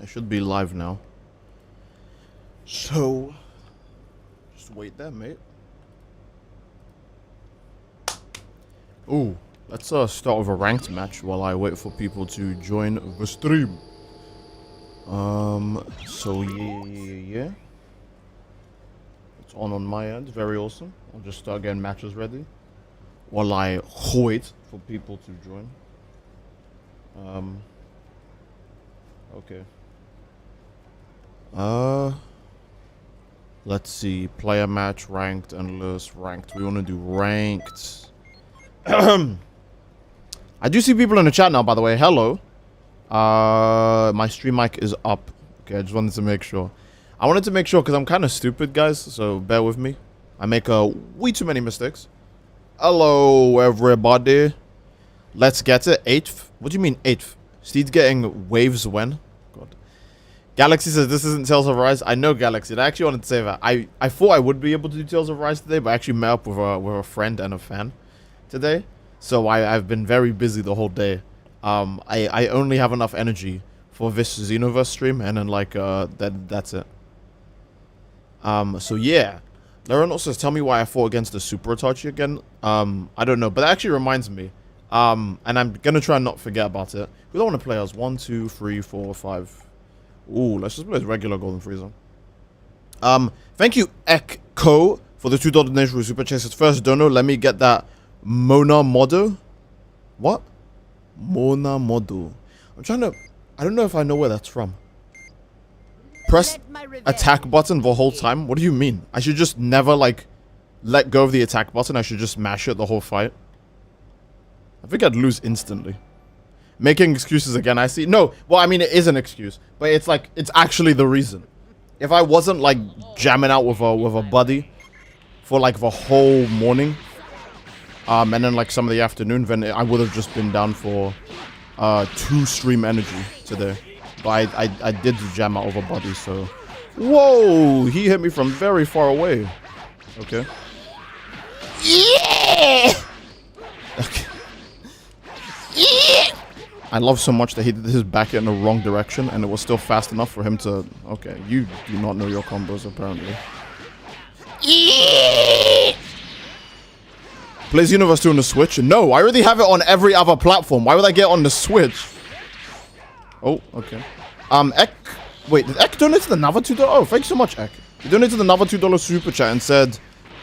It should be live now. So, just wait there, mate. Ooh, let's start with a ranked match while I wait for people to join the stream. So yeah. It's on my end. Very awesome. I'll just start getting matches ready while I wait for people to join. Okay. Let's see. Player match, ranked, endless, ranked. We want to do ranked. I do see people in the chat now, by the way. Hello. My stream mic is up. Okay, I just wanted to make sure. I wanted to make sure because I'm kind of stupid, guys. So bear with me. I make way too many mistakes. Hello, everybody. Let's get it. 8th. What do you mean 8th? Steed's getting waves when? God. Galaxy says this isn't Tales of Rise. I know, Galaxy. I actually wanted to say that. I thought I would be able to do Tales of Rise today, but I actually met up with a friend and a fan today. So I've been very busy the whole day. I only have enough energy for this Xenoverse stream, and then like that's it. So yeah. Laron also says, tell me why I fought against the Super Itachi again. I don't know, but that actually reminds me. And I'm gonna try and not forget about it. We don't want to play as 1, 2, 3, 4, 5. Ooh, let's just play as regular Golden Frieza. Thank you, Echo, for the $2 donation for Super Chasers. First dono, let me get that Mona Modo. What? Mona Modo. I'm trying to... I don't know if I know where that's from. Press attack button the whole time? What do you mean? I should just never, like, let go of the attack button. I should just mash it the whole fight. I think I'd lose instantly. Making excuses again, I see. No, well, I mean, it is an excuse. But it's like, it's actually the reason. If I wasn't, like, jamming out with a buddy for, like, the whole morning, and then, like, some of the afternoon, then I would have just been down for 2 stream energy today. But I did jam out with a buddy, so... Whoa! He hit me from very far away. Okay. Yeah! Okay. Yeah! I love so much that he did his back in the wrong direction, and it was still fast enough for him to... Okay, you do not know your combos, apparently. Yeah! Plays Xenoverse 2 on the Switch? No, I already have it on every other platform. Why would I get on the Switch? Oh, okay. Ek... Wait, did Ek donate to the Nava $2? Oh, thanks so much, Ek. He donated to the Nava $2 super chat and said...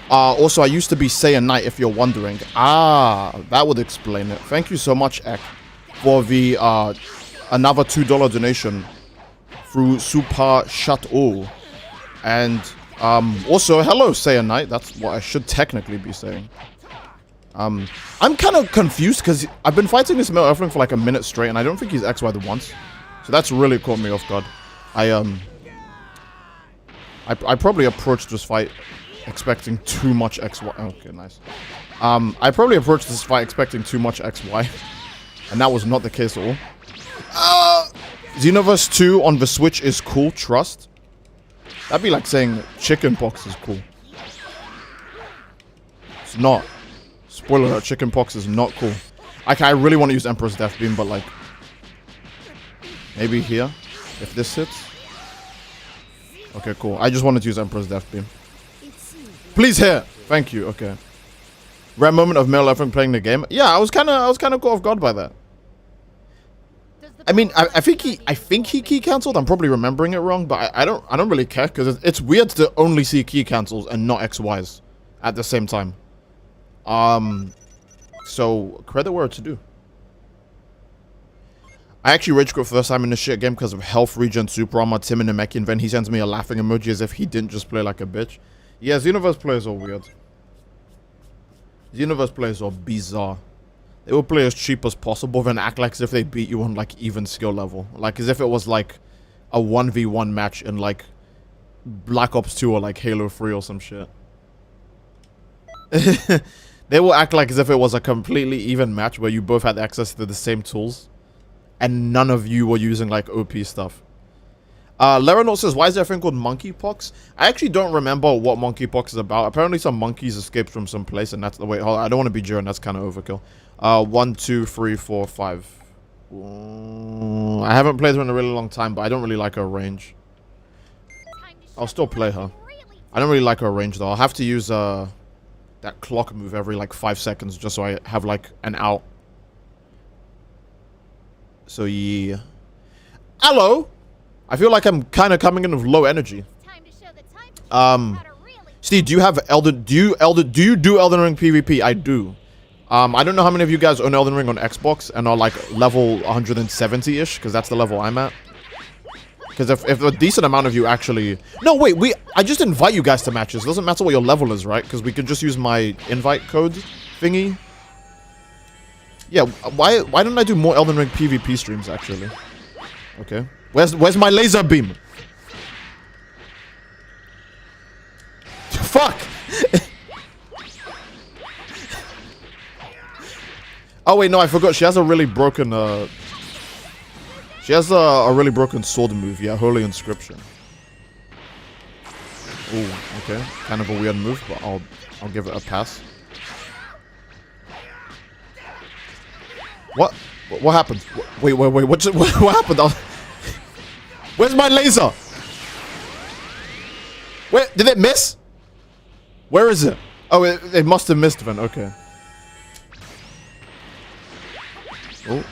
also, I used to be Saiyan Knight, if you're wondering. Ah, that would explain it. Thank you so much, Ek, for the, another $2 donation through Super Shut-O. And, also, hello, Saiyan Knight. That's what I should technically be saying. I'm kind of confused, because I've been fighting this male Earthling for like a minute straight, and I don't think he's XY'd once. So that's really caught me off guard. I probably approached this fight expecting too much XY. Okay, nice. I probably approached this fight expecting too much XY, and that was not the case at all. Xenoverse 2 on the Switch is cool, trust. That'd be like saying chickenpox is cool. It's not. Spoiler alert, chickenpox is not cool. I really want to use Emperor's Death Beam, but like... Maybe here, if this hits. Okay, cool. I just wanted to use Emperor's Death Beam. Please hit! Thank you, okay. Rare moment of male Earthling playing the game. Yeah, I was kind of caught off guard by that. I mean, I think he key cancelled. I'm probably remembering it wrong, but I don't really care because it's weird to only see key cancels and not XYs at the same time. So credit where it's due. I actually rage quit first time in this shit game because of health regen, super armor, Tim and Nemeki, and then he sends me a laughing emoji as if he didn't just play like a bitch. Yeah, Xenoverse players are weird. Xenoverse players are bizarre. They will play as cheap as possible, then act like as if they beat you on like even skill level. Like as if it was like a 1v1 match in like Black Ops 2 or like Halo 3 or some shit. They will act like as if it was a completely even match where you both had access to the same tools. And none of you were using like OP stuff. Leronot says, why is there a thing called monkeypox? I actually don't remember what monkeypox is about. Apparently some monkeys escaped from some place and that's the way. Hold on, I don't want to be Jiren, that's kind of overkill. 1, 2, 3, 4, 5. I haven't played her in a really long time, but I don't really like her range. I'll still play her. I don't really like her range, though. I'll have to use that clock move every, like, 5 seconds just so I have, like, an out. So, yeah. Hello! I feel like I'm kind of coming in with low energy. Steve, do you have do you do Elden Ring PvP? I do. I don't know how many of you guys own Elden Ring on Xbox and are like level 170-ish, because that's the level I'm at. Because if a decent amount of you actually... No, wait, I just invite you guys to matches. It doesn't matter what your level is, right? Because we can just use my invite code thingy. Yeah, why don't I do more Elden Ring PvP streams, actually? Okay. Where's my laser beam? Fuck! Oh wait, no, I forgot. She has a really broken, she has a really broken sword move, yeah, Holy Inscription. Ooh, okay. Kind of a weird move, but I'll give it a pass. What happened? Wait, what happened? Where's my laser? Where, did it miss? Where is it? Oh, it must have missed then, okay. Oh.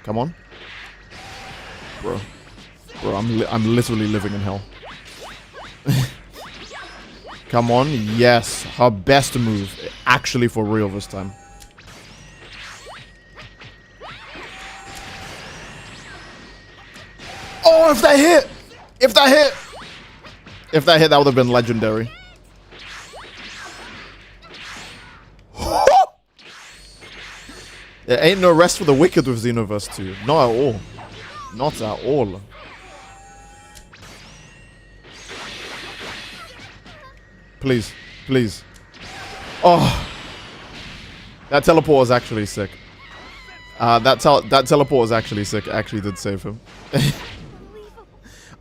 Come on. Bro, I'm literally living in hell. Come on, yes. Her best move. Actually for real this time. Oh, if that hit! If that hit! If that hit, that would have been legendary. There ain't no rest for the wicked with Xenoverse 2. Not at all. Not at all. Please. Please. Oh. That teleport was actually sick. That teleport was actually sick. It actually did save him.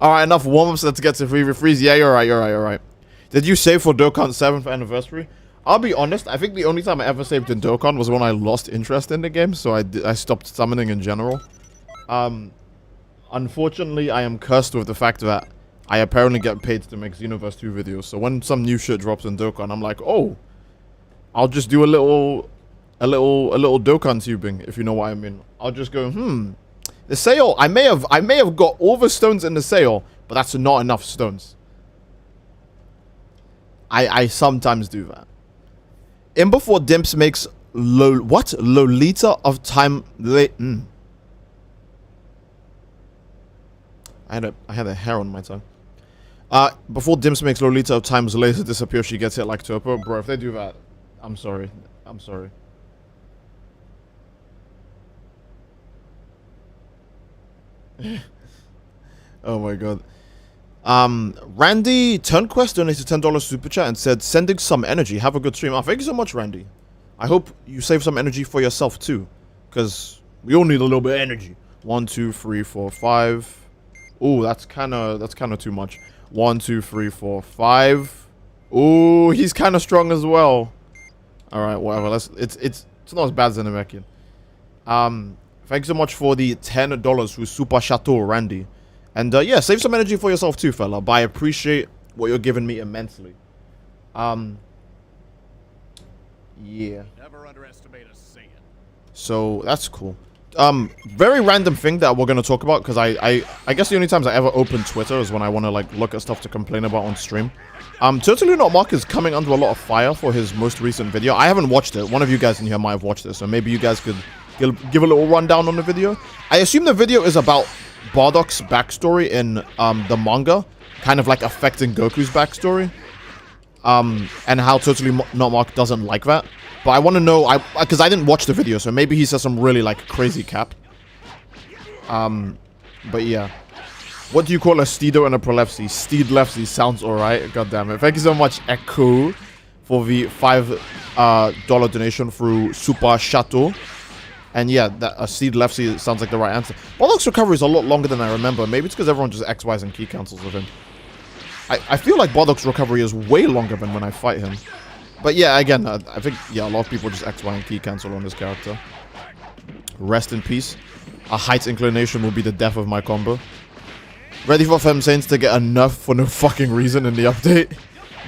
Alright, enough warm-ups. Let's get to freeze. Yeah, you're right. Did you save for Dokkan's 7th anniversary? I'll be honest, I think the only time I ever saved in Dokkan was when I lost interest in the game, so I stopped summoning in general. Unfortunately, I am cursed with the fact that I apparently get paid to make Xenoverse 2 videos, so when some new shit drops in Dokkan, I'm like, oh, I'll just do a little Dokkan tubing, if you know what I mean. I'll just go, the sale, I may have got all the stones in the sale, but that's not enough stones. I sometimes do that. In before Dimps makes Lolita of time late. I had a hair on my tongue. Before Dimps makes Lolita of times later disappear, she gets hit like Topo. Bro, if they do that, I'm sorry. I'm sorry. Oh my god. Randy Turnquest donated $10 super chat and said, sending some energy. Have a good stream. Oh, thank you so much, Randy. I hope you save some energy for yourself too, because we all need a little bit of energy. 1, 2, 3, 4, 5. Ooh, that's kind of too much. 1, 2, 3, 4, 5. Ooh, he's kind of strong as well. All right, whatever. It's not as bad as Namekian. Thanks so much for the $10 through Super Chateau, Randy. And yeah, save some energy for yourself too, fella. But I appreciate what you're giving me immensely. Yeah. Never underestimate a Saiyan. So that's cool. Very random thing that we're gonna talk about, because I guess the only times I ever open Twitter is when I want to like look at stuff to complain about on stream. Totally Not Mark is coming under a lot of fire for his most recent video. I haven't watched it. One of you guys in here might have watched it, so maybe you guys could give a little rundown on the video. I assume the video is about Bardock's backstory in the manga, kind of like affecting Goku's backstory, and how Totally Not Mark doesn't like that. But I want to know, because I didn't watch the video, so maybe he says some really like crazy cap. But yeah, what do you call a steedo and a prolepsy? Steedlepsy sounds alright. God damn it! Thank you so much, Echo, for the $5 donation through Super Chateau. And yeah, that a seed left seed sounds like the right answer. Bardock's recovery is a lot longer than I remember. Maybe it's because everyone just XYs and key cancels with him. I feel like Bardock's recovery is way longer than when I fight him. But yeah, again, I think, yeah, a lot of people just X, Y, and key cancel on this character. Rest in peace. A height inclination will be the death of my combo. Ready for Fem Saints to get a nerf for no fucking reason in the update.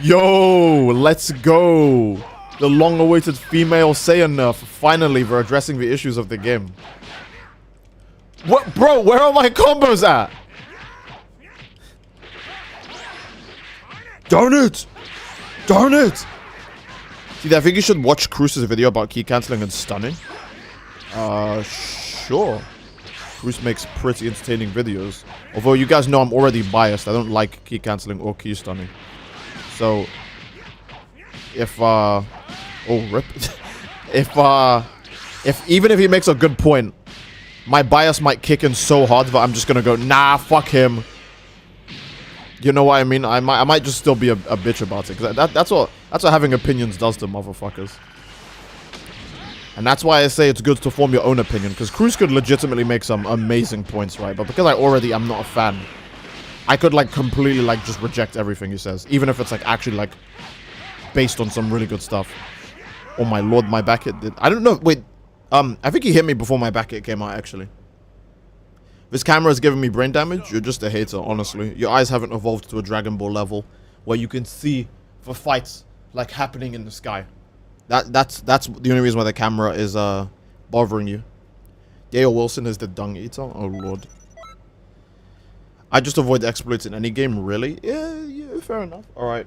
Yo, let's go. The long-awaited female Saiyan nerf. Finally, we're addressing the issues of the game. What, bro? Where are my combos at? Darn it! Darn it! See, I think you should watch Cruce's video about key cancelling and stunning. Sure. Cruce makes pretty entertaining videos. Although you guys know I'm already biased. I don't like key cancelling or key stunning. So, if, oh, rip. if even if he makes a good point, my bias might kick in so hard that I'm just gonna go, nah, fuck him. You know what I mean? I might just still be a bitch about it. Cause that's what having opinions does to motherfuckers. And that's why I say it's good to form your own opinion. Because Cruz could legitimately make some amazing points, right? But because I already am not a fan, I could, like, completely, like, just reject everything he says. Even if it's, like, actually, like, based on some really good stuff. Oh my lord, my back hit did... I don't know, wait. I think he hit me before my back hit came out, actually. This camera is giving me brain damage. You're just a hater, honestly. Your eyes haven't evolved to a Dragon Ball level where you can see the fights, like, happening in the sky. That's the only reason why the camera is bothering you. Dale Wilson is the dung eater. Oh lord. I just avoid exploits in any game, really? Yeah, fair enough. All right.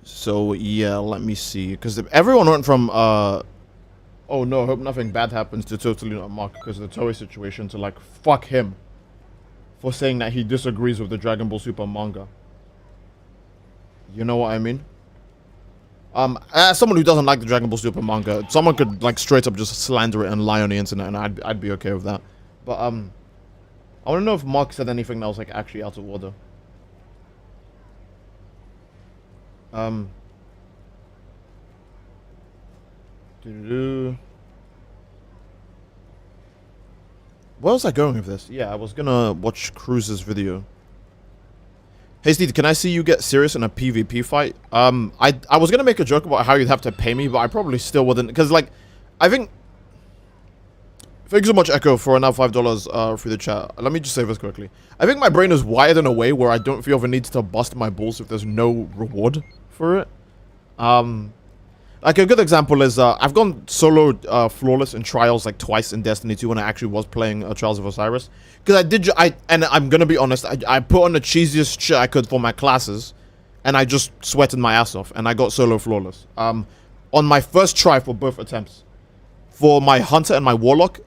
So yeah, let me see. Because everyone went from oh no, hope nothing bad happens to totally not Mark because of the Toei situation to like fuck him for saying that he disagrees with the Dragon Ball Super manga. You know what I mean? As someone who doesn't like the Dragon Ball Super manga, someone could like straight up just slander it and lie on the internet, and I'd be okay with that. But I want to know if Mark said anything that was like actually out of order. Where was I going with this? Yeah, I was gonna watch Cruz's video. Hey Steve, can I see you get serious in a PvP fight? I was gonna make a joke about how you'd have to pay me, but I probably still wouldn't, because like, I think... Thanks so much, Echo, for another $5 through the chat. Let me just say this quickly. I think my brain is wired in a way where I don't feel the need to bust my balls if there's no reward for it. Like a good example is, I've gone solo flawless in Trials like twice in Destiny 2 when I actually was playing Trials of Osiris. Because and I'm gonna be honest, I put on the cheesiest shit I could for my classes, and I just sweated my ass off, and I got solo flawless. On my first try for both attempts. For my Hunter and my Warlock,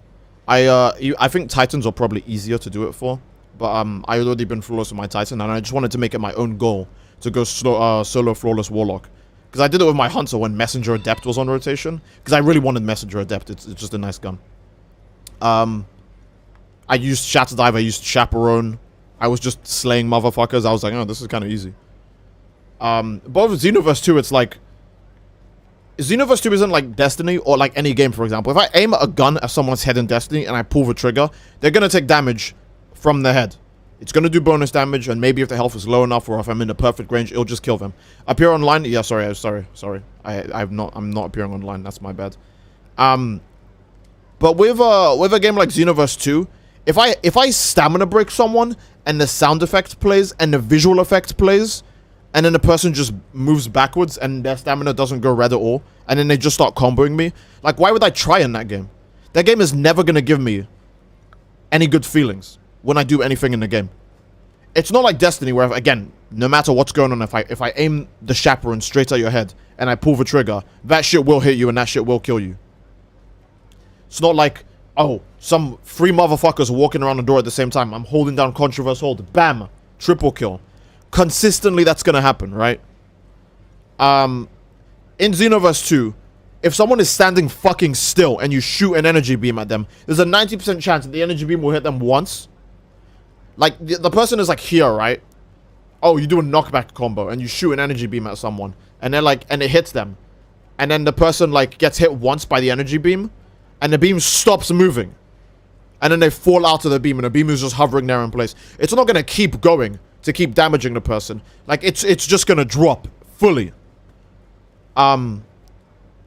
I think Titans are probably easier to do it for, but I had already been flawless with my Titan, and I just wanted to make it my own goal to go solo flawless Warlock. Because I did it with my Hunter when Messenger Adept was on rotation. Because I really wanted Messenger Adept. It's just a nice gun. I used Shatter Dive. I used Chaperone. I was just slaying motherfuckers. I was like, oh, this is kind of easy. But with Xenoverse 2, it's like... Xenoverse 2 isn't like Destiny or like any game, for example. If I aim a gun at someone's head in Destiny and I pull the trigger, they're going to take damage from their head. It's going to do bonus damage, and maybe if the health is low enough or if I'm in the perfect range, it'll just kill them. Appear online? Yeah, sorry. I'm not appearing online. That's my bad. But with a game like Xenoverse 2, if I stamina break someone and the sound effect plays and the visual effect plays, and then the person just moves backwards and their stamina doesn't go red at all, and then they just start comboing me, like, why would I try in that game? That game is never going to give me any good feelings when I do anything in the game. It's not like Destiny where, again, no matter what's going on, if I aim the Chaperone straight at your head and I pull the trigger, that shit will hit you and that shit will kill you. It's not like, oh, some three motherfuckers walking around the door at the same time. I'm holding down Controverse Hold. Bam! Triple kill. Consistently, that's gonna happen, right? In Xenoverse 2, if someone is standing fucking still and you shoot an energy beam at them, there's a 90% chance that the energy beam will hit them once. Like, the person is like here, right? Oh, you do a knockback combo and you shoot an energy beam at someone. And then like, and it hits them. And then the person like gets hit once by the energy beam. And the beam stops moving. And then they fall out of the beam and the beam is just hovering there in place. It's not going to keep going to keep damaging the person. Like, it's just going to drop fully.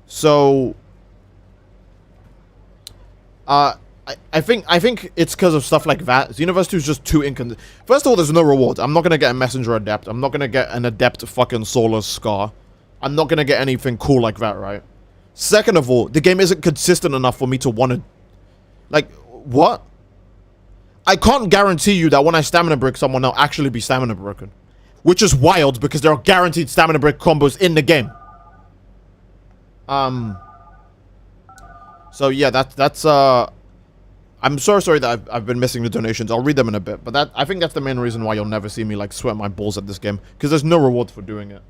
So I think it's because of stuff like that. Xenoverse 2 is just too inconsistent. First of all, there's no reward. I'm not gonna get a messenger adept. I'm not gonna get an adept fucking soulless scar. I'm not gonna get anything cool like that, right? Second of all, the game isn't consistent enough for me to want to... Like, what? I can't guarantee you that when I stamina break someone, they'll actually be stamina broken. Which is wild, because there are guaranteed stamina break combos in the game. So yeah, that's I'm so sorry that I've been missing the donations. I'll read them in a bit, but I think that's the main reason why you'll never see me like sweat my balls at this game, because there's no reward for doing it.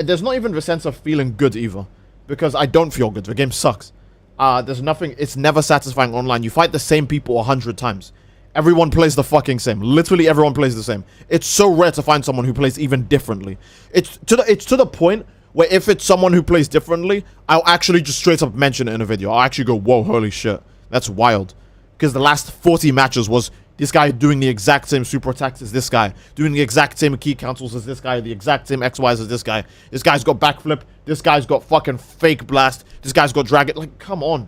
There's not even the sense of feeling good either, because I don't feel good. The game sucks. There's nothing. It's never satisfying online. You fight the same people 100 times. Everyone plays the fucking same. Literally everyone plays the same. It's so rare to find someone who plays even differently. It's to the point where if it's someone who plays differently, I'll actually just straight up mention it in a video. I'll actually go, whoa, holy shit. That's wild. Because the last 40 matches was this guy doing the exact same super attacks as this guy, doing the exact same key cancels as this guy, the exact same XYs as this guy. This guy's got backflip. This guy's got fucking fake blast. This guy's got dragon. Like, come on.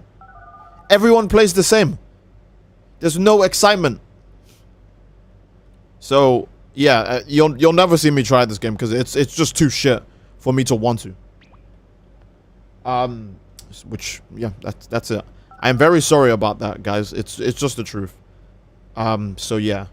Everyone plays the same. There's no excitement. So, yeah, you'll never see me try this game because it's just too shit for me to want to. Which, yeah, that's it. I'm very sorry about that, guys. It's just the truth. So yeah.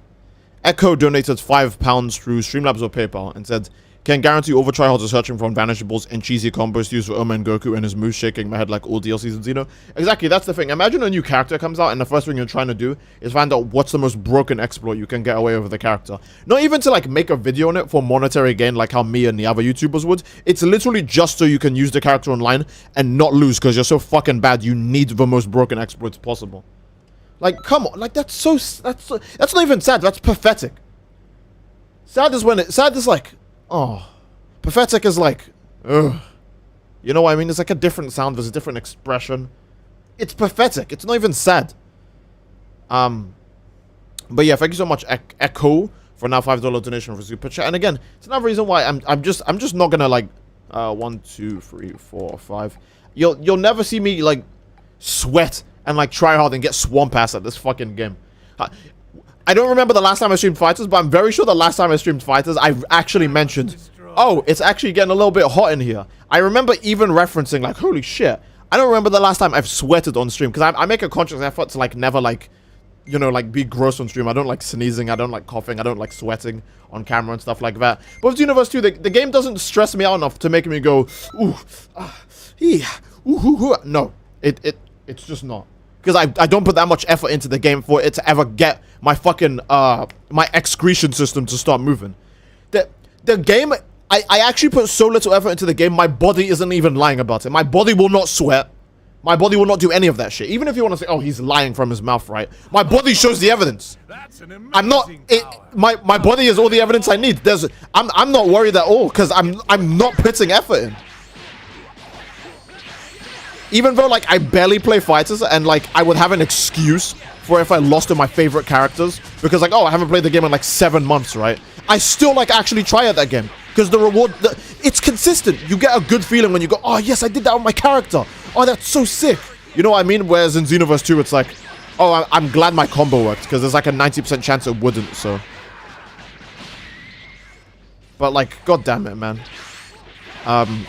Echo donated £5 through Streamlabs or PayPal and said, can guarantee over tryhards are searching for unvanishables and cheesy combos to use for Oma and Goku and his moves shaking my head like all DLCs in Xeno. Exactly, that's the thing. Imagine a new character comes out and the first thing you're trying to do is find out what's the most broken exploit you can get away with the character. Not even to like make a video on it for monetary gain like how me and the other YouTubers would. It's literally just so you can use the character online and not lose because you're so fucking bad you need the most broken exploits possible. Like, come on. Like, that's not even sad. That's pathetic. Sad is like... Oh, pathetic is like, ugh. You know what I mean? It's like a different sound. There's a different expression. It's pathetic. It's not even sad. But yeah, thank you so much, Echo, for now $5 donation for super chat. And again, it's another reason why I'm just not gonna like 1, 2, 3, 4, 5. You'll never see me like sweat and like try hard and get swamp ass at this fucking game. I don't remember the last time I streamed Fighters, but I'm very sure the last time I streamed Fighters, I actually mentioned, oh, it's actually getting a little bit hot in here. I remember even referencing, like, holy shit. I don't remember the last time I've sweated on stream, because I make a conscious effort to, like, never, like, you know, like, be gross on stream. I don't like sneezing. I don't like coughing. I don't like sweating on camera and stuff like that. But with Xenoverse 2, the game doesn't stress me out enough to make me go, ooh, no, it's just not. Because I don't put that much effort into the game for it to ever get my fucking, my excretion system to start moving. The game, I actually put so little effort into the game, my body isn't even lying about it. My body will not sweat. My body will not do any of that shit. Even if you want to say, oh, he's lying from his mouth, right? My body shows the evidence. I'm not, my body is all the evidence I need. I'm not worried at all, because I'm not putting effort in. Even though, like, I barely play Fighters and, like, I would have an excuse for if I lost to my favorite characters. Because, like, oh, I haven't played the game in, like, 7 months, right? I still, like, actually try at that game. Because the reward, it's consistent. You get a good feeling when you go, oh, yes, I did that with my character. Oh, that's so sick. You know what I mean? Whereas in Xenoverse 2, it's like, oh, I'm glad my combo worked. Because there's, like, a 90% chance it wouldn't, so. But, like, god damn it, man.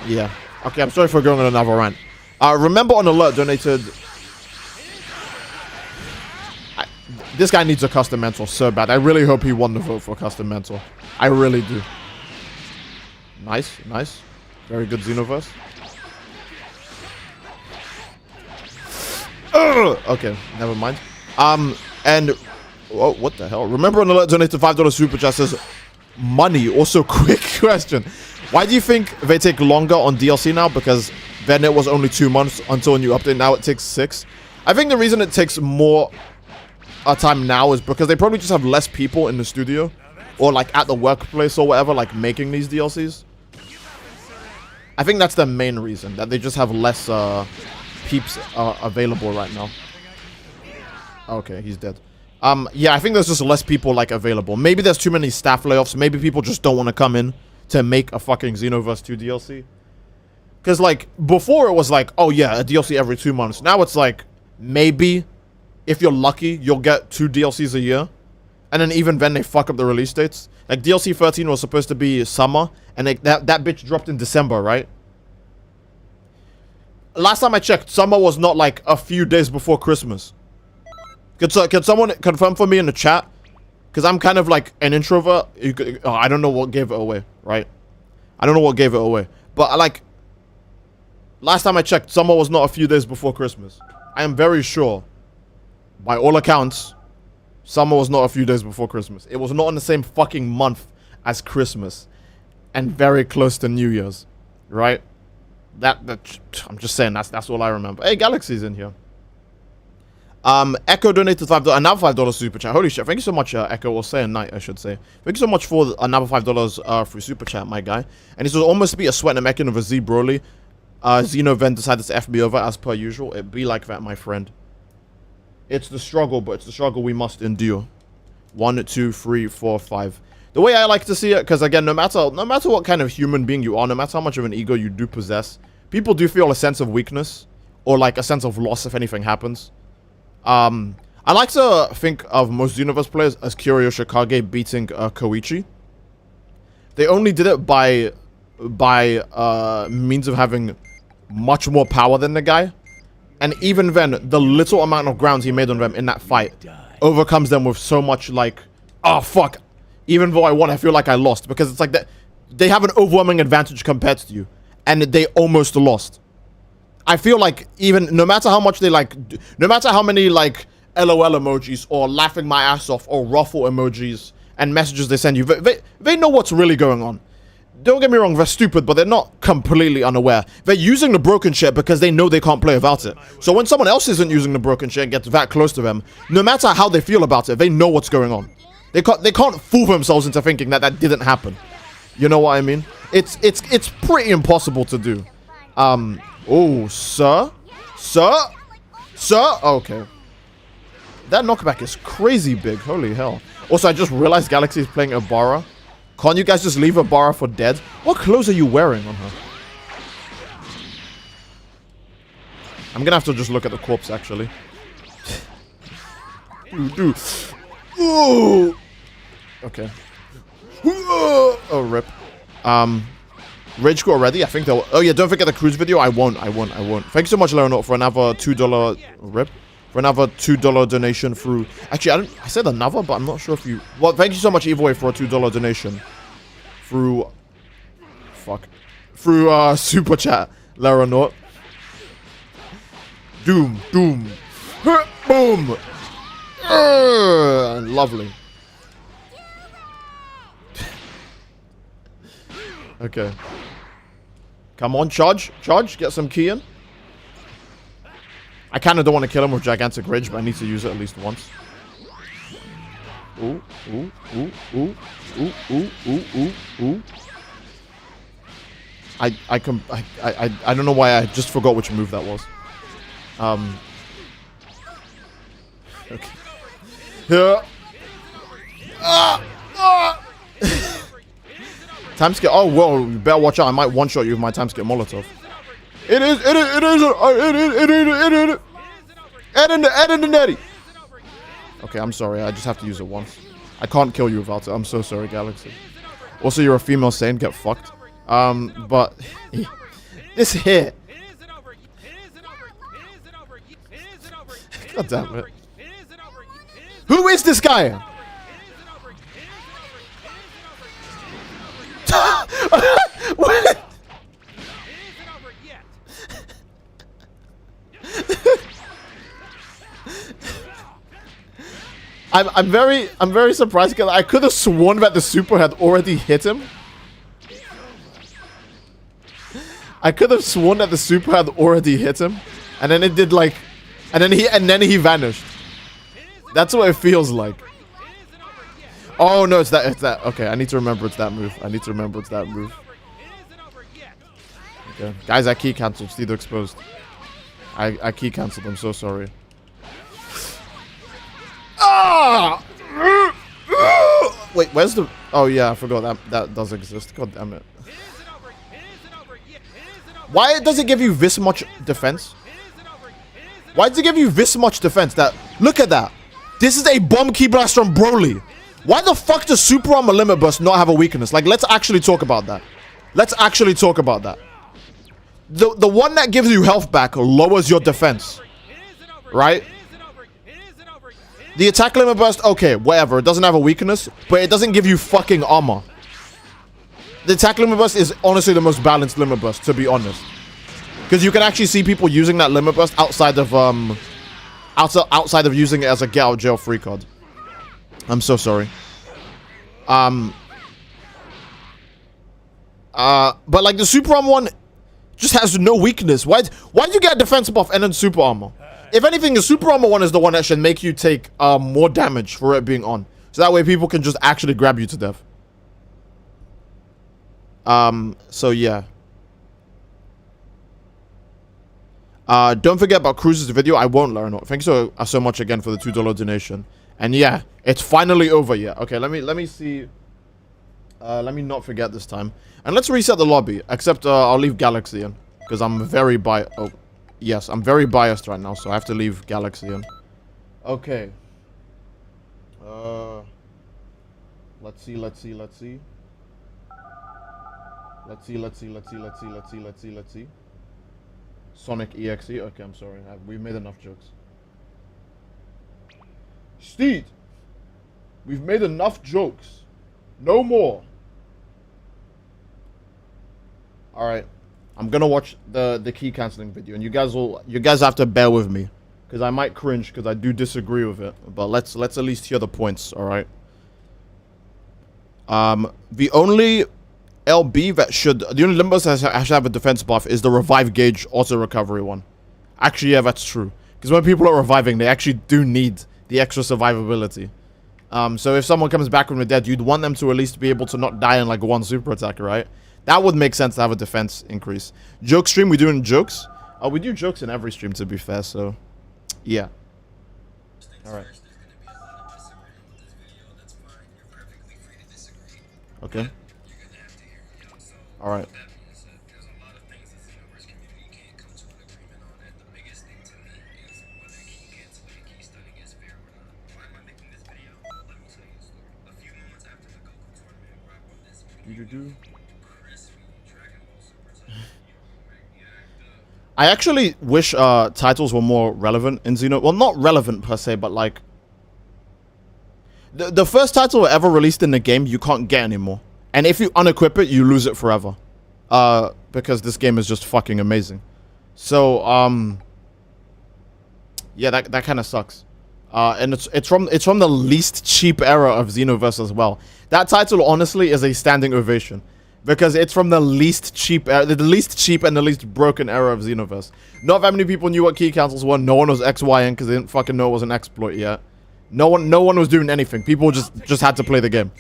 Yeah. Okay, I'm sorry for going on another rant. Remember on Alert donated... This guy needs a custom mentor so bad. I really hope he won the vote for custom mentor. I really do. Nice, nice. Very good Xenoverse. Okay, never mind. And... Oh, what the hell? Remember on Alert donated $5 super chat says... Money. Also, quick question. Why do you think they take longer on DLC now? Because... Then it was only 2 months until a new update. Now it takes 6. I think the reason it takes more time now is because they probably just have less people in the studio. Or like at the workplace or whatever, like making these DLCs. I think that's the main reason. That they just have less peeps available right now. Okay, he's dead. Yeah, I think there's just less people like available. Maybe there's too many staff layoffs. Maybe people just don't want to come in to make a fucking Xenoverse 2 DLC. Because, like, before it was like, oh yeah, a DLC every 2 months. Now it's like, maybe, if you're lucky, you'll get 2 DLCs a year. And then even then, they fuck up the release dates. Like, DLC 13 was supposed to be summer, and that bitch dropped in December, right? Last time I checked, summer was not, like, a few days before Christmas. Can someone confirm for me in the chat? Because I'm kind of like an introvert. I don't know what gave it away, right? I don't know what gave it away. But, like, last time I checked, summer was not a few days before Christmas. I am very sure, by all accounts, summer was not a few days before Christmas. It was not in the same fucking month as Christmas. And very close to New Year's. Right? I'm just saying, that's all I remember. Hey, Galaxy's in here. Echo donated $5, another $5 super chat. Holy shit, thank you so much, Echo, or say a night, I should say. Thank you so much for another $5 free super chat, my guy. And this will almost be a sweat and a mechan of a Z Broly. Xenoverse decided to F me over as per usual. It be like that, my friend. It's the struggle, but it's the struggle we must endure. 1, 2, 3, 4, 5. The way I like to see it, because again, no matter what kind of human being you are, no matter how much of an ego you do possess, people do feel a sense of weakness, or like a sense of loss if anything happens. I like to think of most Xenoverse players as Kiryu Shikage beating Koichi. They only did it by means of having much more power than the guy. And even then, the little amount of ground he made on them in that fight overcomes them with so much like, oh fuck, even though I won, I feel like I lost. Because it's like that they have an overwhelming advantage compared to you. And they almost lost. I feel like even, no matter how much they like, no matter how many like LOL emojis or laughing my ass off or ruffle emojis and messages they send you, they know what's really going on. Don't get me wrong, they're stupid, but they're not completely unaware. They're using the broken shit because they know they can't play without it. So when someone else isn't using the broken shit and gets that close to them, no matter how they feel about it, they know what's going on. They can't fool themselves into thinking that that didn't happen. You know what I mean? It's pretty impossible to do. Oh, sir? Sir? Sir? Okay. That knockback is crazy big. Holy hell. Also, I just realized Galaxy is playing Ibarra. Can't you guys just leave Ibarra for dead? What clothes are you wearing on her? I'm gonna have to just look at the corpse, actually. Dude. Ooh. Okay. Oh, rip. Rage quit already? I think they'll... Oh, yeah, don't forget the cruise video. I won't. Thank you so much, Leonard, for another $2... Rip. For another $2 donation through... Actually, I said another, but I'm not sure if you... Well, thank you so much, Evoy, for a $2 donation. Through... Fuck. Through, Super Chat, Leonard. Doom. Boom. Lovely. Okay. Come on, charge. Get some key in. I kind of don't want to kill him with Gigantic Rage, but I need to use it at least once. Ooh. I don't know why I just forgot which move that was. Okay. Yeah. Time skip. Oh, whoa. You better watch out. I might one-shot you with my time skip Molotov. It is. Add in the netty. Okay, I'm sorry. I just have to use it once. I can't kill you without it. I'm so sorry, Galaxy. Also, you're a female Saint. Get fucked. But this here. God damn it. Who is this guy? What? I'm very surprised because I could have sworn that the super had already hit him. I could have sworn that the super had already hit him, and then it did like, and then he vanished. That's what it feels like. Oh no, it's that. Okay, I need to remember it's that move. Okay, guys, I key cancelled. Steed exposed. I key cancelled. I'm so sorry. Ah! Wait, where's the... Oh, yeah, I forgot that does exist. God damn it. Why does it give you this much defense? Why does it give you this much defense? Look at that. This is a bomb key blast from Broly. Why the fuck does Super Armor Limit Burst not have a weakness? Like, let's actually talk about that. Let's actually talk about that. The one that gives you health back lowers your defense. Right? The attack limit burst, okay, whatever. It doesn't have a weakness, but it doesn't give you fucking armor. The attack limit burst is honestly the most balanced limit burst, to be honest. Because you can actually see people using that limit burst outside of using it as a get out jail free card. I'm so sorry. But like the super armor one just has no weakness. Why'd you get a defense buff and then super armor? If anything, the super armor one is the one that should make you take more damage for it being on. So that way people can just actually grab you to death. So yeah. Don't forget about Cruz's video. I won't learn it. Thank you so much again for the $2 donation. And yeah, it's finally over. Yeah. Okay, let me see. Let me not forget this time. And let's reset the lobby. Except I'll leave Galaxy in. Because I'm very biased. Oh, yes, I'm very biased right now. So I have to leave Galaxy in. Okay. Let's see. Let's see. Sonic EXE. Okay, I'm sorry. We've made enough jokes. Steed! We've made enough jokes. No more. Alright. I'm gonna watch the key cancelling video. And you guys have to bear with me. Because I might cringe because I do disagree with it. But let's at least hear the points, alright? The only LB that the only Limbos that should have a defense buff is the revive gauge auto recovery one. Actually, yeah, that's true. Because when people are reviving, they actually do need the extra survivability. So if someone comes back from the dead, you'd want them to at least be able to not die in like one super attack, right? That would make sense to have a defense increase. Joke stream, we doing jokes? We do jokes in every stream, to be fair, so yeah. Alright. Okay. Alright. There's a lot of things the Xenoverse community can't come to an agreement on, and the biggest thing to me is whether key canceling and key stunning is fair or not. Why am I making this video? Let me tell you a story. A few moments after the Goku tournament where I won this video, crispy Dragon Ball Super I actually wish titles were more relevant in Xeno. Well, not relevant per se, but like the first title ever released in the game you can't get anymore. And if you unequip it, you lose it forever. Because this game is just fucking amazing. So, yeah, that kind of sucks. And it's from the least cheap era of Xenoverse as well. That title, honestly, is a standing ovation. Because it's from the least cheap era, the least cheap and the least broken era of Xenoverse. Not that many people knew what key cancels were. No one was XYing because they didn't fucking know it was an exploit yet. No one was doing anything. People just had to play the game.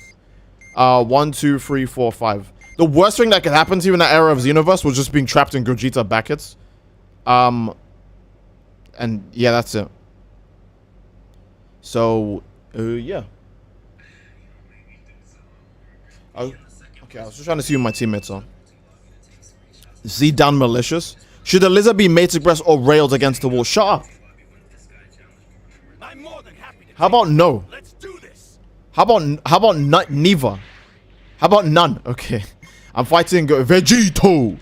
1, 2, 3, 4, 5. The worst thing that could happen to you in that era of Xenoverse was just being trapped in Gogeta back hits. And yeah, that's it. So, yeah. Oh, okay, I was just trying to see who my teammates are. Z-Dan Malicious. Should the lizard be made to press or railed against the wall? Shut up. How about no? How about neither? How about none? Okay. I'm fighting Vegito.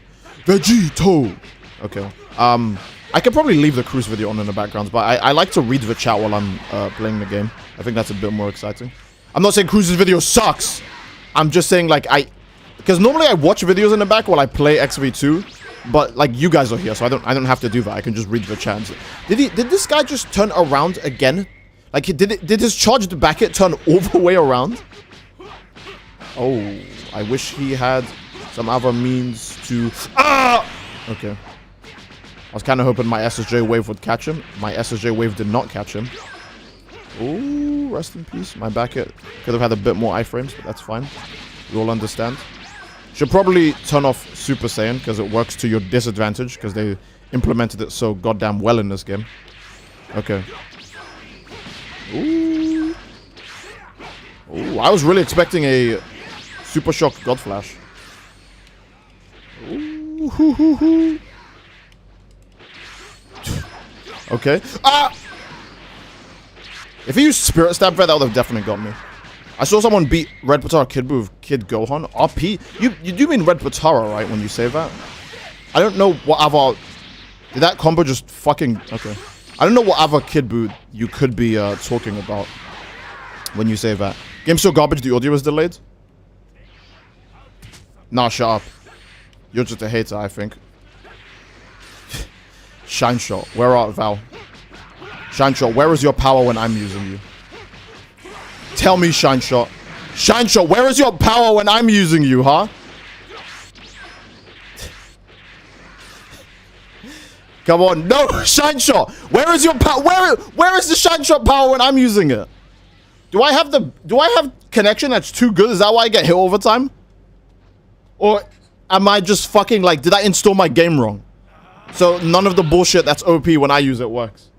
Okay. I could probably leave the cruise video on in the background, but I like to read the chat while I'm playing the game. I think that's a bit more exciting. I'm not saying Cruise's video sucks. I'm just saying like because normally I watch videos in the back while I play XV2, but like you guys are here, so I don't have to do that. I can just read the chat. Did this guy just turn around again? Like did his charged back hit turn all the way around? Oh, I wish he had some other means to okay. I was kind of hoping my SSJ wave would catch him. My SSJ wave did not catch him. Ooh, rest in peace. My back hit could have had a bit more iframes, but that's fine. You all understand. Should probably turn off Super Saiyan because it works to your disadvantage because they implemented it so goddamn well in this game. Okay. Ooh. Ooh, I was really expecting a Super Shock God Flash. Ooh, hoo, hoo, hoo. Okay. Ah! If he used Spirit Stab there, that would have definitely got me. I saw someone beat Red Patara Kid Buu with Kid Gohan. RP? You do mean Red Patara, right, when you say that? I don't know what other... Did that combo just fucking... Okay. I don't know what other Kid Buu you could be talking about when you say that. Game's so garbage, the audio is delayed? Nah, shut up. You're just a hater, I think. Shine Shot. Where art Val? Shine Shot, where is your power when I'm using you? Tell me, Shine Shot. Shine Shot, where is your power when I'm using you, huh? Come on, no, Shine Shot. Where is your power? Where is the Shine Shot power when I'm using it? Do I have connection that's too good? Is that why I get hit all the time? Or am I just fucking like, did I install my game wrong? So none of the bullshit that's OP when I use it works.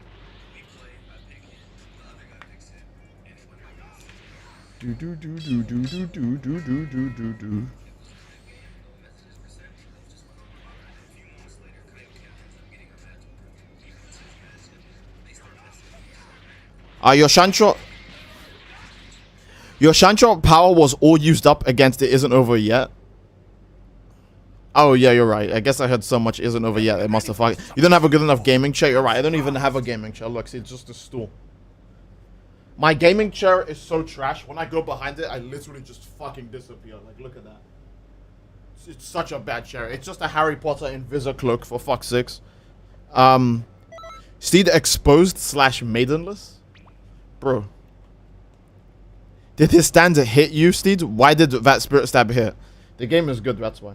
Do do do do do do do do do do do do. Your Shancho power was all used up against it isn't over yet. Oh yeah, you're right. I guess I heard so much isn't over yet. It must have fucked. You don't have a good enough gaming chair. You're right. I don't even have a gaming chair. Look, see, it's just a stool. My gaming chair is so trash. When I go behind it, I literally just fucking disappear. Like, look at that. It's such a bad chair. It's just a Harry Potter Invisa cloak, for fuck's sakes. Steed exposed / maidenless? Bro. Did his stanza hit you, Steed? Why did that Spirit Stab hit? The game is good, that's why.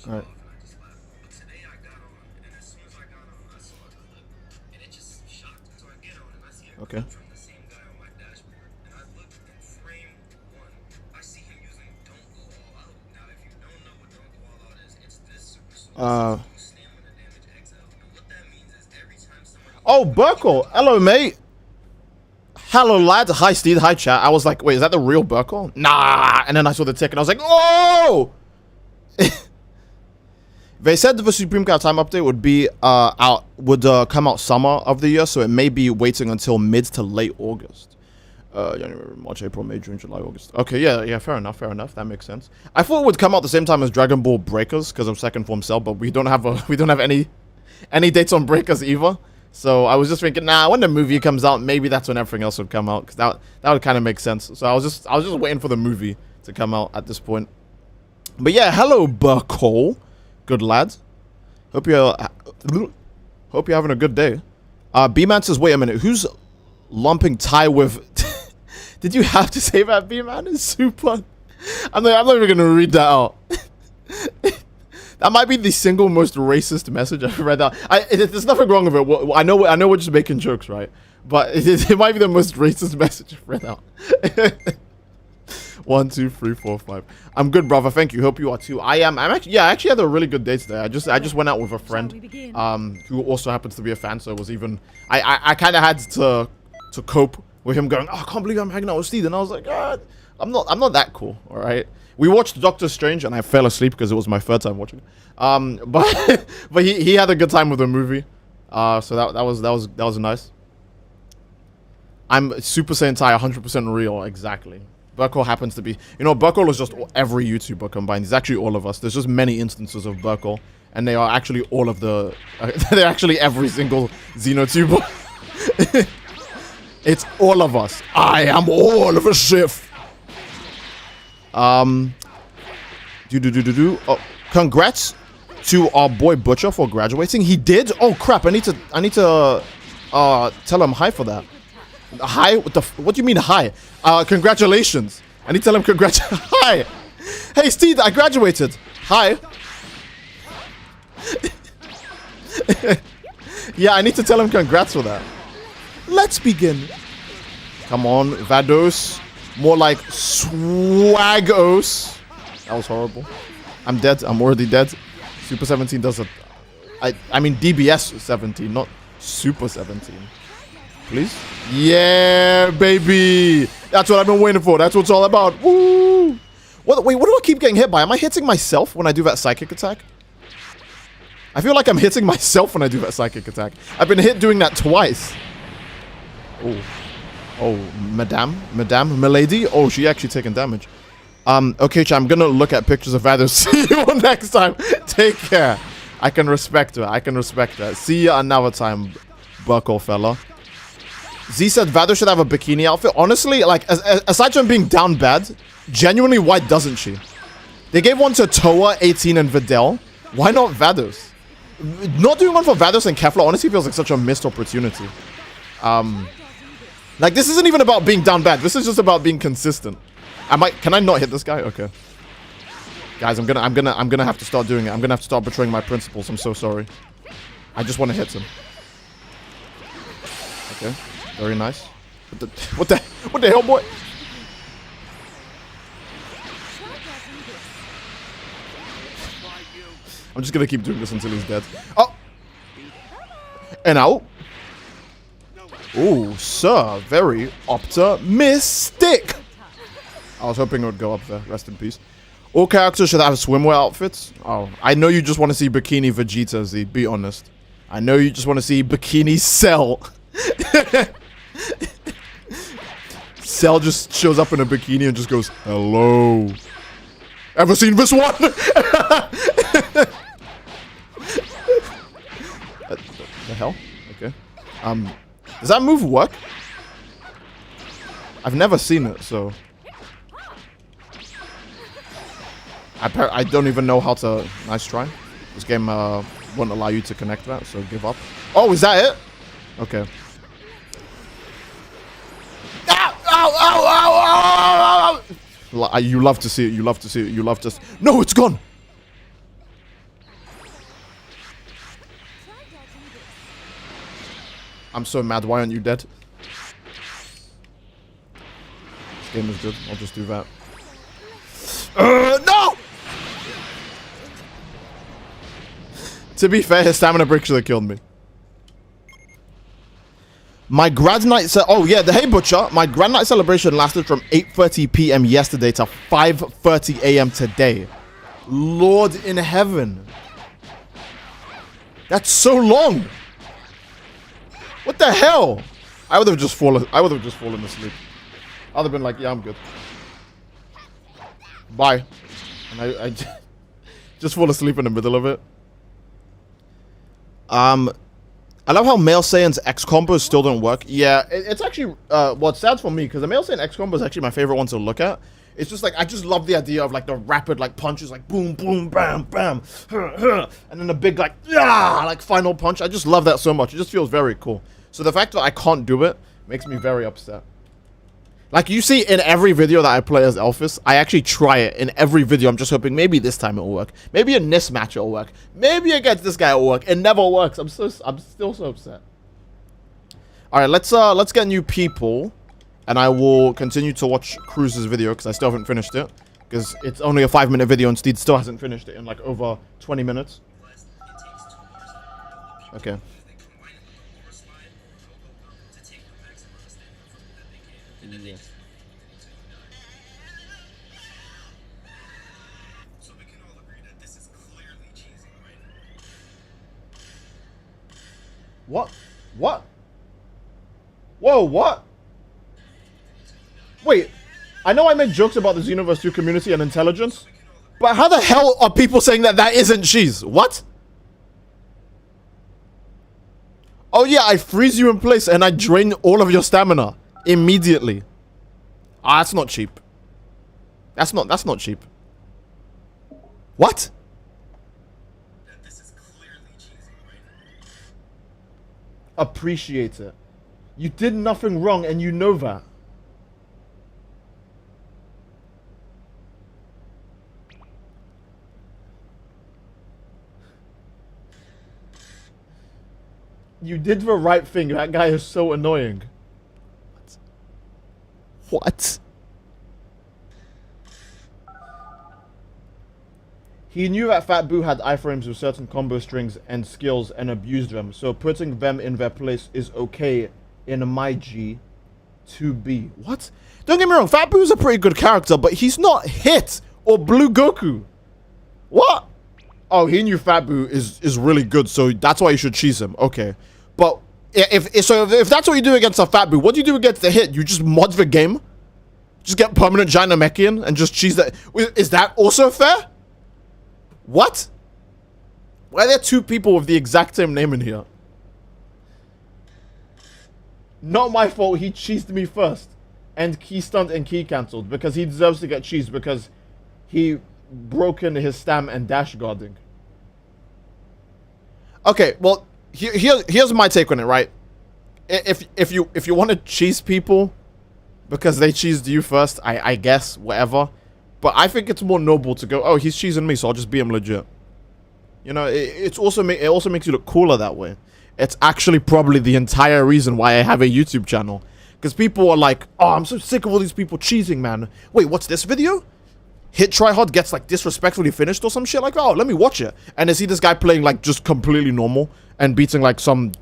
Alright. Okay. Oh, Burkle. Hello, mate. Hello, lad. Hi, Steve. Hi, chat. I was like, wait, is that the real Burkle? Nah. And then I saw the tick and I was like, oh! They said the Supreme Cow time update would be come out summer of the year, so it may be waiting until mid to late August. January, March, April, May, June, July, August. Okay, yeah, fair enough. That makes sense. I thought it would come out the same time as Dragon Ball Breakers because of Second Form Cell, but we don't have any dates on Breakers either. So I was just thinking, nah, when the movie comes out, maybe that's when everything else would come out, because that would kind of make sense. So I was just waiting for the movie to come out at this point. But yeah, hello, Burkle. Good lads. Hope you're having a good day. B-Man says, wait a minute, who's lumping Ty with... Did you have to say that, B-Man? It's super... I'm not even going to read that out. That might be the single most racist message I've read out. There's nothing wrong with it. I know we're just making jokes, right? But it might be the most racist message I've read out. 1, 2, 3, 4, 5. I'm good, brother. Thank you. Hope you are too. I actually had a really good day today. I just went out with a friend, who also happens to be a fan. So it was even. I kind of had to cope with him going, oh, I can't believe I'm hanging out with Steve. And I was like, God, I'm not that cool. All right. We watched Doctor Strange and I fell asleep because it was my third time watching it. But he had a good time with the movie. So that was nice. I'm Super Saiyan Tai 100% real, exactly. Burkle happens to be, Burkle is just every YouTuber combined. He's actually all of us. There's just many instances of Burkle, and they are actually all of the, they're actually every single Xenotuber. It's all of us. I am all of a Sith. Oh, congrats to our boy Butcher for graduating. He did? Oh crap! I need to tell him hi for that. Hi? What do you mean hi? Congratulations. I need to tell him hi. Hey Steve, I graduated. Hi. Yeah, I need to tell him congrats for that. Let's begin. Come on, Vados. More like Swagos. That was horrible. I'm dead. I'm already dead. Super 17 does it. I mean DBS 17, not Super 17. Please? Yeah, baby. That's what I've been waiting for. That's what it's all about. Woo! Wait, what do I keep getting hit by? Am I hitting myself when I do that psychic attack? I feel like I'm hitting myself when I do that psychic attack. I've been hit doing that twice. Oh. Oh, madame, milady. Oh, she actually taking damage. Okay, chat, I'm gonna look at pictures of Vados. See you next time. Take care. I can respect her. I can respect that. See you another time, bucko fella. Z said Vados should have a bikini outfit. Honestly, like, aside from being down bad, genuinely, why doesn't she? They gave one to Toa, 18, and Videl. Why not Vados? Not doing one for Vados and Kefla honestly feels like such a missed opportunity. Like, this isn't even about being down bad. This is just about being consistent. Can I not hit this guy? Okay. Guys, I'm gonna have to start doing it. I'm gonna have to start betraying my principles. I'm so sorry. I just want to hit him. Okay. Very nice. What the hell, boy? I'm just gonna keep doing this until he's dead. Oh! And out. Ooh, sir. Very optimistic. I was hoping it would go up there. Rest in peace. All characters should have swimwear outfits. Oh, I know you just want to see Bikini Vegeta, Z. Be honest. I know you just want to see Bikini Cell. Cell just shows up in a bikini and just goes, hello. Ever seen this one? The hell? Okay. Does that move work? I've never seen it, so I don't even know how to. Nice try. This game won't allow you to connect that, so give up. Oh, is that it? Okay. Ow! Ow! Ow! Ow! Ow! Ow! You love to see it. You love to see it. You love to. No, it's gone. I'm so mad. Why aren't you dead? This game is good. I'll just do that. No! To be fair, his stamina break should have killed me. My grad night oh yeah, hey Butcher. My grad night celebration lasted from 8:30 p.m. yesterday to 5:30 a.m. today. Lord in heaven. That's so long. What the hell? I would have just fallen asleep. I would have been like, yeah, I'm good. Bye. And I just fall asleep in the middle of it. I love how Male Saiyan's X combos still don't work. Yeah, it's actually what's sad for me, because the Male Saiyan X combo is actually my favorite one to look at. It's just like, I just love the idea of like the rapid like punches, like boom, boom, bam, bam, and then the big like, yeah, like final punch. I just love that so much. It just feels very cool. So the fact that I can't do it makes me very upset. Like you see in every video that I play as Elphys, I actually try it in every video. I'm just hoping maybe this time it'll work. Maybe in this match it'll work. Maybe against this guy it'll work. It never works. I'm still so upset. All right, let's get new people, and I will continue to watch Cruz's video because I still haven't finished it, because it's only a 5-minute video and Steed still hasn't finished it in like over 20 minutes. Okay. Yeah. So we can all agree that this is clearly cheesy, right? What? What? Whoa, what? Wait, I know I make jokes about the Xenoverse 2 community and intelligence, but how the hell are people saying that that isn't cheese? What? Oh yeah, I freeze you in place and I drain all of your stamina immediately. Ah, that's not cheap. That's not cheap. What? This is clearly cheesy, right? Appreciate it. You did nothing wrong and you know that. You did the right thing. That guy is so annoying. What? He knew that Fat Boo had iframes with certain combo strings and skills and abused them, so putting them in their place is okay in my G. 2B. What? Don't get me wrong, Fat Boo's a pretty good character, but he's not Hit or Blue Goku. What? Oh, he knew Fat Boo is really good, so that's why you should cheese him. Okay. But if that's what you do against a Fat Boo, what do you do against the Hit? You just mod the game? Just get permanent Gynamechian and just cheese that? Is that also fair? What? Why are there two people with the exact same name in here? Not my fault, he cheesed me first. And key stunned and key cancelled because he deserves to get cheesed because he broken his stam and dash guarding. Okay, well, here's my take on it, right? If you want to cheese people because they cheesed you first, I guess, whatever. But I think it's more noble to go, oh, he's cheesing me, so I'll just be him legit. You know, it also makes you look cooler that way. It's actually probably the entire reason why I have a YouTube channel. Because people are like, oh, I'm so sick of all these people cheesing, man. Wait, what's this video? Hit Tryhard gets like disrespectfully finished or some shit like that. Oh, let me watch it. And I see this guy playing like just completely normal and beating like some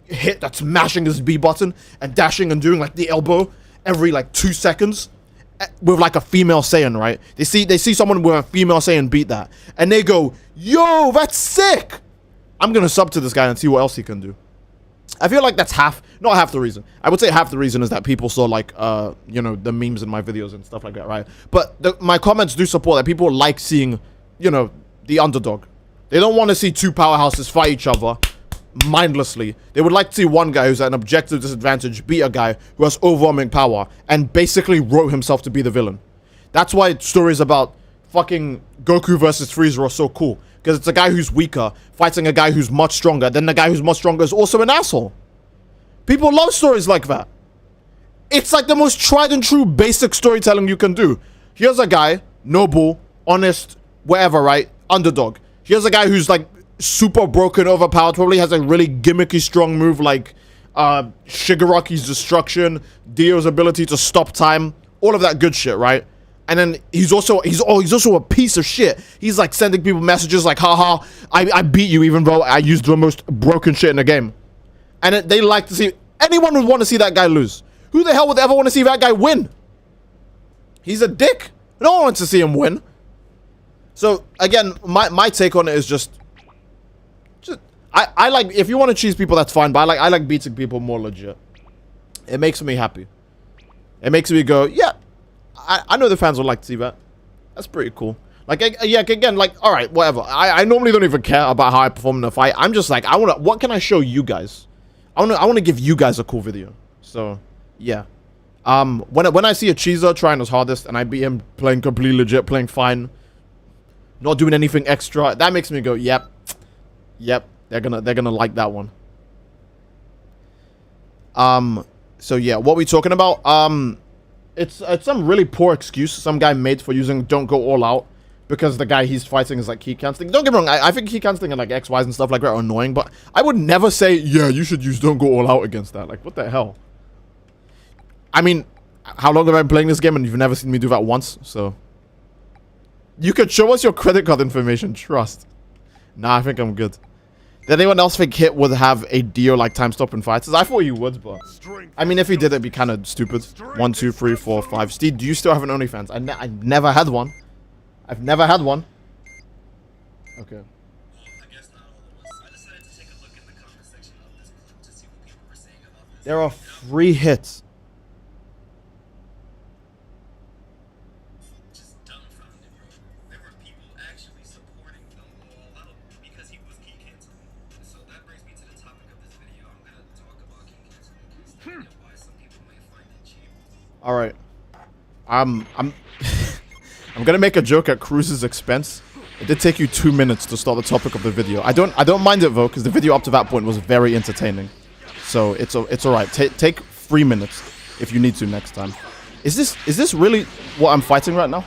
Hit that's mashing his B button and dashing and doing like the elbow every like 2 seconds with like a female Saiyan, right? They see someone with a female Saiyan beat that and they go, yo, that's sick. I'm gonna sub to this guy and see what else he can do. I feel like that's not half the reason. I would say half the reason is that people saw like, you know, the memes in my videos and stuff like that, right? But my comments do support that. People like seeing, you know, the underdog. They don't want to see two powerhouses fight each other mindlessly. They would like to see one guy who's at an objective disadvantage beat a guy who has overwhelming power and basically wrote himself to be the villain. That's why stories about fucking Goku versus Frieza are so cool. Because it's a guy who's weaker fighting a guy who's much stronger. Then the guy who's much stronger is also an asshole. People love stories like that. It's like the most tried and true basic storytelling you can do. Here's a guy, noble, honest, whatever, right? Underdog. Here's a guy who's like super broken, overpowered, probably has a really gimmicky strong move like Shigaraki's destruction, Dio's ability to stop time, all of that good shit, right? And then he's also a piece of shit. He's like sending people messages like, haha, I beat you even though I used the most broken shit in the game. And they like to see, anyone would want to see that guy lose. Who the hell would ever want to see that guy win? He's a dick. No one wants to see him win. So again, my take on it is just I like, if you want to cheese people, that's fine, but I like beating people more legit. It makes me happy. It makes me go, yeah, I know the fans would like to see that. That's pretty cool. Like, yeah, again, like, all right, whatever. I normally don't even care about how I perform in a fight. I'm just like, what can I show you guys? I want to give you guys a cool video. So, yeah. When I see a cheeser trying his hardest and I beat him playing completely legit, playing fine, not doing anything extra, that makes me go, yep, they're gonna like that one. So yeah, what we talking about? It's some really poor excuse some guy made for using don't go all out because the guy he's fighting is like key canceling. Don't get me wrong, I think key canceling and like XYs and stuff like that are annoying, but I would never say, yeah, you should use don't go all out against that. Like, what the hell? I mean, how long have I been playing this game and you've never seen me do that once? So you could show us your credit card information, trust. Nah, I think I'm good. Did anyone else think Hit would have a Dio like time stop in fights? I thought you would, but I mean, if he did, it'd be kind of stupid. 1, 2, 3, 4, 5. Steve, do you still have an OnlyFans? I never had one. I've never had one. Okay. Well, I guess not all of us. I decided to take a look in the comment section of this clip to see what people were saying about this. There are 3 hits. Just dumbfounded, bro. There were people actually supporting Don't Go All Out because he was key canceling. So that brings me to the topic of this video. I'm gonna talk about key canceling and why some people may find it cheap. All right. I'm gonna make a joke at Cruz's expense. It did take you 2 minutes to start the topic of the video. I don't mind it though, because the video up to that point was very entertaining. So it's all right. Take 3 minutes if you need to next time. Is this really what I'm fighting right now?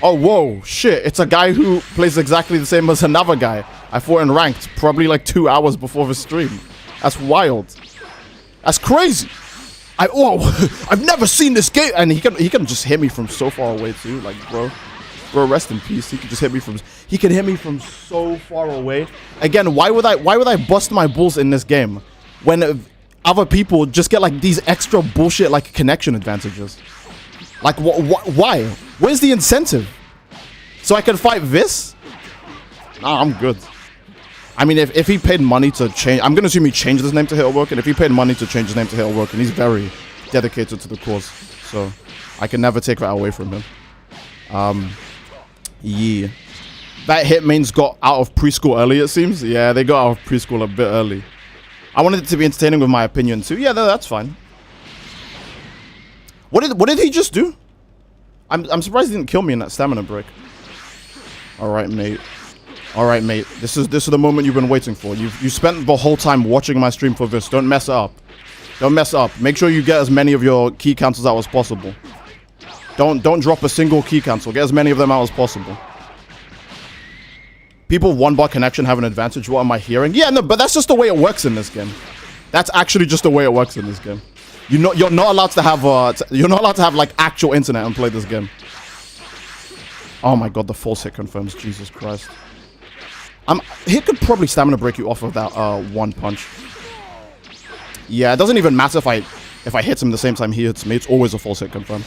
Oh, whoa, shit! It's a guy who plays exactly the same as another guy I fought in ranked probably like 2 hours before the stream. That's wild. That's crazy. I've never seen this game, and he can just hit me from so far away too. Like, bro, rest in peace. He can just hit me from so far away. Again, why would I bust my balls in this game when other people just get like these extra bullshit like connection advantages. Like why? Where's the incentive? So I can fight this? Nah, I'm good. I mean, if he paid money to change, I'm gonna assume he changed his name to Hitlerwork, and if he paid money to change his name to Hitlerwork, and he's very dedicated to the cause, so I can never take that away from him. Yeah. That Hitmains got out of preschool early, it seems. Yeah, they got out of preschool a bit early. I wanted it to be entertaining with my opinion too. Yeah, that's fine. What did he just do? I'm surprised he didn't kill me in that stamina break. All right, mate. All right, mate. This is the moment you've been waiting for. You spent the whole time watching my stream for this. Don't mess it up. Don't mess it up. Make sure you get as many of your key cancels out as possible. Don't drop a single key cancel. Get as many of them out as possible. People 1-bar connection have an advantage. What am I hearing? Yeah, no, but that's just the way it works in this game. That's actually just the way it works in this game. You're not allowed to have like actual internet and play this game. Oh my god, the false hit confirms. Jesus Christ. He could probably stamina break you off of that one punch. Yeah, it doesn't even matter if I hit him the same time he hits me. It's always a false hit confirm.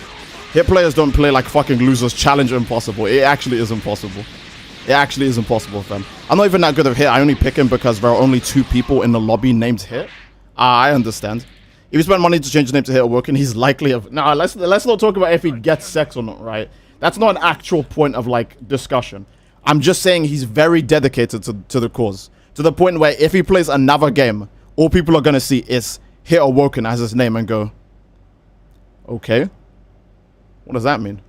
Hit players don't play like fucking losers. Challenge impossible. It actually is impossible. It actually is impossible, fam. I'm not even that good of Hit. I only pick him because there are only 2 people in the lobby named Hit. I understand. If you spend money to change his name to Hitlerwork, and he's likely of... Nah, let's not talk about if he gets sex or not, right? That's not an actual point of, like, discussion. I'm just saying he's very dedicated to the cause. To the point where if he plays another game, all people are going to see is Hitlerwork as his name and go, okay. What does that mean?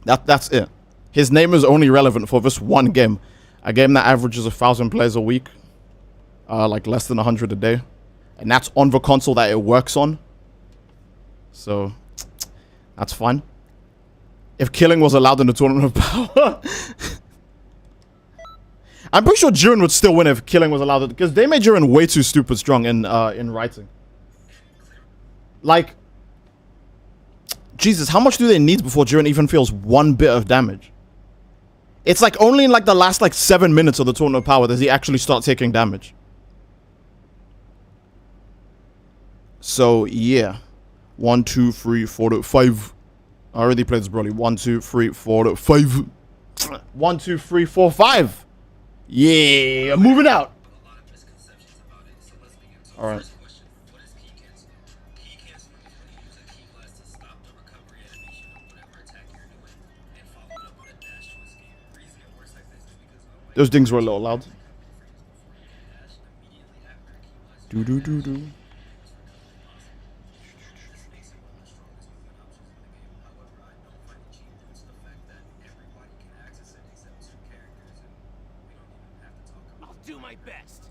That's it. His name is only relevant for this one game. A game that averages 1,000 players a week. Like less than 100 a day. And that's on the console that it works on. So, that's fine. If killing was allowed in the Tournament of Power... I'm pretty sure Jiren would still win if killing was allowed. Because they made Jiren way too stupid strong in writing. Like... Jesus, how much do they need before Jiren even feels 1 bit of damage? It's like only in like the last like 7 minutes of the Tournament of Power does he actually start taking damage. So yeah, 1, 2, 3, 4, 5. I already played this Broly. 1, 2, 3, 4, 5. 1, 2, 3, 4, 5. Yeah, moving out. All right. Those dings were a little loud. Do do do do. I'll do my best.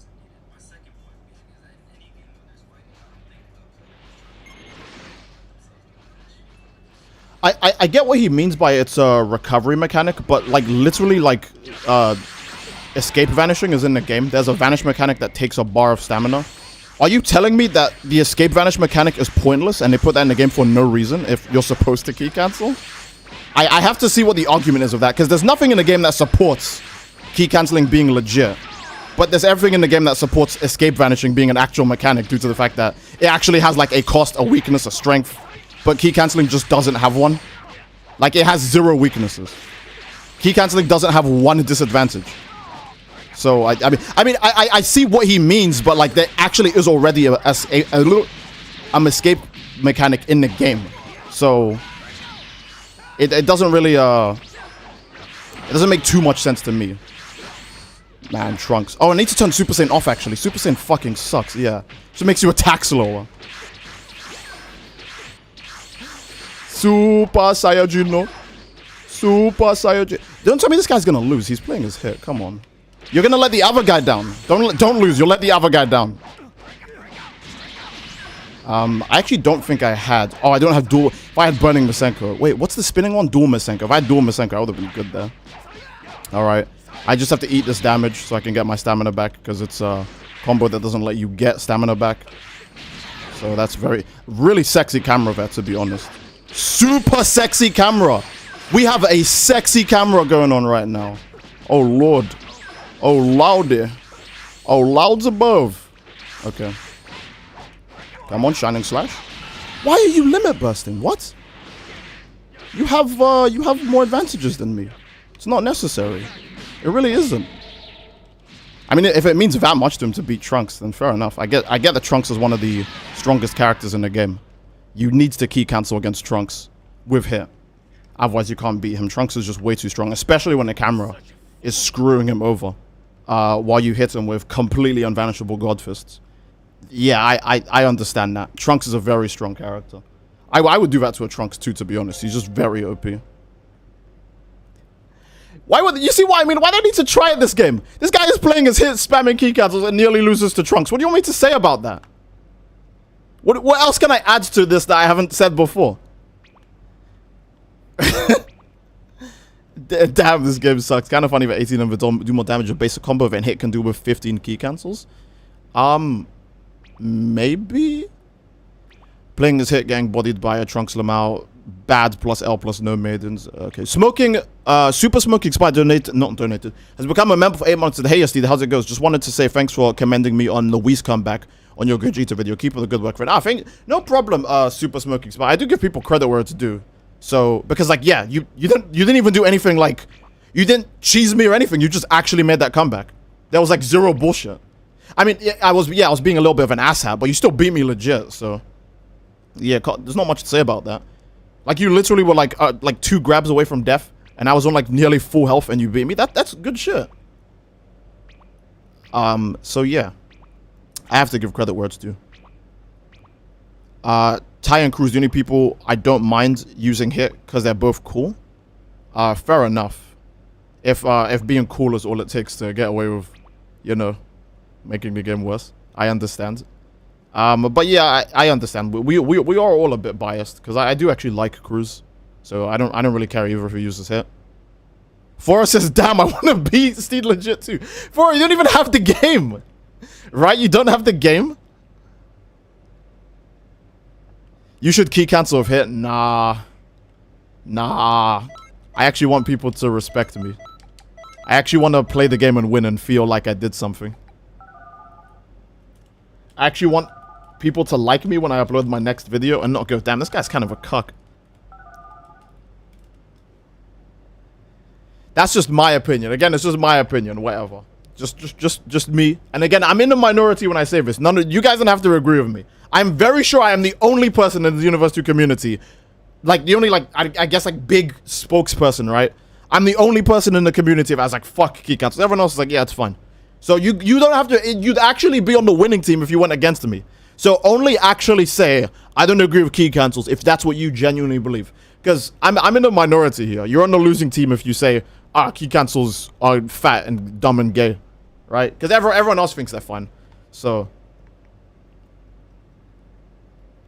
I get what he means by it's a recovery mechanic, but like literally like escape vanishing is in the game. There's a vanish mechanic that takes a bar of stamina. Are you telling me that the escape vanish mechanic is pointless and they put that in the game for no reason if you're supposed to key cancel? I have to see what the argument is of that, because there's nothing in the game that supports key canceling being legit. But there's everything in the game that supports escape vanishing being an actual mechanic due to the fact that it actually has like a cost, a weakness, a strength. But key canceling just doesn't have one. Like it has 0 weaknesses. Key canceling doesn't have 1 disadvantage. So I see what he means, but like there actually is already a little escape mechanic in the game. So it doesn't really it doesn't make too much sense to me. Man, Trunks. Oh, I need to turn Super Saiyan off actually. Super Saiyan fucking sucks, yeah. Just makes you attack slower. Super Saiyajin, no. Super Saiyajin. Don't tell me this guy's gonna lose. He's playing his hit. Come on. You're gonna let the other guy down. Don't lose. You'll let the other guy down. I actually don't think I had. Oh, I don't have dual. If I had Burning Masenko. Wait, what's the spinning one? Dual Masenko. If I had Dual Masenko, I would have been good there. Alright. I just have to eat this damage so I can get my stamina back, because it's a combo that doesn't let you get stamina back. So that's really sexy camera there, to be honest. Super sexy camera. We have a sexy camera going on right now. Oh, Lord. Oh, loudy. Oh, louds above. Okay. Come on, Shining Slash. Why are you limit bursting? What? You have more advantages than me. It's not necessary. It really isn't. I mean, if it means that much to him to beat Trunks, then fair enough. I get that Trunks is one of the strongest characters in the game. You need to key cancel against Trunks with hit. Otherwise, you can't beat him. Trunks is just way too strong, especially when the camera is screwing him over while you hit him with completely unvanishable God Fists. Yeah, I understand that. Trunks is a very strong character. I would do that to a Trunks too, to be honest. He's just very OP. Why would you see what I mean? Why do I need to try it this game? This guy is playing his hit, spamming key cancels, and nearly loses to Trunks. What do you want me to say about that? What else can I add to this that I haven't said before? Damn, this game sucks. Kind of funny that 18 of it do more damage a basic combo than hit can do with 15 key cancels. Maybe? Playing his hit, getting bodied by a Trunks LMAO. Bad plus L plus no maidens. Okay. Smoking, Super Smoking Spy not donated. Has become a member for 8 months. Hey, SD, how's it goes? Just wanted to say thanks for commending me on Luis comeback on your Gogeta video. Keep up the good work, friend. No problem, Super Smoking Spy. I do give people credit where it's due. So, because like, yeah, you didn't even do anything like, you didn't cheese me or anything. You just actually made that comeback. There was like zero bullshit. I mean, I was being a little bit of an asshat, but you still beat me legit. So, yeah, there's not much to say about that. Like, you literally were like 2 grabs away from death, and I was on like nearly full health, and you beat me. That's good shit. So yeah, I have to give credit where it's due. Ty and Cruz, the only people I don't mind using hit because they're both cool. Fair enough. If being cool is all it takes to get away with, you know, making the game worse, I understand. But yeah, I understand. We are all a bit biased because I do actually like Cruz, so I don't really care either if he uses hit. Forrest says, "Damn, I want to beat Steed legit too." Forrest, you don't even have the game, right? You don't have the game. You should key cancel with hit. Nah. I actually want people to respect me. I actually want to play the game and win and feel like I did something. I actually want people to like me when I upload my next video and not go, damn, this guy's kind of a cuck. That's just my opinion. Again, it's just my opinion, whatever. Just me. And again, I'm in the minority when I say this. None of you guys don't have to agree with me. I'm very sure I am the only person in the Xenoverse 2 community, like the only, like, I guess, like, big spokesperson, right? I'm the only person in the community that has like, fuck key cancels. Everyone else is like, yeah, it's fine. So you don't have to, you'd actually be on the winning team if you went against me. So only actually say, I don't agree with key cancels if that's what you genuinely believe. Because I'm in the minority here. You're on the losing team if you say, key cancels are fat and dumb and gay. Right? Because everyone else thinks they're fine. So.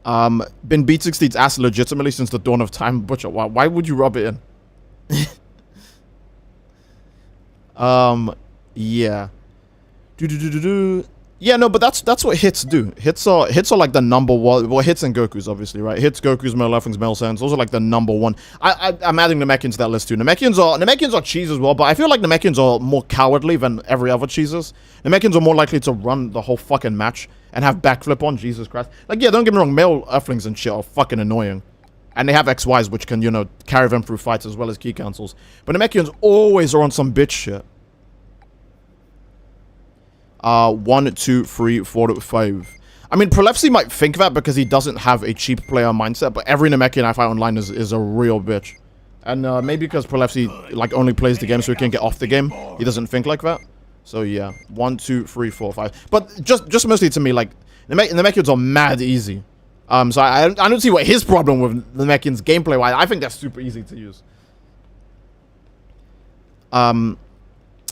Been beating Steed's ass legitimately since the dawn of time. Butcher, why would you rub it in? Yeah. Yeah, no, but that's what hits do. Hits are like the number one. Well, hits and Goku's obviously, right? Hits, Goku's, Male Earthlings, Male Saiyans. Those are like the number one. I'm adding Namekians to that list too. Namekians are cheese as well, but I feel like Namekians are more cowardly than every other cheeses. Namekians are more likely to run the whole fucking match and have backflip on. Jesus Christ. Like, yeah, don't get me wrong. Male Earthlings and shit are fucking annoying. And they have XYs, which can, you know, carry them through fights as well as key cancels. But Namekians always are on some bitch shit. 1, 2, 3, 4, 5. I mean, Prolefsy might think that because he doesn't have a cheap player mindset, but every Namekian I fight online is a real bitch. And maybe because Prolefsy like only plays the game so he can get off the game, he doesn't think like that. So yeah, 1, 2, 3, 4, 5. But just mostly to me, like Namekians are mad easy. So I don't see what his problem with Namekians gameplay wise. I think that's super easy to use.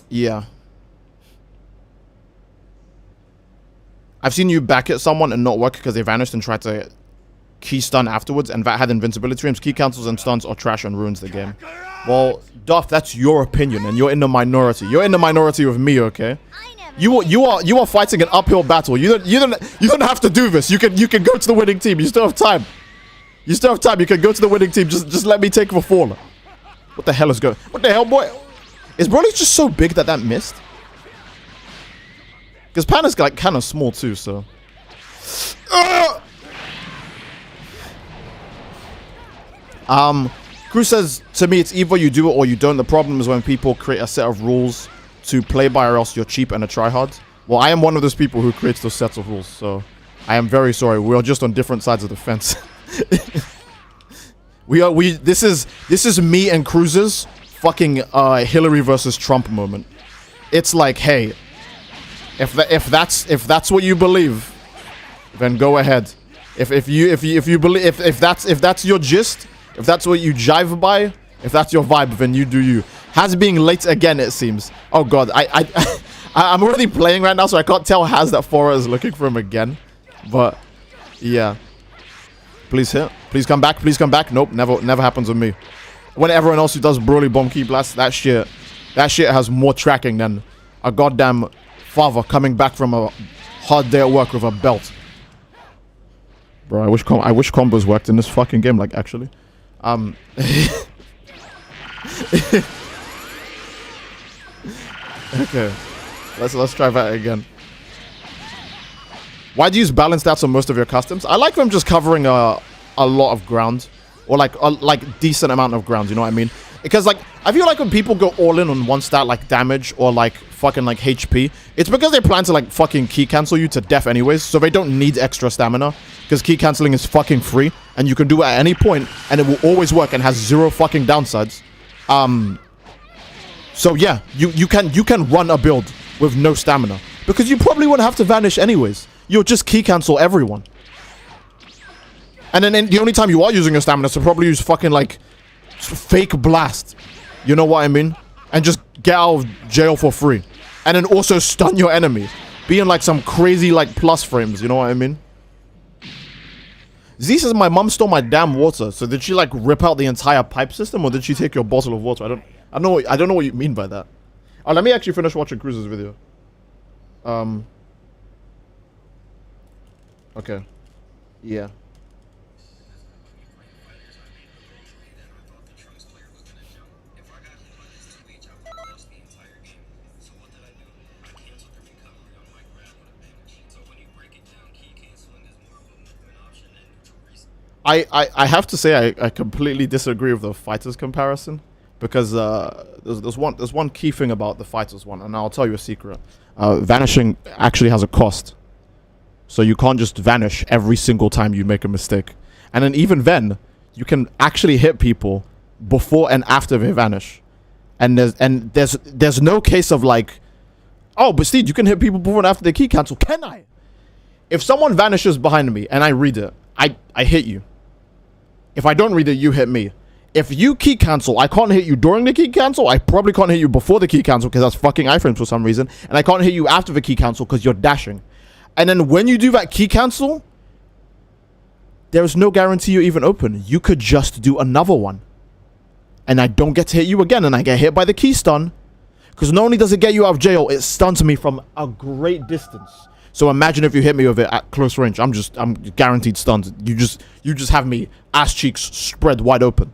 Yeah. I've seen you back at someone and not work because they vanished and tried to key stun afterwards, and that had invincibility rooms. Key cancels and stuns are trash and ruins the game. Well, Duff, that's your opinion, and you're in the minority. You're in the minority with me, okay? You are fighting an uphill battle. You don't have to do this. You can go to the winning team. You still have time. You still have time. You can go to the winning team. Just let me take the fall. What the hell is going? What the hell, boy? Is Broly just so big that missed? Because Panda's like kind of small too, so. Cruz says, to me, it's either you do it or you don't. The problem is when people create a set of rules to play by, or else you're cheap and a tryhard. Well, I am one of those people who creates those sets of rules, so I am very sorry. We are just on different sides of the fence. This is me and Cruz's fucking Hillary versus Trump moment. It's like, hey, if that's what you believe, then go ahead. If you believe, if that's your gist, if that's what you jive by, if that's your vibe, then you do you. Has being late again, it seems. Oh god, I'm already playing right now, so I can't tell Has that Fora is looking for him again. But yeah, please hit, please come back, please come back. Nope, never happens with me. When everyone else who does Broly Bomb Key Blast, that shit has more tracking than a goddamn father coming back from a hard day at work with a belt. Bro, I wish combos worked in this fucking game, like, actually. Okay. Let's try that again. Why do you use balanced stats on most of your customs? I like them just covering a lot of ground. Or like decent amount of ground, you know what I mean? Because like, I feel like when people go all in on one stat like damage or like fucking like HP, it's because they plan to like fucking key cancel you to death anyways, so they don't need extra stamina. Because key cancelling is fucking free, and you can do it at any point, and it will always work and has zero fucking downsides. So yeah, you can run a build with no stamina. Because you probably wouldn't have to vanish anyways. You'll just key cancel everyone. And then the only time you are using your stamina is to probably use fucking like fake blast. You know what I mean? And just get out of jail for free. And then also stun your enemy. Being like some crazy like plus frames, you know what I mean? Z says my mom stole my damn water. So did she like rip out the entire pipe system, or did she take your bottle of water? I don't know what you mean by that. Oh, let me actually finish watching Cruz's video. Okay. Yeah. I have to say I completely disagree with the fighters comparison, because there's one key thing about the fighters one, and I'll tell you a secret. Vanishing actually has a cost, so you can't just vanish every single time you make a mistake. And then even then, you can actually hit people before and after they vanish, and there's no case of like, oh, but Steve, you can hit people before and after they key cancel. Can I? If someone vanishes behind me and I read it, I hit you. If I don't read it, you hit me. If you key cancel, I can't hit you during the key cancel. I probably can't hit you before the key cancel because that's fucking iframes for some reason. And I can't hit you after the key cancel because you're dashing. And then when you do that key cancel, there's no guarantee you're even open. You could just do another one. And I don't get to hit you again, and I get hit by the key stun. Because not only does it get you out of jail, it stuns me from a great distance. So imagine if you hit me with it at close range. I'm guaranteed stunned. You just have me ass cheeks spread wide open.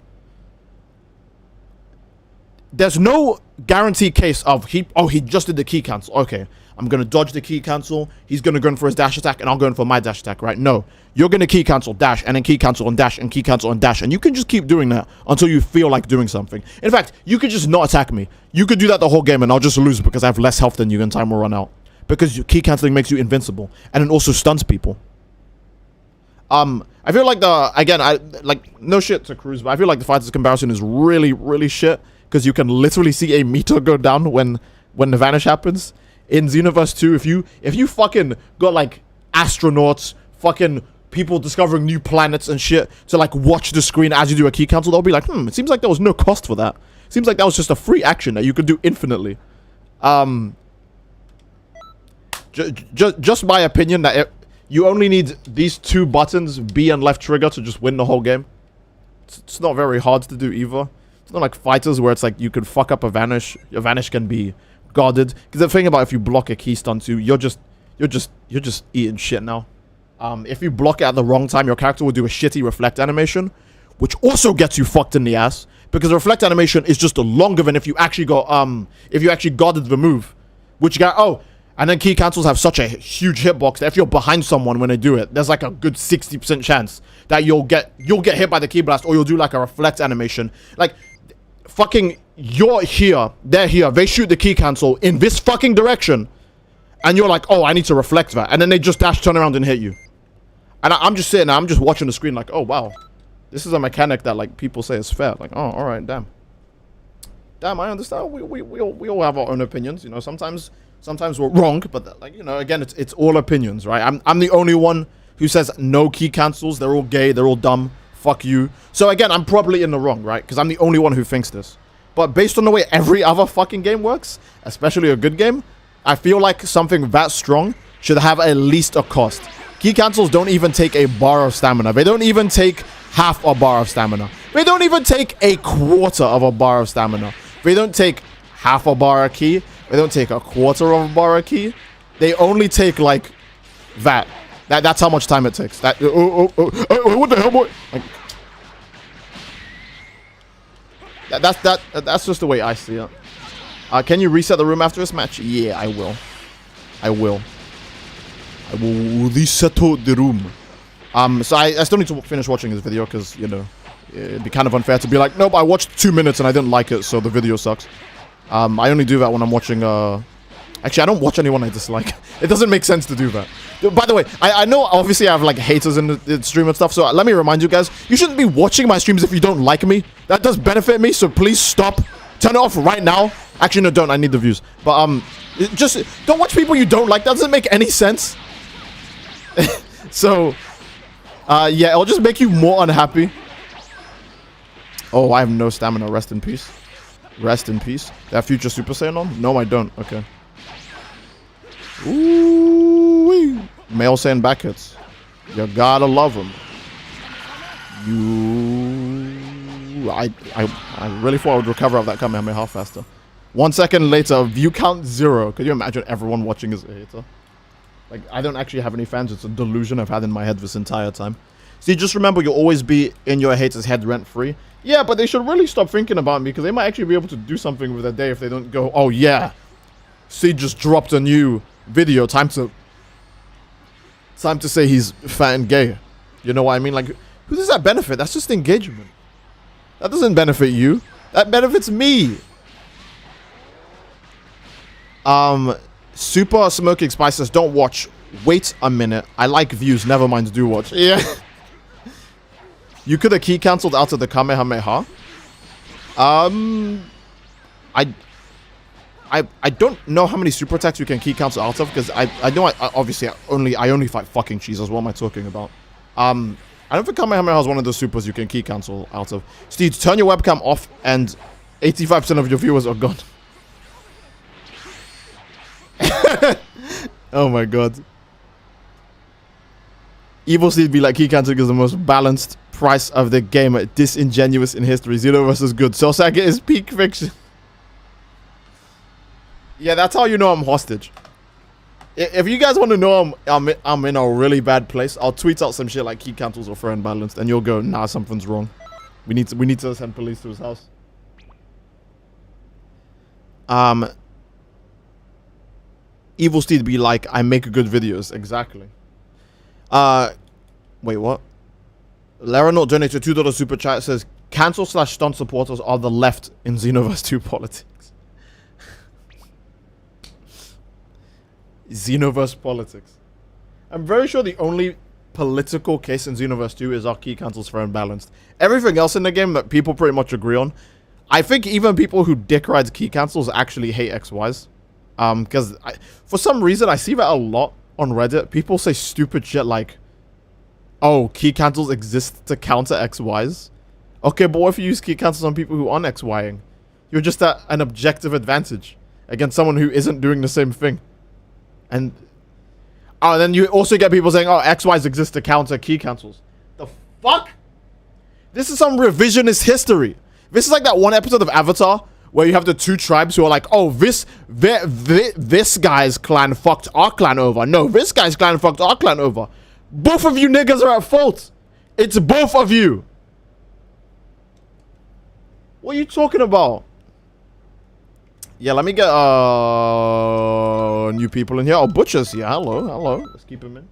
There's no guaranteed case of he just did the key cancel. Okay, I'm gonna dodge the key cancel. He's gonna go in for his dash attack, and I'll go in for my dash attack, right? No, you're gonna key cancel, dash, and then key cancel and dash, and key cancel and dash, and you can just keep doing that until you feel like doing something. In fact, you could just not attack me. You could do that the whole game, and I'll just lose because I have less health than you, and time will run out. Because key canceling makes you invincible, and it also stuns people. I feel like no shit to Cruz, but I feel like the fighters comparison is really, really shit, because you can literally see a meter go down when the vanish happens. In Xenoverse 2, if you fucking got like astronauts, fucking people discovering new planets and shit to like watch the screen as you do a key cancel, they'll be like, it seems like there was no cost for that. Seems like that was just a free action that you could do infinitely. Just my opinion that you only need these two buttons, B and left trigger, to just win the whole game. It's not very hard to do either. It's not like fighters where it's like you could fuck up a vanish. Your vanish can be guarded. Because the thing about if you block a key stun too, you're just eating shit now. If you block it at the wrong time, your character will do a shitty reflect animation, which also gets you fucked in the ass, because the reflect animation is just longer than if you actually got guarded the move, which you got. Oh, And then key cancels have such a huge hitbox that if you're behind someone when they do it, there's like a good 60% chance that you'll get hit by the key blast, or you'll do like a reflect animation. Like, fucking, you're here, they're here, they shoot the key cancel in this fucking direction, and you're like, oh, I need to reflect that, and then they just dash, turn around, and hit you. And I'm just sitting there, I'm just watching the screen like, oh, wow. This is a mechanic that, like, people say is fair. Like, oh, alright, damn. Damn, I understand. We all have our own opinions, you know. Sometimes we're wrong, but, like, you know, again, it's all opinions, right? I'm the only one who says no key cancels. They're all gay, they're all dumb. Fuck you. So, again, I'm probably in the wrong, right? Because I'm the only one who thinks this. But based on the way every other fucking game works, especially a good game, I feel like something that strong should have at least a cost. Key cancels don't even take a bar of stamina. They don't even take half a bar of stamina. They don't even take a quarter of a bar of stamina. They don't take half a bar of key. They don't take a quarter of a bar of key. They only take like that. That's how much time it takes. That what the hell, boy? Like, that's just the way I see it. Can you reset the room after this match? Yeah, I will. I will reset the room. So I still need to finish watching this video because, you know, it'd be kind of unfair to be like, nope, I watched 2 minutes and I didn't like it, so the video sucks. I only do that when I'm watching, actually, I don't watch anyone I dislike. It doesn't make sense to do that. By the way, I know obviously I have like haters in the stream and stuff, so let me remind you guys, you shouldn't be watching my streams if you don't like me. That does benefit me, so please stop. Turn it off right now. Actually, no, don't. I need the views. But, just don't watch people you don't like. That doesn't make any sense. So, yeah, it'll just make you more unhappy. Oh, I have no stamina. Rest in peace. Rest in peace. That future Super Saiyan on? No, I don't. Okay. Ooh-wee. Male Saiyan back hits. You gotta love him. I really thought I would recover off that Kamehameha faster. 1 second later, view count 0. Could you imagine everyone watching is a hater? Like, I don't actually have any fans. It's a delusion I've had in my head this entire time. See, just remember, you'll always be in your haters' head rent-free. Yeah, but they should really stop thinking about me, because they might actually be able to do something with their day if they don't go, oh yeah, C just dropped a new video. Time to say he's fat and gay. You know what I mean? Like, who does that benefit? That's just engagement. That doesn't benefit you. That benefits me. Super Smoking Spices, don't watch. Wait a minute. I like views. Never mind, do watch. Yeah. You could have key cancelled out of the Kamehameha. I don't know how many super attacks you can key cancel out of, because I know obviously I only fight fucking cheeses. What am I talking about? I don't think Kamehameha is one of the supers you can key cancel out of. Steve, turn your webcam off and 85% of your viewers are gone. Oh my god. Evil Steve be like, key canceling is the most balanced price of the game. Disingenuous in history. Xenoverse is good. So Saga is peak fiction. Yeah, that's how you know I'm hostage. If you guys want to know I'm in a really bad place, I'll tweet out some shit like key cancels or fair and balanced, and you'll go, nah, something's wrong. We need to send police to his house. Evil Steve be like, I make good videos. Exactly. Wait, what? Laranot donated $2 super chat. Says, cancel/stunt supporters are the left in Xenoverse 2 politics. Xenoverse politics. I'm very sure the only political case in Xenoverse 2 is our key cancels fair and balanced. Everything else in the game that people pretty much agree on. I think even people who dick rides key cancels actually hate XYs. Because for some reason I see that a lot on Reddit. People say stupid shit like, oh, key cancels exist to counter XYs. Okay, but what if you use key cancels on people who aren't XYing? You're just at an objective advantage against someone who isn't doing the same thing. And then you also get people saying, oh, XYs exist to counter key cancels. The fuck? This is some revisionist history. This is like that one episode of Avatar where you have the two tribes who are like, oh, this guy's clan fucked our clan over. No, this guy's clan fucked our clan over. Both of you niggas are at fault. It's both of you. What are you talking about? Yeah, let me get new people in here. Oh, Butcher's here. Hello, hello. Let's keep him in.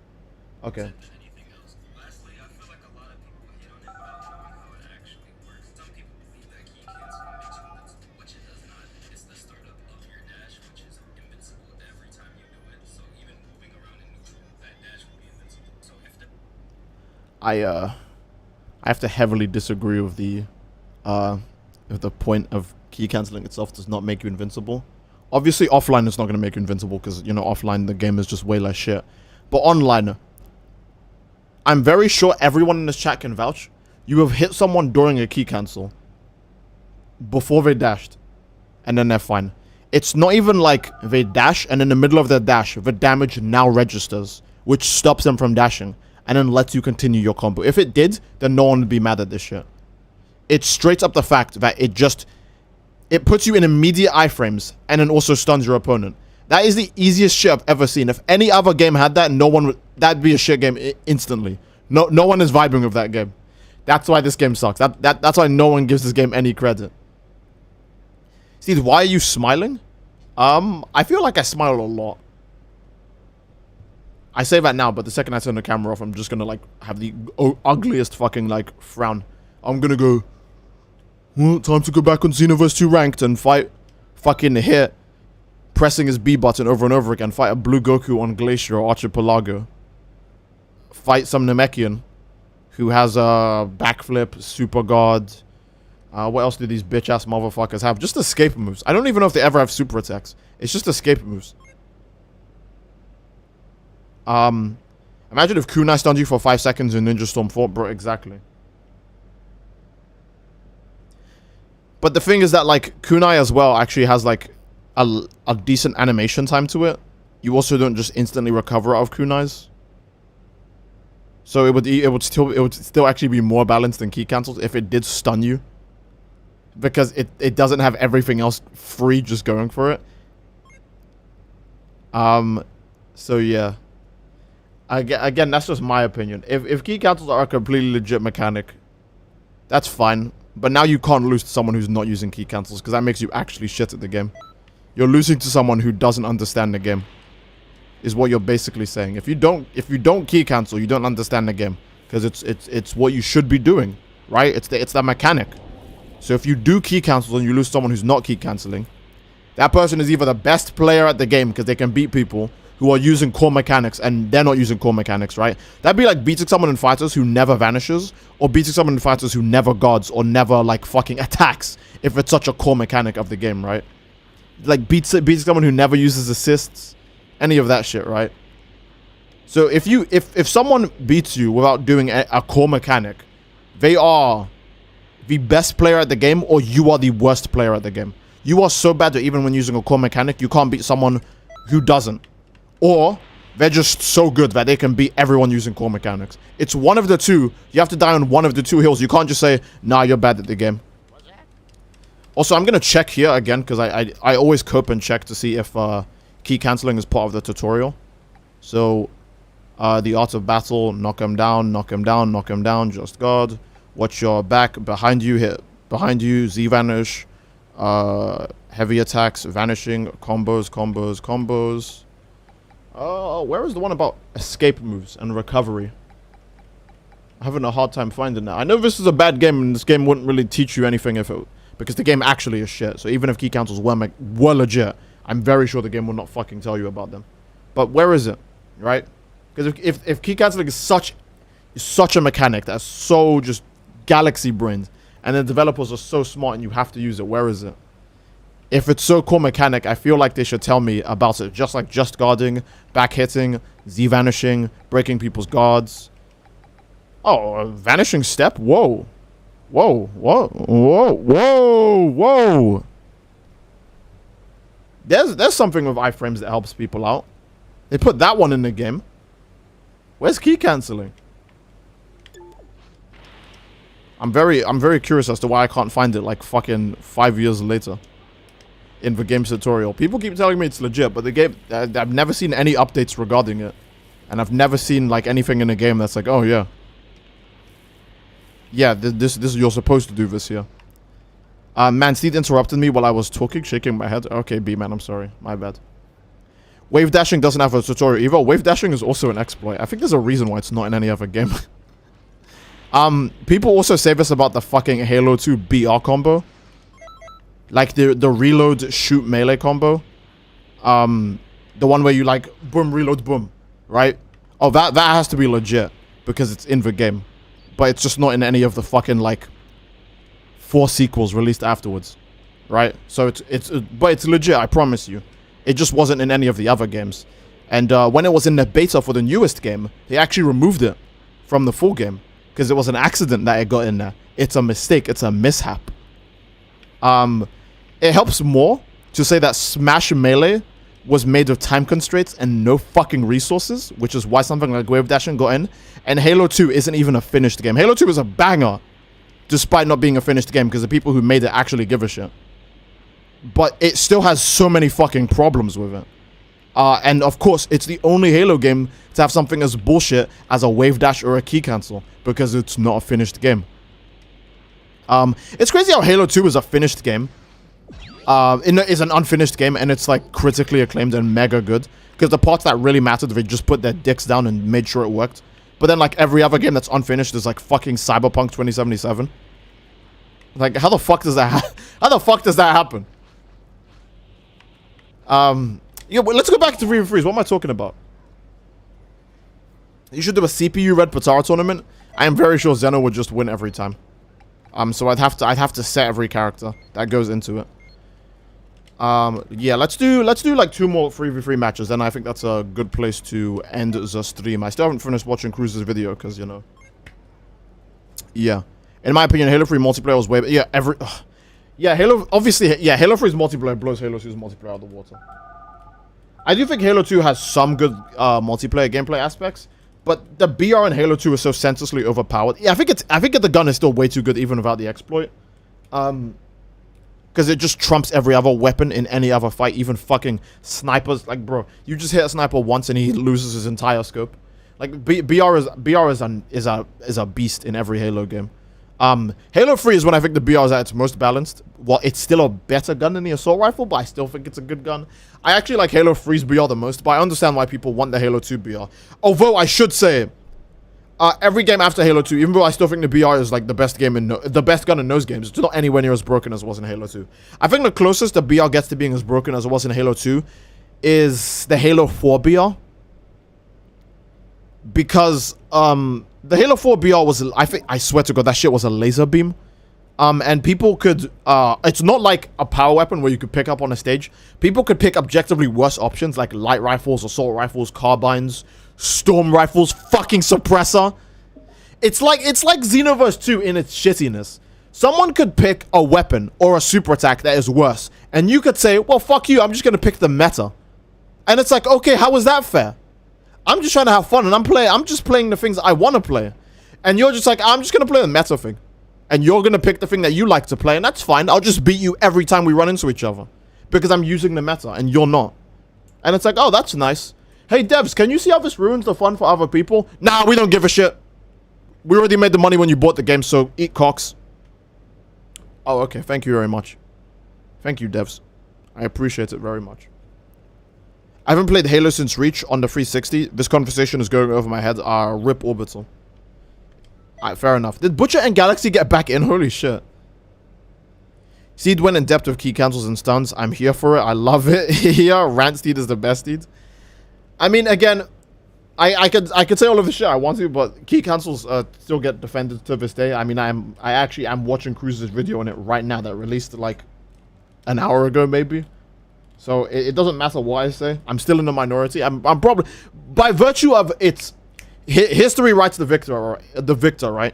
Okay. Anything else? Lastly, I feel like a lot of people hate on it without knowing how it actually works. Some people believe that key cancel makes you invincible, which it does not. It's the startup of your dash, which is invincible every time you do it. So even moving around in neutral, that dash will be invincible. So if the I have to heavily disagree with the point of key canceling itself does not make you invincible. Obviously, offline is not going to make you invincible because, you know, offline the game is just way less shit. But online, I'm very sure everyone in this chat can vouch. You have hit someone during a key cancel before they dashed, and then they're fine. It's not even like they dash, and in the middle of their dash, the damage now registers, which stops them from dashing, and then lets you continue your combo. If it did, then no one would be mad at this shit. It's straight up the fact that it puts you in immediate iframes, and then also stuns your opponent. That is the easiest shit I've ever seen. If any other game had that, no one would... That'd be a shit game instantly. No one is vibing with that game. That's why this game sucks. That's why no one gives this game any credit. Steve, why are you smiling? I feel like I smile a lot. I say that now, but the second I turn the camera off, I'm just gonna, like, have the ugliest fucking, like, frown. I'm gonna go... Well, time to go back on Xenoverse 2 ranked and fight fucking Hit, pressing his B button over and over again. Fight a Blue Goku on Glacier or Archipelago. Fight some Namekian who has a backflip, super guard. What else do these bitch ass motherfuckers have? Just escape moves. I don't even know if they ever have super attacks. It's just escape moves. Imagine if Kunai stunned you for 5 seconds in Ninja Storm 4, bro. Exactly. But the thing is that, like, Kunai as well actually has, like, a decent animation time to it. You also don't just instantly recover out of Kunais. So it would still actually be more balanced than key cancels if it did stun you. Because it doesn't have everything else free just going for it. So yeah. Again, that's just my opinion. If key cancels are a completely legit mechanic, that's fine. But now you can't lose to someone who's not using key cancels, because that makes you actually shit at the game. You're losing to someone who doesn't understand the game. Is what you're basically saying. If you don't key cancel, you don't understand the game. Because it's what you should be doing. Right? It's that mechanic. So if you do key cancels and you lose someone who's not key canceling, that person is either the best player at the game because they can beat people who are using core mechanics and they're not using core mechanics, right? That'd be like beating someone in fighters who never vanishes, or beating someone in fighters who never guards or never, like, fucking attacks if it's such a core mechanic of the game, right? Like beating someone who never uses assists, any of that shit, right? So if someone beats you without doing a core mechanic, they are the best player at the game, or you are the worst player at the game. You are so bad that even when using a core mechanic, you can't beat someone who doesn't. Or they're just so good that they can beat everyone using core mechanics. It's one of the two. You have to die on one of the two hills. You can't just say, nah, you're bad at the game. Also, I'm going to check here again, because I always cope and check to see if key cancelling is part of the tutorial. So, the art of battle, knock him down, knock him down, knock him down, just guard. Watch your back, behind you, hit behind you, Z-vanish, heavy attacks, vanishing, combos, combos, combos. Where is the one about escape moves and recovery? I'm having a hard time finding that. I know this is a bad game, and this game wouldn't really teach you anything because the game actually is shit. So even if key cancels were legit, I'm very sure the game will not fucking tell you about them. But where is it, right? Because if key canceling is such a mechanic that's so just galaxy brained, and the developers are so smart and you have to use it, where is it? If it's so core mechanic, I feel like they should tell me about it. Just like just guarding, back hitting, Z-vanishing, breaking people's guards. Oh, a vanishing step? Whoa. Whoa, whoa, whoa, whoa, whoa. There's something with iframes that helps people out. They put that one in the game. Where's key cancelling? I'm very curious as to why I can't find it like fucking 5 years later in the game's tutorial. People keep telling me it's legit, but the game, I've never seen any updates regarding it. And I've never seen like anything in the game that's like, oh yeah. Yeah, this you're supposed to do this here. Man, Steve interrupted me while I was talking, shaking my head. Okay, B-man, I'm sorry. My bad. Wave dashing doesn't have a tutorial either. Wave dashing is also an exploit. I think there's a reason why it's not in any other game. People also say this about the fucking Halo 2 BR combo. Like the reload shoot melee combo. The one where you like boom reload boom, right? Oh, that has to be legit because it's in the game. But it's just not in any of the fucking like 4 sequels released afterwards, right? So but it's legit, I promise you. It just wasn't in any of the other games. And when it was in the beta for the newest game, they actually removed it from the full game because it was an accident that it got in there. It's a mistake. It's a mishap. It helps more to say that Smash Melee was made of time constraints and no fucking resources, which is why something like Wave Dashing got in. And Halo 2 isn't even a finished game. Halo 2 is a banger, despite not being a finished game, because the people who made it actually give a shit. But it still has so many fucking problems with it. And of course, it's the only Halo game to have something as bullshit as a wave dash or a key cancel, because it's not a finished game. It's crazy how Halo 2 is a finished game. It's an unfinished game, and it's like critically acclaimed and mega good. Because the parts that really mattered, they just put their dicks down and made sure it worked. But then like every other game that's unfinished is like fucking Cyberpunk 2077. Like how the fuck does that happen? Yeah, but let's go back to 3v3s. What am I talking about? You should do a CPU Red Patara tournament. I am very sure Xeno would just win every time. So I'd have to set every character that goes into it. Yeah, let's do like 2 more 3v3 matches, and I think that's a good place to end the stream. I still haven't finished watching Cruz's video because, you know. Yeah. In my opinion, Halo 3 multiplayer was way better. Yeah, yeah, Halo 3's multiplayer blows Halo 2's multiplayer out of the water. I do think Halo 2 has some good multiplayer gameplay aspects, but the BR in Halo 2 is so senselessly overpowered. Yeah, I think the gun is still way too good even without the exploit. Because it just trumps every other weapon in any other fight, even fucking snipers. Like, bro, you just hit a sniper once and he loses his entire scope. Like, BR is a beast in every Halo game. Halo 3 is when I think the BR is at its most balanced. Well, it's still a better gun than the assault rifle, but I still think it's a good gun. I actually like Halo 3's BR the most, but I understand why people want the Halo 2 BR. Although I should say, every game after Halo 2, even though I still think the BR is like the best game in the best gun in those games, it's not anywhere near as broken as it was in Halo 2. I think the closest the BR gets to being as broken as it was in Halo 2 is the Halo 4 BR. Because the Halo 4 BR was, I swear to God, that shit was a laser beam. And people could, it's not like a power weapon where you could pick up on a stage. People could pick objectively worse options like light rifles, assault rifles, carbines, storm rifles, fucking suppressor. It's like Xenoverse 2 in its shittiness. Someone could pick a weapon or a super attack that is worse, and you could say, well, fuck you, I'm just gonna pick the meta. And it's like, okay, how is that fair? I'm just trying to have fun, and I'm just playing the things I want to play. And you're just like, I'm just gonna play the meta thing. And you're gonna pick the thing that you like to play, and that's fine. I'll just beat you every time we run into each other. Because I'm using the meta, and you're not. And it's like, oh, that's nice. Hey, devs, can you see how this ruins the fun for other people? Nah, we don't give a shit. We already made the money when you bought the game, so eat cocks. Oh, okay. Thank you very much. Thank you, devs. I appreciate it very much. I haven't played Halo since Reach on the 360. This conversation is going over my head. Rip Orbital. Alright, fair enough. Did Butcher and Galaxy get back in? Holy shit. Seed went in depth with key cancels and stuns. I'm here for it. I love it. Yeah, Rant Steed is the best Steed. I mean, again, I could say all of the shit I want to, but key cancels still get defended to this day. I mean, I actually am watching Cruz's video on it right now that released like an hour ago, maybe. So it doesn't matter what I say. I'm still in the minority. I'm probably, by virtue of its history writes the victor, right?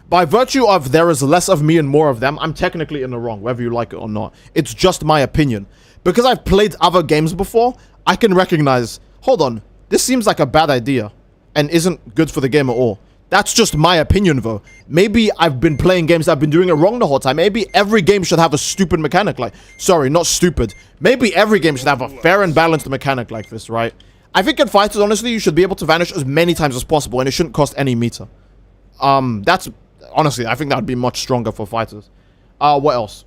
By virtue of there is less of me and more of them, I'm technically in the wrong, whether you like it or not. It's just my opinion. Because I've played other games before, I can recognize, hold on, this seems like a bad idea and isn't good for the game at all. That's just my opinion, though. Maybe I've been playing games that I've been doing it wrong the whole time. Maybe every game should have a stupid mechanic like... Sorry, not stupid. Maybe every game should have a fair and balanced mechanic like this, right? I think in fighters, honestly, you should be able to vanish as many times as possible, and it shouldn't cost any meter. That's... Honestly, I think that would be much stronger for fighters. What else?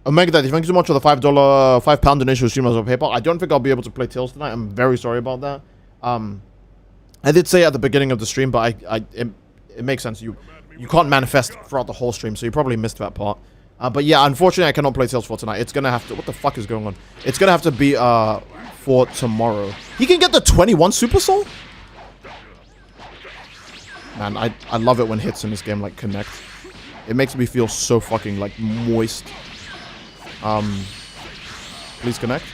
Omega Daddy, thank you so much for the £5 donation to streamers on PayPal. I don't think I'll be able to play Tales tonight. I'm very sorry about that. I did say at the beginning of the stream, but it makes sense. You can't manifest throughout the whole stream, so you probably missed that part. But yeah, unfortunately, I cannot play Tales for tonight. It's gonna have to. What the fuck is going on? It's gonna have to be for tomorrow. He can get the 21 Super Soul. Man, I love it when hits in this game like connect. It makes me feel so fucking like moist. Please connect.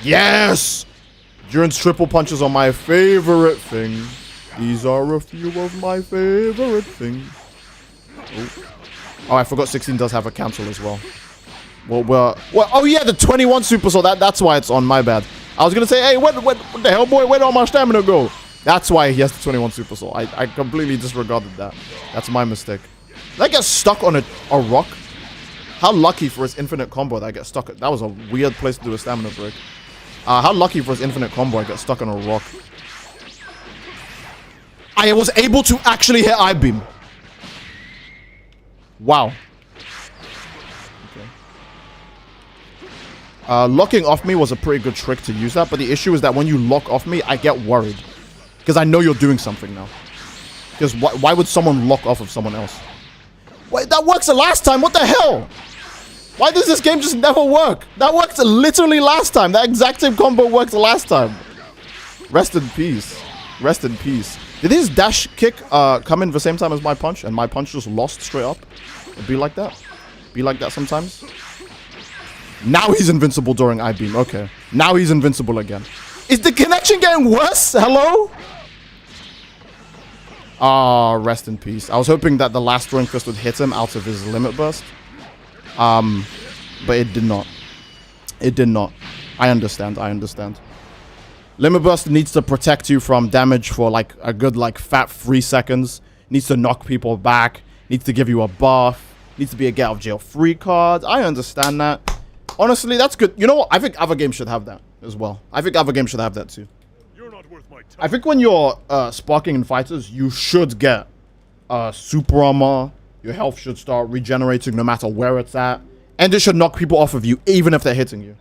Yes! Duran's triple punches are my favorite thing. These are a few of my favorite things. Oh, I forgot 16 does have a cancel as well. Well, oh yeah, the 21 Super Soul. That's why it's on. My bad. I was gonna say, hey, what the hell, boy? Where did all my stamina go? That's why he has the 21 Super Soul. I completely disregarded that. That's my mistake. Did I get stuck on a rock? How lucky for his infinite combo that I get stuck. That was a weird place to do a stamina break. How lucky for his infinite combo I got stuck on a rock. I was able to actually hit I-beam. Wow. Okay. Locking off me was a pretty good trick to use that, but the issue is that when you lock off me, I get worried. Because I know you're doing something now. Because why would someone lock off of someone else? Wait, that works the last time. What the hell? Why does this game just never work? That worked literally last time. That exact same combo worked the last time. Rest in peace. Rest in peace. Did his dash kick come in the same time as my punch? And my punch just lost straight up? It'd be like that. Be like that sometimes. Now he's invincible during I-beam. Okay. Now he's invincible again. Is the connection getting worse? Hello? Ah, rest in peace. I was hoping that the last throwing fist would hit him out of his limit burst. But it did not. It did not. I understand. I understand. Limit burst needs to protect you from damage for like a good like fat 3 seconds. Needs to knock people back. Needs to give you a buff. Needs to be a get out of jail free card. I understand that. Honestly, that's good. You know what? I think other games should have that as well. I think other games should have that too. I think when you're sparking in fighters, you should get super armor. Your health should start regenerating no matter where it's at. And it should knock people off of you, even if they're hitting you.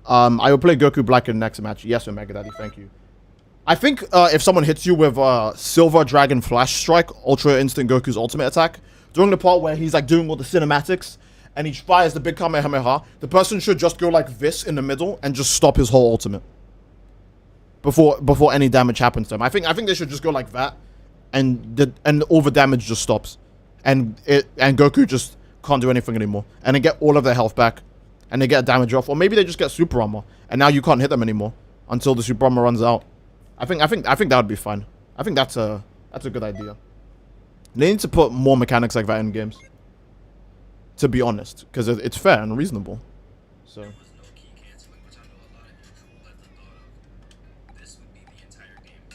I will play Goku Black in the next match. Yes, Omega Daddy, thank you. I think if someone hits you with Silver Dragon Flash Strike, Ultra Instant Goku's ultimate attack, during the part where he's like doing all the cinematics, and he fires the big Kamehameha, the person should just go like this in the middle and just stop his whole ultimate. Before any damage happens to him. I think they should just go like that, and all the damage just stops. And Goku just can't do anything anymore. And they get all of their health back. And they get damage off. Or maybe they just get super armor. And now you can't hit them anymore. Until the super armor runs out. I think that would be fine. I think that's a good idea. They need to put more mechanics like that in games. To be honest. Because it's fair and reasonable. So. There was no key canceling, which I know a lot of people let the thought of. This would be the entire game.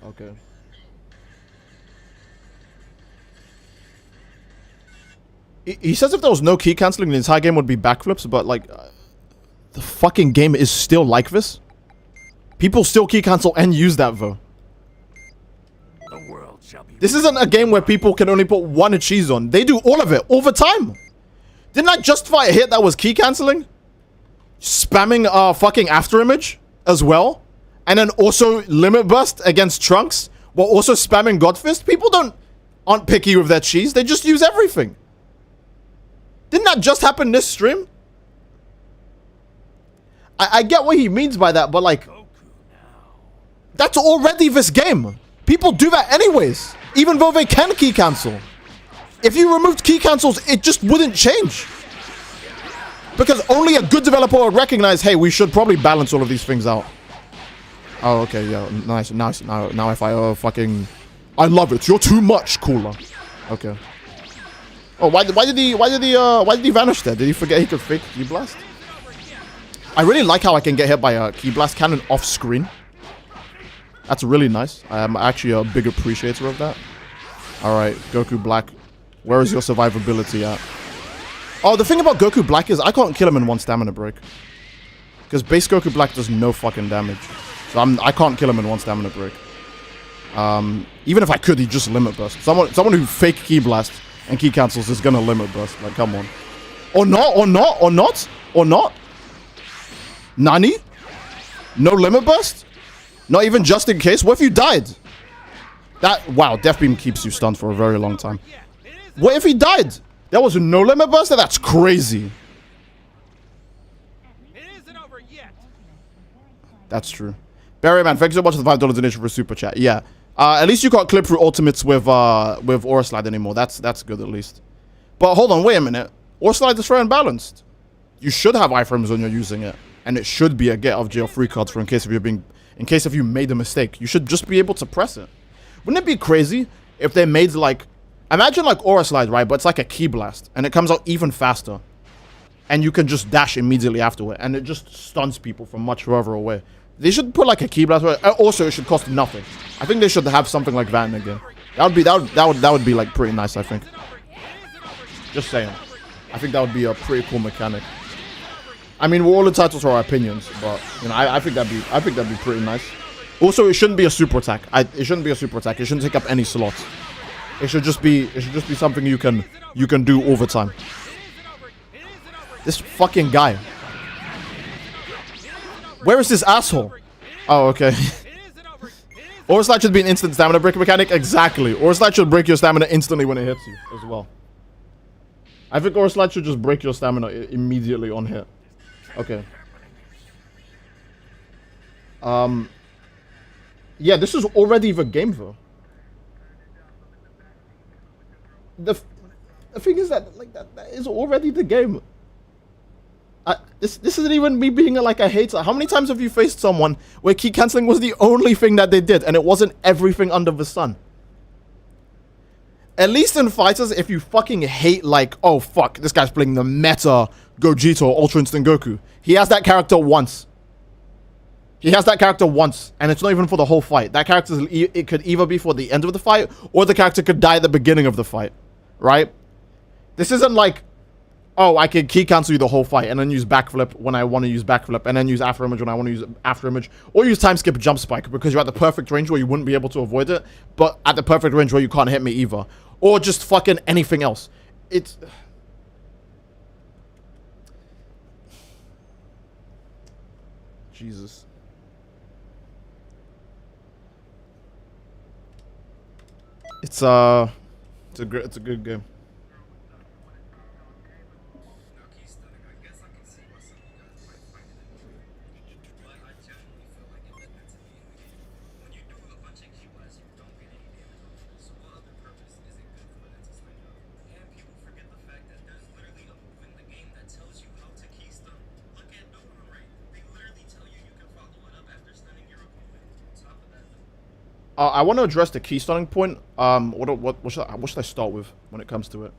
Okay. He says if there was no key canceling, the entire game would be backflips, but like, the fucking game is still like this. People still key cancel and use that though. The world shall be. This isn't a game where people can only put one cheese on. They do all of it, all the time. Didn't I just fight a hit that was key canceling? Spamming fucking after image as well. And then also limit burst against Trunks while also spamming Godfist. People aren't picky with their cheese. They just use everything. Didn't that just happen this stream? I get what he means by that, but like, that's already this game. People do that anyways, even though they can key cancel. If you removed key cancels, it just wouldn't change. Because only a good developer would recognize, hey, we should probably balance all of these things out. Oh, okay, yeah, nice. Now if I fucking, I love it. You're too much, cooler. Okay. Oh, why did he vanish there? Did he forget he could fake Key Blast? I really like how I can get hit by a Key Blast cannon off screen. That's really nice. I'm actually a big appreciator of that. Alright, Goku Black. Where is your survivability at? Oh, the thing about Goku Black is I can't kill him in one stamina break. Because base Goku Black does no fucking damage. So I can't kill him in one stamina break. Even if I could, he just limit burst. Someone who fake ki blast and ki cancels is gonna limit burst. Like, come on. Or not. Nani? No limit burst? Not even just in case? What if you died? Wow, Death Beam keeps you stunned for a very long time. What if he died? There was no limit burst? That's crazy. It isn't over yet. That's true. Barry, man, thank you so much for the $5 donation for super chat. Yeah. At least you can't clip through ultimates with Aura Slide anymore. That's good at least. But hold on, wait a minute. Aura Slide is fair and balanced. You should have iframes when you're using it. And it should be a get out of jail free cards for in case if you made a mistake. You should just be able to press it. Wouldn't it be crazy if they made like, imagine like Aura Slide, right? But it's like a ki blast and it comes out even faster. And you can just dash immediately after it and it just stuns people from much further away. They should put like a ki blast. Also, it should cost nothing. I think they should have something like that in the game. That would be like pretty nice, I think. Just saying. I think that would be a pretty cool mechanic. I mean, we're all entitled to our opinions, but you know, I think that'd be pretty nice. Also, it shouldn't be a super attack. It shouldn't be a super attack. It shouldn't take up any slots. It should just be something you can do all the time. This fucking guy. Where is this asshole? Oh, okay. Aura Slide should be an instant stamina break mechanic. Exactly. Aura Slide should break your stamina instantly when it hits you as well. I think Aura Slide should just break your stamina immediately on hit. Okay. Yeah, this is already the game though. The thing is that like that is already the game. This isn't even me being like a hater. How many times have you faced someone where ki cancelling was the only thing that they did and it wasn't everything under the sun? At least in fighters, if you fucking hate like, oh fuck, this guy's playing the meta Gogeta or Ultra Instinct Goku. He has that character once. He has that character once, and it's not even for the whole fight. That character, it could either be for the end of the fight, or the character could die at the beginning of the fight, right? This isn't like, oh, I can ki cancel you the whole fight, and then use backflip when I want to use backflip, and then use after image when I want to use after image, or use time skip jump spike, because you're at the perfect range where you wouldn't be able to avoid it, but at the perfect range where you can't hit me either. Or just fucking anything else. It's... Jesus. It's a good game. I want to address the key stunning point. What should I start with when it comes to it?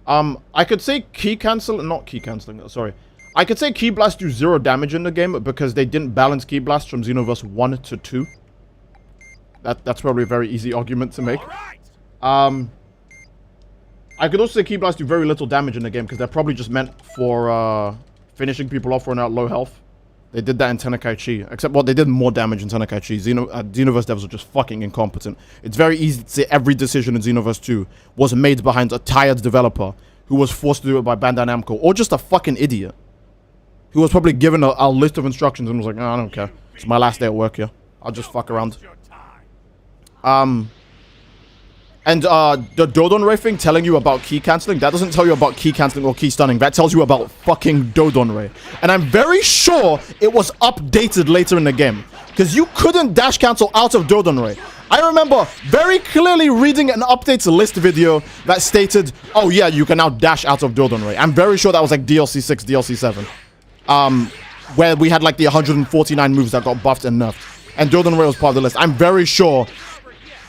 I could say ki cancel, not ki canceling. Sorry, I could say ki blast do 0 damage in the game because they didn't balance ki blast from Xenoverse 1 to 2. That's probably a very easy argument to make. I could also say ki blast do very little damage in the game because they're probably just meant for finishing people off when they're at low health. They did that in Tenkaichi, except they did more damage in Tenkaichi. Xenoverse devs are just fucking incompetent. It's very easy to say every decision in Xenoverse 2 was made behind a tired developer who was forced to do it by Bandai Namco, or just a fucking idiot who was probably given a list of instructions and was like, "No, I don't care. It's my last day at work here. I'll just fuck around." And the Dodon Ray thing telling you about ki cancelling, that doesn't tell you about ki cancelling or ki stunning. That tells you about fucking Dodon Ray. And I'm very sure it was updated later in the game, because you couldn't dash cancel out of Dodon Ray. I remember very clearly reading an updates list video that stated, oh yeah, you can now dash out of Dodon Ray. I'm very sure that was like DLC 6, DLC 7. Where we had like the 149 moves that got buffed and nerfed. And Dodon Ray was part of the list. I'm very sure.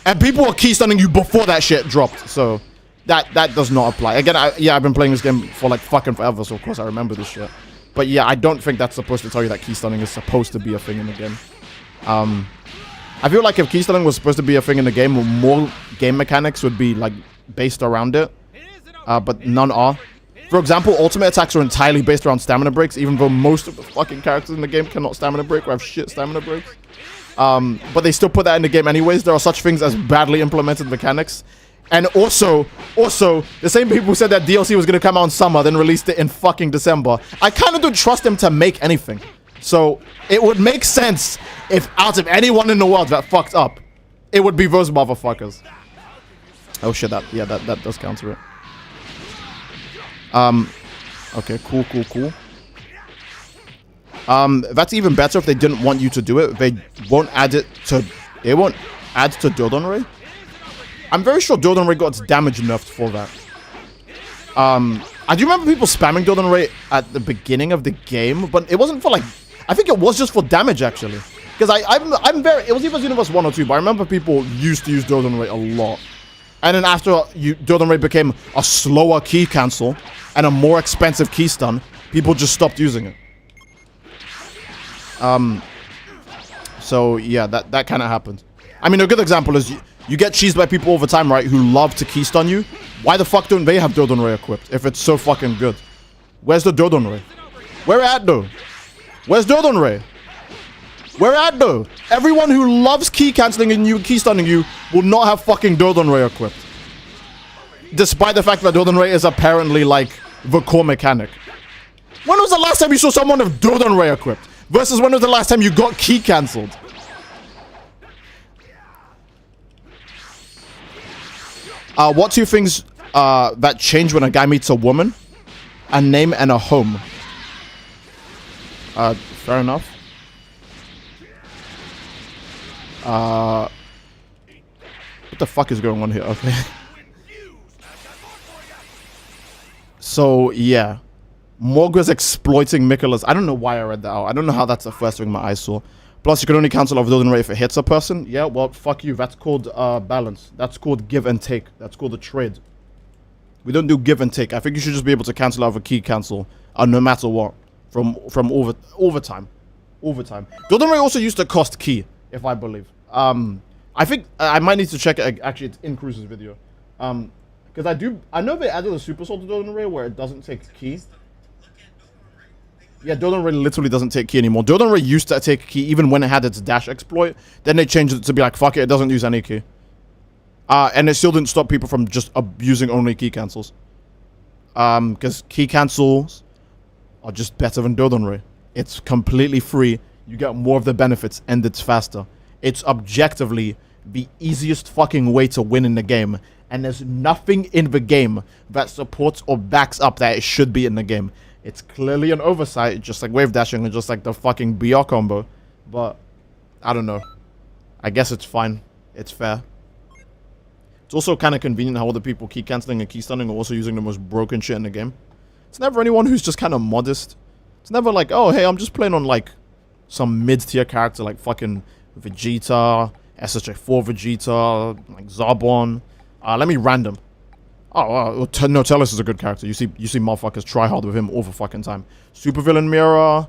And people were key stunning you before that shit dropped, so that does not apply. Again, I've been playing this game for like fucking forever, so of course I remember this shit. But yeah, I don't think that's supposed to tell you that key stunning is supposed to be a thing in the game. I feel like if key stunning was supposed to be a thing in the game, more game mechanics would be like based around it, but none are. For example, ultimate attacks are entirely based around stamina breaks, even though most of the fucking characters in the game cannot stamina break or have shit stamina breaks. But they still put that in the game anyways. There are such things as badly implemented mechanics. And also, the same people who said that DLC was going to come out in summer, then released it in fucking December. I kind of don't trust them to make anything. So, it would make sense if out of anyone in the world that fucked up, it would be those motherfuckers. Oh shit, that does counter it. Okay, cool. That's even better if they didn't want you to do it. They won't add it to... It won't add to Dodanray. I'm very sure Dodanray got its damage nerfed for that. I do remember people spamming Dodanray at the beginning of the game, but it wasn't for like... I think it was just for damage, actually. Because I'm very... It was either Xenoverse 1 or 2, but I remember people used to use Dodanray a lot. And then after Dodanray became a slower key cancel and a more expensive key stun, people just stopped using it. So yeah, that kind of happened. I mean, a good example is you get cheesed by people all the time, right, who love to key stun you. Why the fuck don't they have Dodanray equipped if it's so fucking good? Where's the Dodanray? Where at though? Where's Dodanray? Where at though? Everyone who loves key cancelling and you key stunning you will not have fucking Dodanray equipped. Despite the fact that Dodanray is apparently like the core mechanic. When was the last time you saw someone with Dodanray equipped? Versus when was the last time you got key cancelled? What two things that change when a guy meets a woman? A name and a home. Fair enough. What the fuck is going on here? Okay. So, yeah. Morga's exploiting Mikola's. I don't know why I read that out. I don't know how that's the first thing my eyes saw. Plus, you can only cancel off Dodanray if it hits a person. Yeah, well, fuck you. That's called balance. That's called give and take. That's called a trade. We don't do give and take. I think you should just be able to cancel out a key cancel no matter what. From overtime. Dodanray also used to cost key, if I believe. I think I might need to check it. Actually, it's in Cruz's video. Because I know they added a super soul to Dodanray where it doesn't take key. Yeah, Dodanray literally doesn't take key anymore. Dodanray used to take key even when it had its dash exploit. Then they changed it to be like, fuck it, it doesn't use any key. And it still didn't stop people from just abusing only key cancels. Because key cancels are just better than Dodanray. It's completely free. You get more of the benefits and it's faster. It's objectively the easiest fucking way to win in the game. And there's nothing in the game that supports or backs up that it should be in the game. It's clearly an oversight, just like wave dashing and just like the fucking BR combo. But, I don't know. I guess it's fine. It's fair. It's also kind of convenient how other people key cancelling and key stunning are also using the most broken shit in the game. It's never anyone who's just kind of modest. It's never like, oh, hey, I'm just playing on like some mid-tier character like fucking Vegeta, SSJ4 Vegeta, like Zarbon. Let me random. Oh, no, Tellus is a good character. You see motherfuckers try hard with him all the fucking time. Supervillain Mira.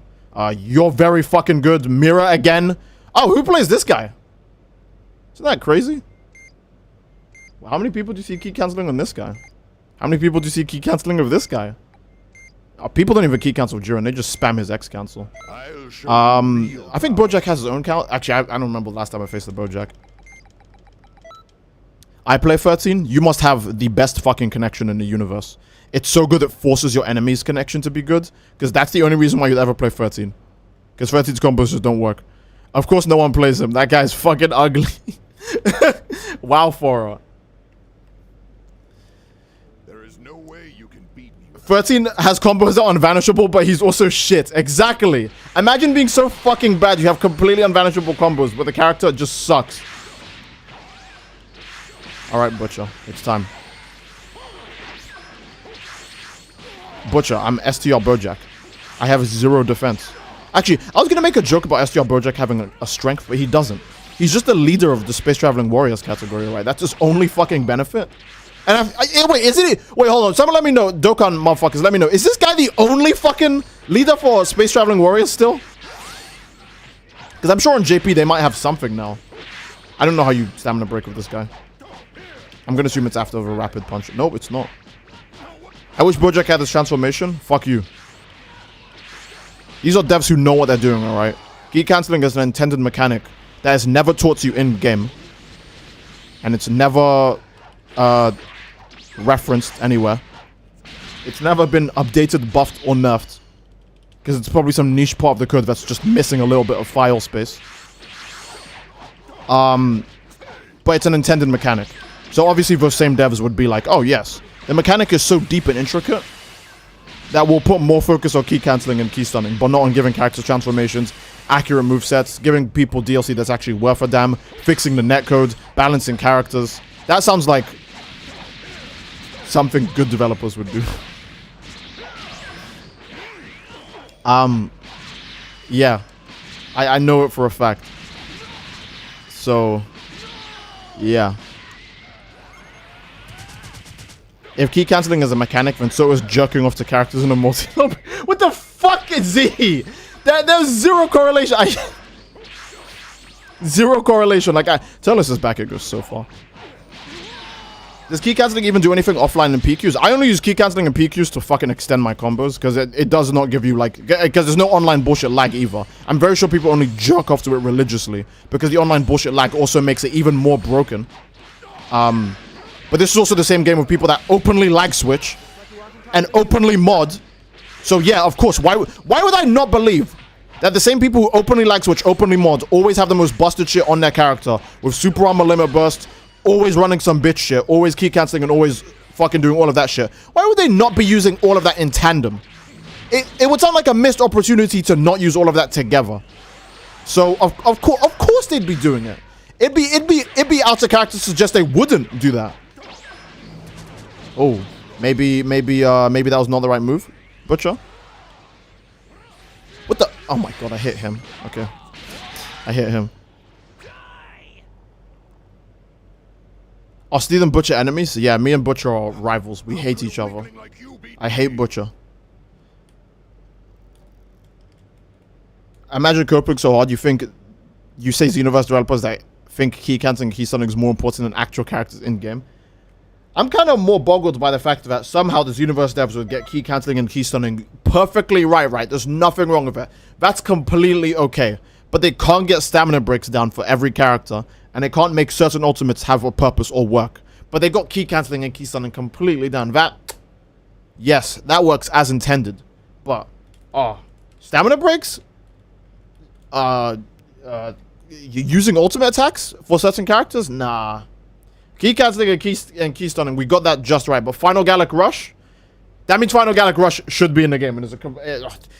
You're very fucking good. Mira again. Oh, who plays this guy? Isn't that crazy? Well, how many people do you see key cancelling on this guy? How many people do you see key cancelling of this guy? People don't even key cancel Jiren. They just spam his X cancel. I think Bojack has his own count. Actually, I don't remember the last time I faced the Bojack. I play 13. You must have the best fucking connection in the universe. It's so good it forces your enemy's connection to be good. Because that's the only reason why you'd ever play 13. Because 13's combos just don't work. Of course no one plays him. That guy's fucking ugly. Wow, for There is no way you can beat me. 13 has combos that are unvanishable, but he's also shit. Exactly. Imagine being so fucking bad you have completely unvanishable combos, but the character just sucks. Alright, Butcher. It's time. Butcher, I'm STR Bojack. I have 0 defense. Actually, I was gonna make a joke about STR Bojack having a strength, but he doesn't. He's just the leader of the Space Traveling Warriors category, right? That's his only fucking benefit. And wait, isn't he? Wait, hold on. Someone let me know. Dokkan motherfuckers, let me know. Is this guy the only fucking leader for Space Traveling Warriors still? Because I'm sure on JP they might have something now. I don't know how you stamina break with this guy. I'm gonna assume it's after a rapid punch. Nope, it's not. I wish Bojack had this transformation. Fuck you. These are devs who know what they're doing, alright? Key cancelling is an intended mechanic that is never taught to you in game, and it's never referenced anywhere. It's never been updated, buffed, or nerfed, because it's probably some niche part of the code that's just missing a little bit of file space. But it's an intended mechanic. So obviously those same devs would be like, oh yes, the mechanic is so deep and intricate that we'll put more focus on key cancelling and key stunning, but not on giving character transformations, accurate movesets, giving people DLC that's actually worth a damn, fixing the netcode, balancing characters. That sounds like something good developers would do. Yeah. I know it for a fact. So, yeah. If key cancelling is a mechanic, then so is jerking off to characters in a multi-loop. What the fuck is he? There's zero correlation. Zero correlation. Like, tell us this back, it goes so far. Does key cancelling even do anything offline in PQs? I only use key cancelling in PQs to fucking extend my combos, because it does not give you, like, because there's no online bullshit lag either. I'm very sure people only jerk off to it religiously, because the online bullshit lag also makes it even more broken. But this is also the same game with people that openly lag switch and openly mod. So yeah, of course, why would I not believe that the same people who openly lag switch, openly mod, always have the most busted shit on their character, with super armor, limit burst, always running some bitch shit, always key cancelling, and always fucking doing all of that shit? Why would they not be using all of that in tandem? It would sound like a missed opportunity to not use all of that together. So of course they'd be doing it. It'd be out of character to suggest they wouldn't do that. Oh, maybe that was not the right move, Butcher. What the? Oh my god, I hit him. Okay, I hit him. Are Steve and Butcher enemies? Yeah, me and Butcher are rivals. We hate each other. I hate Butcher. Imagine coping so hard you say Xenoverse developers that think key cancelling and key stunning is more important than actual characters in game. I'm kind of more boggled by the fact that somehow the Xenoverse devs would get key cancelling and key stunning perfectly right. There's nothing wrong with it. That's completely okay. But they can't get stamina breaks down for every character, and they can't make certain ultimates have a purpose or work. But they got key cancelling and key stunning completely down. That, yes, that works as intended. But, stamina breaks? Using ultimate attacks for certain characters? Nah. Key cancelling and key stunning, we got that just right. But Final Gallic Rush? That means Final Gallic Rush should be in the game. And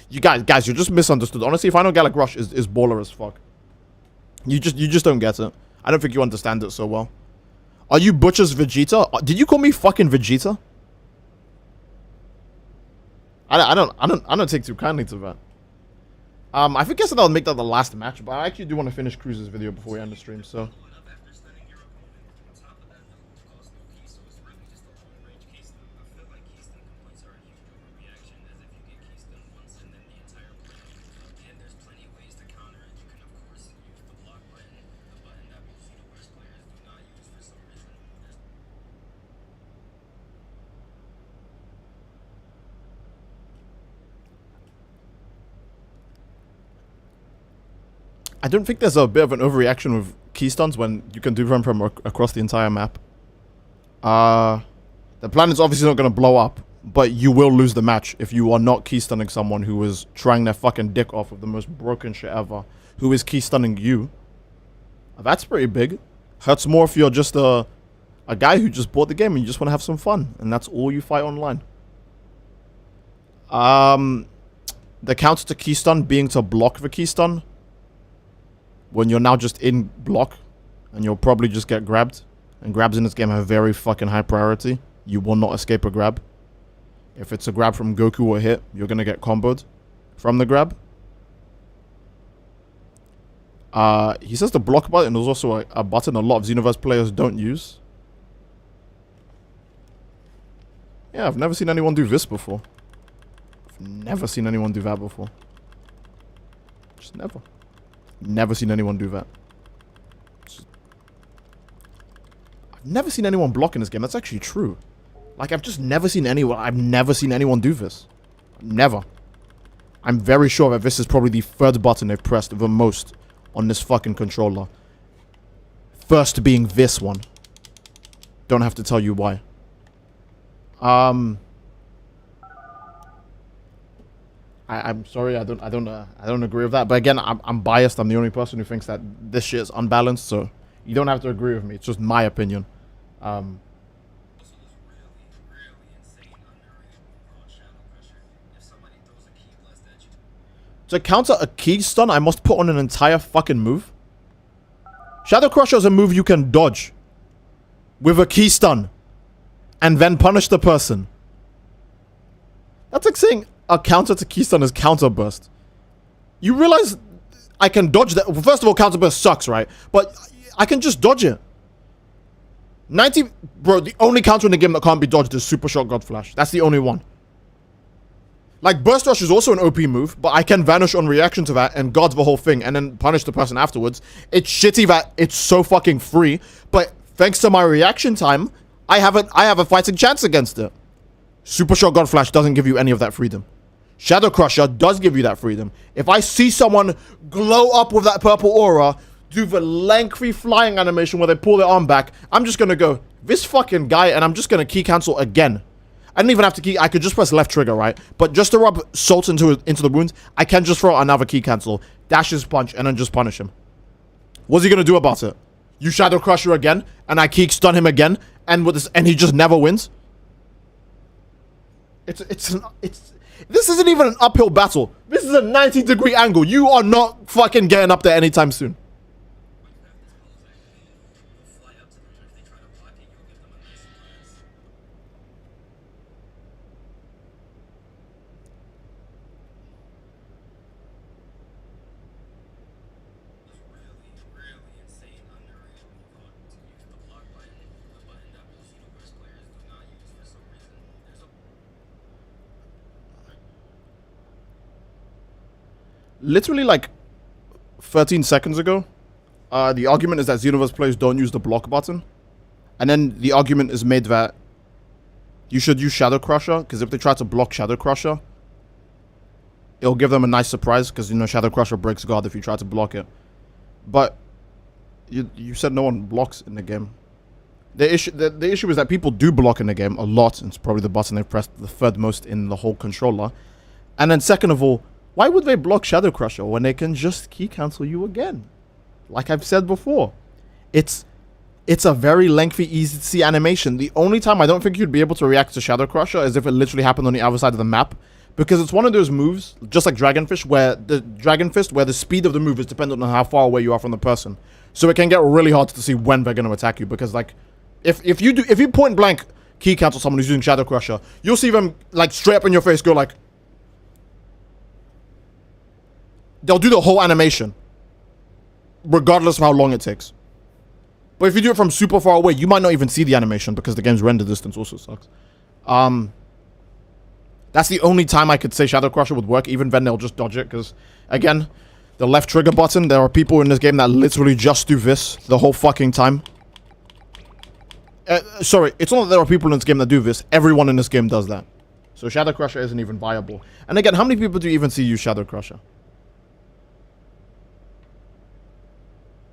you guys, you're just misunderstood. Honestly, Final Gallic Rush is baller as fuck. You just don't get it. I don't think you understand it so well. Are you Butcher's Vegeta? Did you call me fucking Vegeta? I don't take too kindly to that. I think I'll make that the last match, but I actually do want to finish Cruz's video before we end the stream, so. I don't think there's a bit of an overreaction with key stuns when you can do them from across the entire map. The planet's obviously not going to blow up, but you will lose the match if you are not key stunning someone who is trying their fucking dick off with the most broken shit ever, who is key stunning you. That's pretty big. Hurts more if you're just a guy who just bought the game and you just want to have some fun, and that's all you fight online. The counter to key stun being to block the key stun. When you're now just in block, and you'll probably just get grabbed. And grabs in this game have very fucking high priority. You will not escape a grab. If it's a grab from Goku or hit, you're going to get comboed from the grab. He says the block button is also a button a lot of Xenoverse players don't use. Yeah, I've never seen anyone do this before. I've never seen anyone do that before. Just never. Never seen anyone do that. I've never seen anyone block in this game. That's actually true. Like, I've never seen anyone do this. Never. I'm very sure that this is probably the third button they've pressed the most on this fucking controller. First being this one. Don't have to tell you why. I'm sorry, I don't agree with that. But again, I'm biased. I'm the only person who thinks that this shit is unbalanced. So you don't have to agree with me. It's just my opinion. Also, this really insane underrated move called Shadow Crusher. If somebody throws a key blast at you, To counter a key stun, I must put on an entire fucking move. Shadow Crusher is a move you can dodge with a key stun and then punish the person. That's like saying a counter to key stun is counter burst. You realize I can dodge that. Well, first of all, counter burst sucks, right? But I can just dodge it. 90, bro, the only counter in the game that can't be dodged is Super Shot God Flash. That's the only one. Like, Burst Rush is also an OP move, but I can vanish on reaction to that and guard the whole thing and then punish the person afterwards. It's shitty that it's so fucking free, but thanks to my reaction time, I have a fighting chance against it. Super Shot God Flash doesn't give you any of that freedom. Shadow Crusher does give you that freedom. If I see someone glow up with that purple aura, do the lengthy flying animation where they pull their arm back, I'm just gonna go, this fucking guy, and I'm just gonna key cancel again. I didn't even have to key, I could just press left trigger, right? But just to rub salt into the wounds, I can just throw another key cancel, dash his punch, and then just punish him. What's he gonna do about it? You Shadow Crusher again, and I key stun him again, and with this, and he just never wins? This isn't even an uphill battle. This is a 90-degree angle. You are not fucking getting up there anytime soon. fly up to them, and if they try to block it, you'll give them a nice surprise. It's really insane underrated move called to use the block button, a button that most Xenoverse players do not use for some reason. There's a Literally like 13 seconds ago, the argument is that Xenoverse players don't use the block button. And then the argument is made that you should use Shadow Crusher, because if they try to block Shadow Crusher, it'll give them a nice surprise, because, you know, Shadow Crusher breaks guard if you try to block it. But you said no one blocks in the game. The issue is that people do block in the game a lot. It's probably the button they've pressed the third most in the whole controller. And then second of all, why would they block Shadow Crusher when they can just key cancel you again? Like I've said before, it's a very lengthy, easy to see animation. The only time I don't think you'd be able to react to Shadow Crusher is if it literally happened on the other side of the map, because it's one of those moves, just like Dragon Fist, where the speed of the move is dependent on how far away you are from the person. So it can get really hard to see when they're going to attack you, because like if you point blank key cancel someone who's using Shadow Crusher, you'll see them like straight up in your face go like, they'll do the whole animation, regardless of how long it takes. But if you do it from super far away, you might not even see the animation, because the game's render distance also sucks. That's the only time I could say Shadow Crusher would work. Even then, they'll just dodge it, because, again, the left trigger button, there are people in this game that literally just do this the whole fucking time. Sorry, it's not that there are people in this game that do this. Everyone in this game does that. So Shadow Crusher isn't even viable. And again, how many people do you even see use Shadow Crusher?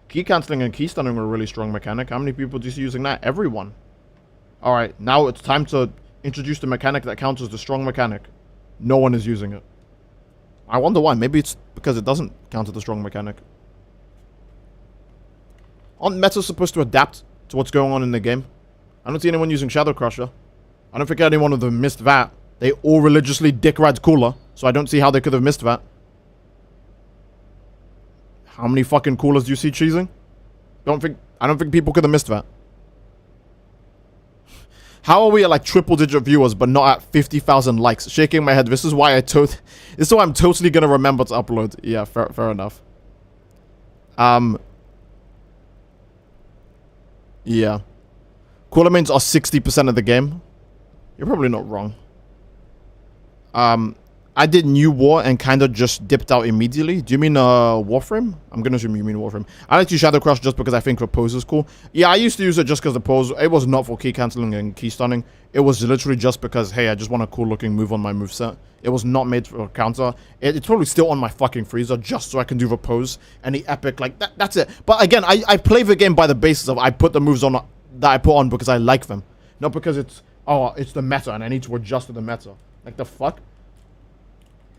Key cancelling and key stunning are a really strong mechanic. How many people do you see using that? Everyone. Alright, now it's time to introduce the mechanic that counts as the strong mechanic. No one is using it. I wonder why. Maybe it's because it doesn't count as the strong mechanic. Aren't metas supposed to adapt to what's going on in the game? I don't see anyone using Shadow Crusher. I don't think any one of them missed that. They all religiously dick ride Cooler, so I don't see how they could have missed that. How many fucking coolers do you see cheesing? I don't think people could have missed that. How are we at like triple digit viewers but not at 50,000 likes? Shaking my head. This is why I'm totally gonna remember to upload. Yeah, fair enough. Yeah. Cooler mains are 60% of the game. You're probably not wrong. I did New War and kind of just dipped out immediately. Do you mean Warframe? I'm gonna assume you mean Warframe. I like to use Shadow Crush just because I think repose is cool. Yeah, I used to use it just because the pose. It was not for key canceling and key stunning. It was literally just because, hey, I just want a cool looking move on my moveset. It was not made for a counter. It's probably still on my fucking freezer just so I can do repose and the epic like that. That's it. But again, I play the game by the basis of I put the moves on that I put on because I like them, not because it's the meta and I need to adjust to the meta. Like the fuck.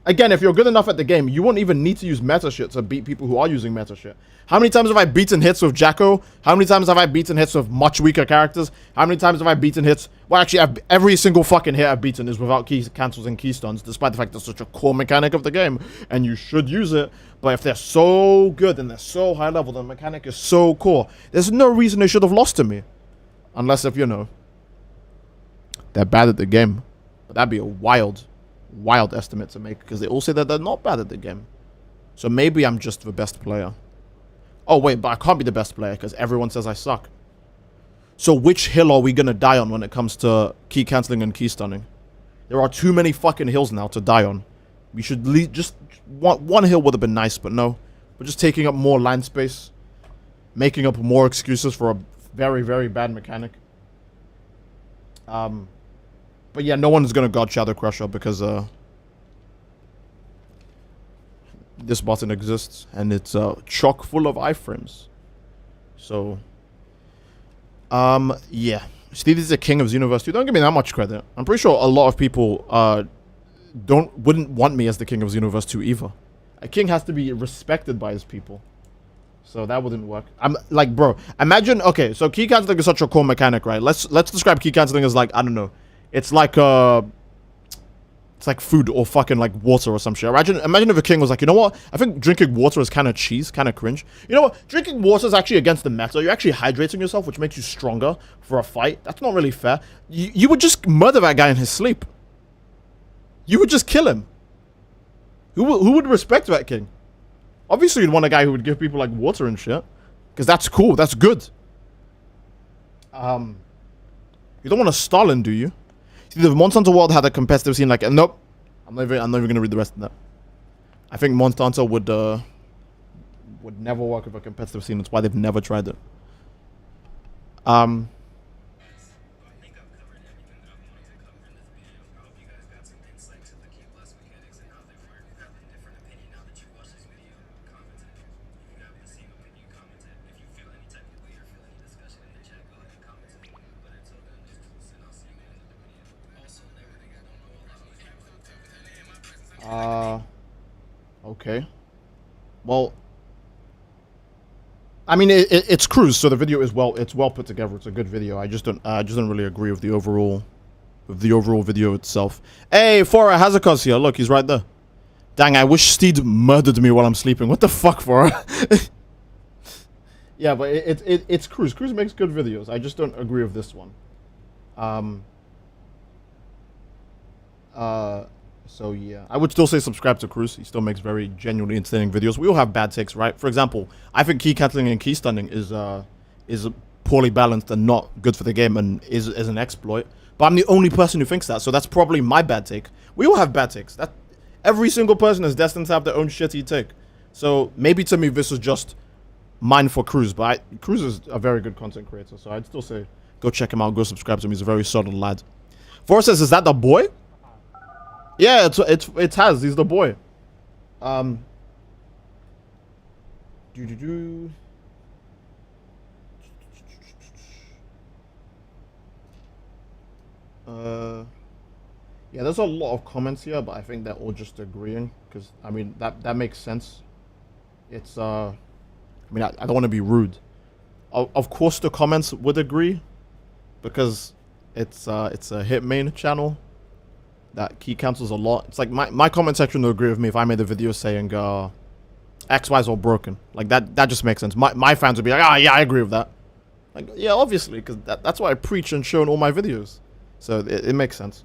Again, if you're good enough at the game, you won't even need to use meta shit to beat people who are using meta shit. How many times have I beaten hits with Jacko? How many times have I beaten hits with much weaker characters? How many times have I beaten hits? Well, actually, every single fucking hit I've beaten is without key cancels and key stuns, despite the fact that's such a core mechanic of the game, and you should use it. But if they're so good and they're so high level, the mechanic is so core, there's no reason they should have lost to me. Unless if, you know, they're bad at the game. But that'd be a wild estimate to make, because they all say that they're not bad at the game. So maybe I'm just the best player. Oh wait, but I can't be the best player because everyone says I suck. So which hill are we gonna die on when it comes to key cancelling and key stunning? There are too many fucking hills now to die on. We should just one hill would have been nice, but no. We're just taking up more land space, making up more excuses for a very, very bad mechanic. But yeah, no one's gonna God Shadow Crusher because this button exists and it's chock full of iframes. So yeah. Steve is the king of Xenoverse 2. Don't give me that much credit. I'm pretty sure a lot of people wouldn't want me as the king of Xenoverse 2 either. A king has to be respected by his people. So that wouldn't work. I'm like, bro, imagine, okay, so key cancelling is such a cool mechanic, right? Let's describe key cancelling as like, I don't know. It's like food or fucking like water or some shit. Imagine if a king was like, you know what? I think drinking water is kind of cheese, kind of cringe. You know what? Drinking water is actually against the meta. You're actually hydrating yourself, which makes you stronger for a fight. That's not really fair. You would just murder that guy in his sleep. You would just kill him. Who would respect that king? Obviously, you'd want a guy who would give people like water and shit, because that's cool. That's good. You don't want a Stalin, do you? See, the Monster Hunter world had a competitive scene like, nope. I'm not even gonna read the rest of that. I think Monster Hunter would never work with a competitive scene. That's why they've never tried it. I think I've covered everything that I wanted to cover in this video. I hope you guys got some insight to the key plus mechanics and how they work. If you have a different opinion now that you watched this video, comment it. If you have the same opinion, comment it. If you feel any type of way or feel any discussion in the chat, go ahead and comment it. But until then, this is Chris, and I'll see you in another video. Also, and everything I don't know a lot of okay. Well, I mean, it's Cruise, so the video is well put together. It's a good video. I just don't really agree with the overall video itself. Hey, Fora Hazakos here. Look, he's right there. Dang, I wish Steed murdered me while I'm sleeping. What the fuck, Fora? Yeah, but it's Cruise. Cruise makes good videos. I just don't agree with this one. So yeah, I would still say subscribe to Cruz. He still makes very genuinely entertaining videos. We all have bad takes, right? For example, I think key cancelling and key stunning is poorly balanced and not good for the game and is an exploit. But I'm the only person who thinks that, so that's probably my bad take. We all have bad takes. That every single person is destined to have their own shitty take. So maybe to me this is just mine for Cruz, but Cruz is a very good content creator, so I'd still say go check him out, go subscribe to him. He's a very solid lad. Forrest says, is that the boy? Yeah, it's Has. He's the boy. Yeah, there's a lot of comments here, but I think they're all just agreeing, because I mean that makes sense. It's I mean, I don't want to be rude. Of course the comments would agree, because it's a hit main channel that key cancels a lot. It's like my comment section will agree with me if I made a video saying X, Y is all broken. Like that just makes sense. My fans would be like, yeah, I agree with that. Like, yeah, obviously, because that's what I preach and show in all my videos. So it makes sense.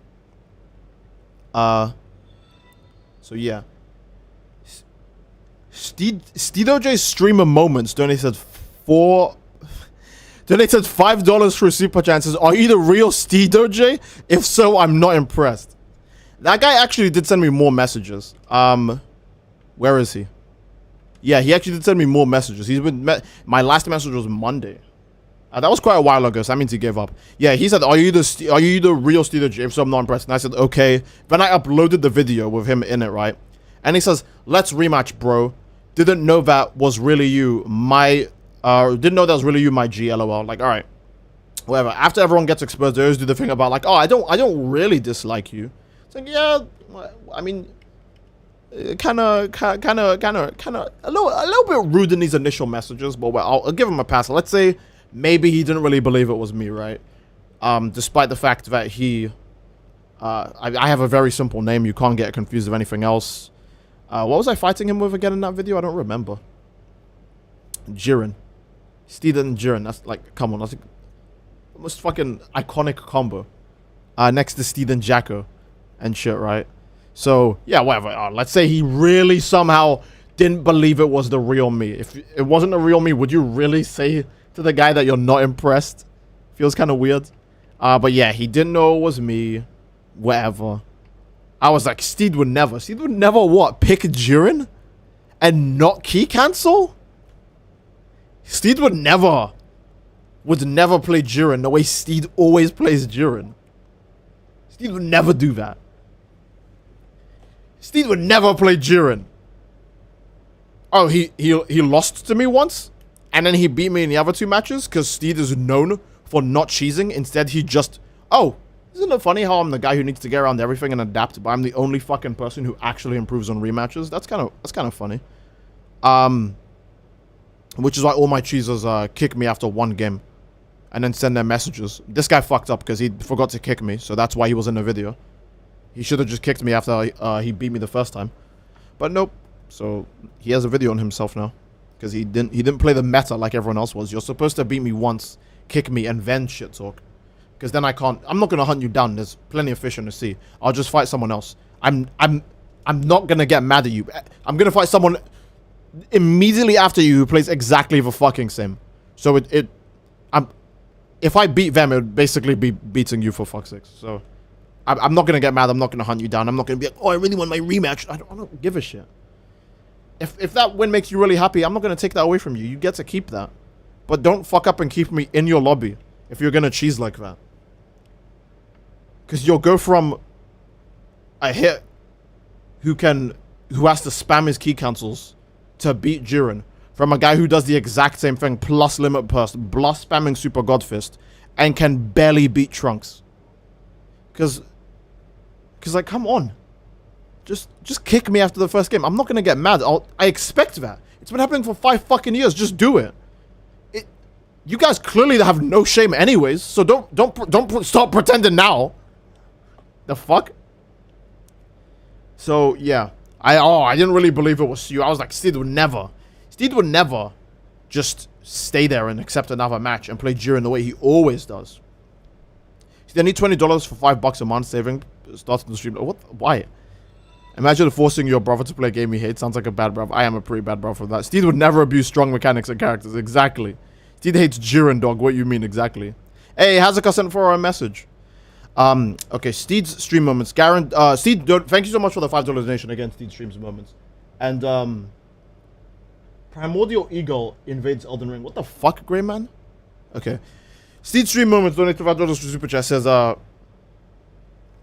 So yeah. SteedoJ's streamer moments donated $5 for super chances. Are you the real SteedoJ? If so, I'm not impressed. That guy actually did send me more messages. Where is he? Yeah, he actually did send me more messages. My last message was Monday. That was quite a while ago, so that means he gave up. Yeah, he said, are you the real Steeder J? So I'm not impressed. And I said, okay. Then I uploaded the video with him in it, right? And he says, let's rematch, bro. Didn't know that was really you. Didn't know that was really you, my G, LOL. Like, all right. Whatever. After everyone gets exposed, they always do the thing about like, oh, I don't really dislike you. It's like, yeah, I mean, kind of a little bit rude in these initial messages, but well, I'll give him a pass. Let's say maybe he didn't really believe it was me, right? Despite the fact that I have a very simple name. You can't get confused with anything else. What was I fighting him with again in that video? I don't remember. Jiren. Steed and Jiren. That's like, come on, that's the most fucking iconic combo. Next to Steed and Jacko and shit, right? So, yeah, whatever. Let's say he really somehow didn't believe it was the real me. If it wasn't the real me, would you really say to the guy that you're not impressed? Feels kind of weird. But yeah, he didn't know it was me. Whatever. I was like, Steed would never what? Pick Jiren? And not key cancel? Steed would never play Jiren the way Steed always plays Jiren. Steed would never do that. Steed would never play Jiren. Oh, he lost to me once, and then he beat me in the other two matches because Steed is known for not cheesing. Instead, he just, oh, isn't it funny how I'm the guy who needs to get around everything and adapt, but I'm the only fucking person who actually improves on rematches? That's kind of funny. Which is why all my cheesers kick me after one game and then send their messages. This guy fucked up because he forgot to kick me, so that's why he was in the video. He should have just kicked me after he beat me the first time. But nope. So he has a video on himself now. Because he didn't play the meta like everyone else was. You're supposed to beat me once, kick me, and then shit talk. Because then I'm not gonna hunt you down. There's plenty of fish in the sea. I'll just fight someone else. I'm not gonna get mad at you. I'm gonna fight someone immediately after you who plays exactly the fucking same. So if I beat them, it would basically be beating you for fuck's sake. So I'm not gonna get mad. I'm not gonna hunt you down. I'm not gonna be like, oh, I really want my rematch. I don't give a shit. If that win makes you really happy, I'm not gonna take that away from you. You get to keep that, but don't fuck up and keep me in your lobby if you're gonna cheese like that. Because you'll go from a hit who has to spam his key cancels to beat Jiren, from a guy who does the exact same thing plus limit burst, plus spamming super god fist, and can barely beat Trunks. Because like, come on. Just kick me after the first game. I'm not gonna get mad. I expect that. It's been happening for 5 fucking years. Just do it. You guys clearly have no shame anyways, so don't stop pretending now. The fuck? So, yeah. I didn't really believe it was you. I was like, Steed would never just stay there and accept another match and play Jiren the way he always does. They need $20 for $5 a month saving starting the stream. What? Why? Imagine forcing your brother to play a game he hates. Sounds like a bad brother. I am a pretty bad brother for that. Steed would never abuse strong mechanics and characters. Exactly. Steed hates Jiren, dog. What you mean exactly? Hey, Hazuka sent for a message. Okay, Steed's stream moments. Steed, thank you so much for the $5 donation again. Steed streams moments. And Primordial Eagle invades Elden Ring. What the fuck, Grey Man? Okay. Steed stream moments donated $5 to Super Chat says,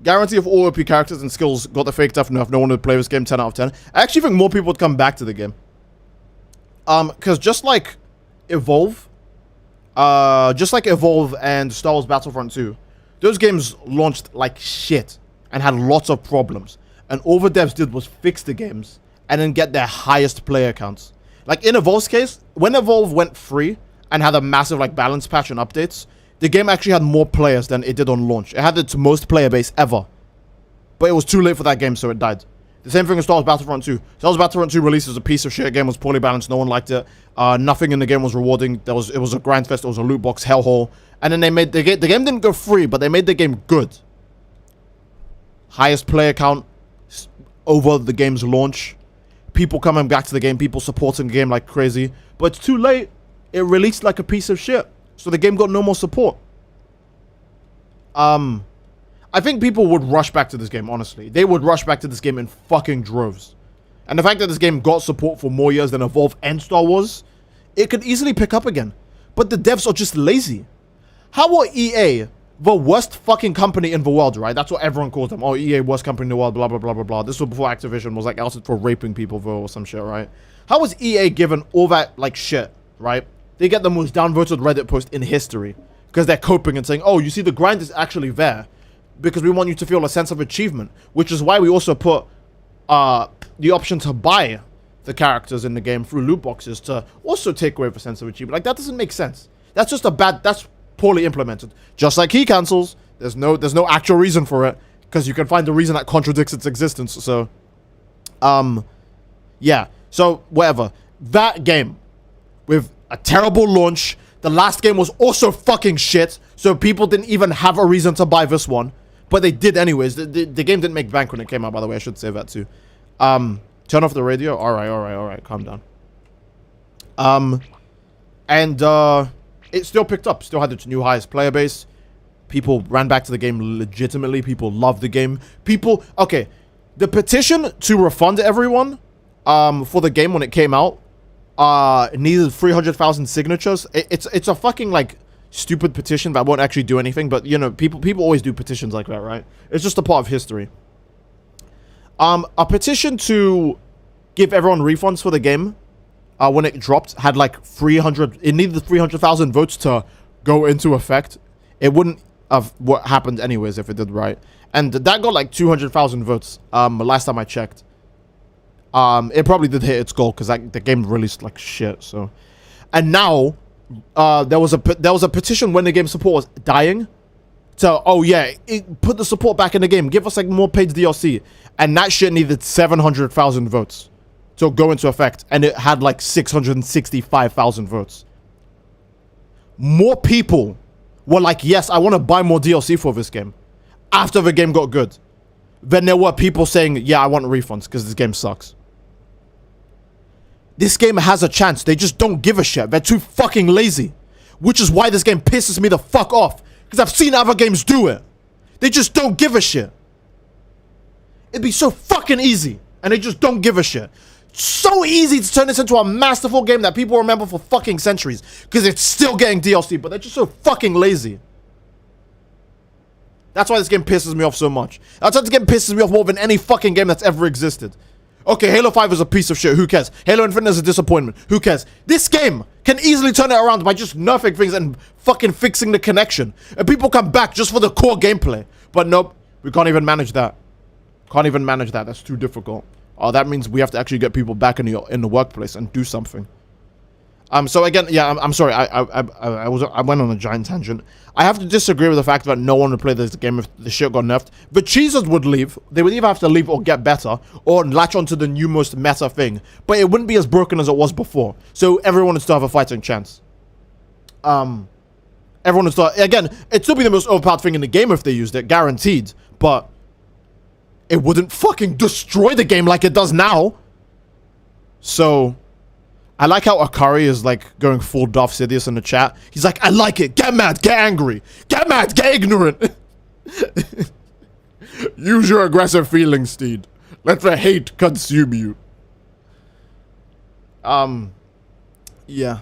guarantee of all OP characters and skills got the fake death nerf. No one would play this game 10 out of 10. I actually think more people would come back to the game. Because just like Evolve and Star Wars Battlefront 2, those games launched like shit and had lots of problems. And all the devs did was fix the games and then get their highest player counts. Like in Evolve's case, when Evolve went free and had a massive like balance patch and updates, the game actually had more players than it did on launch. It had its most player base ever. But it was too late for that game, so it died. The same thing with Star Wars Battlefront 2. Star Wars Battlefront 2 released as a piece of shit. The game was poorly balanced. No one liked it. Nothing in the game was rewarding. It was a grind fest. It was a loot box hellhole. And then they made the game didn't go free, but they made the game good. Highest player count over the game's launch. People coming back to the game. People supporting the game like crazy. But it's too late. It released like a piece of shit. So the game got no more support. I I think people would rush back to this game, honestly. They would rush back to this game in fucking droves. And the fact that this game got support for more years than Evolve and Star Wars, it could easily pick up again. But the devs are just lazy. How are EA, the worst fucking company in the world, right? That's what everyone calls them. Oh, EA, worst company in the world, blah, blah, blah, blah, blah. This was before Activision was like ousted for raping people, though, or some shit, right? How was EA given all that, like, shit, right? They get the most downvoted Reddit post in history because they're coping and saying, oh, you see, the grind is actually there because we want you to feel a sense of achievement, which is why we also put the option to buy the characters in the game through loot boxes to also take away the sense of achievement. Like, that doesn't make sense. That's just that's poorly implemented. Just like key cancels, there's no actual reason for it because you can find the reason that contradicts its existence. So, yeah. So, whatever. That game, with a terrible launch, the last game was also fucking shit, so people didn't even have a reason to buy this one. But they did anyways. The game didn't make bank when it came out, by the way. I should say that too. Turn off the radio. All right. Calm down. It still picked up. Still had its new highest player base. People ran back to the game legitimately. People loved the game. Okay. The petition to refund everyone for the game when it came out needed 300,000 signatures. It's a fucking, like, stupid petition that won't actually do anything, but, you know, people always do petitions like that, right? It's just a part of history. A petition to give everyone refunds for the game when it dropped had like it needed 300,000 votes to go into effect. It wouldn't have what happened anyways if it did, right? And that got like 200,000 votes last time I checked. It probably did hit its goal because the game released like shit. So, and now there was a petition when the game support was dying to, oh yeah, put the support back in the game, give us like more paid DLC, and that shit needed 700,000 votes to go into effect, and it had like 665,000 votes. More people were like, yes, I want to buy more DLC for this game after the game got good, than there were people saying, yeah, I want refunds because this game sucks. This game has a chance. They just don't give a shit. They're too fucking lazy. Which is why this game pisses me the fuck off. Because I've seen other games do it. They just don't give a shit. It'd be so fucking easy. And they just don't give a shit. So easy to turn this into a masterful game that people remember for fucking centuries. Because it's still getting DLC. But they're just so fucking lazy. That's why this game pisses me off so much. That's why this game pisses me off more than any fucking game that's ever existed. Okay, Halo 5 is a piece of shit. Who cares? Halo Infinite is a disappointment. Who cares? This game can easily turn it around by just nerfing things and fucking fixing the connection. And people come back just for the core gameplay. But nope, we can't even manage that. Can't even manage that. That's too difficult. Oh, that means we have to actually get people back in the workplace and do something. So again, yeah, I'm sorry. I went on a giant tangent. I have to disagree with the fact that no one would play this game if the shit got nerfed. The cheesers would leave. They would either have to leave or get better, or latch onto the new most meta thing. But it wouldn't be as broken as it was before. So everyone would still have a fighting chance. Everyone would still, again, it'd still be the most overpowered thing in the game if they used it, guaranteed. But it wouldn't fucking destroy the game like it does now. So I like how Akari is like going full Darth Sidious in the chat. He's like, I like it. Get mad, get angry. Get mad, get ignorant. Use your aggressive feelings, Steed. Let the hate consume you. Yeah.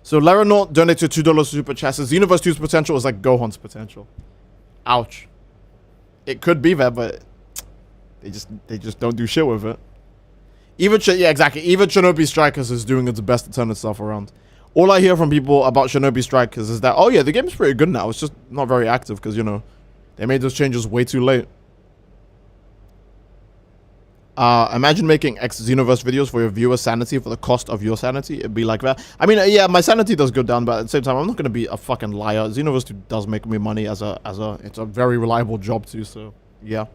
So Laranort donated $2 super chat. Says Xenoverse 2's potential is like Gohan's potential. Ouch. It could be there, but they just don't do shit with it. Yeah, exactly. Even Shinobi Strikers is doing its best to turn itself around. All I hear from people about Shinobi Strikers is that, oh yeah, the game's pretty good now. It's just not very active because, you know, they made those changes way too late. Imagine making Xenoverse videos for your viewer's sanity for the cost of your sanity. It'd be like that. I mean, yeah, my sanity does go down, but at the same time, I'm not going to be a fucking liar. Xenoverse 2 does make me money it's a very reliable job too, so yeah.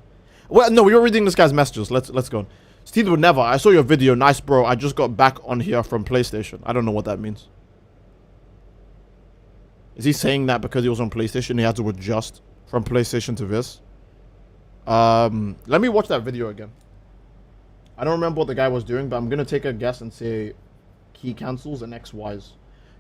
Well, no, we were reading this guy's messages. Let's go on. Steve would never. I saw your video. Nice, bro. I just got back on here from PlayStation. I don't know what that means. Is he saying that because he was on PlayStation, he had to adjust from PlayStation to this? Let me watch that video again. I don't remember what the guy was doing, but I'm going to take a guess and say key cancels and XYs.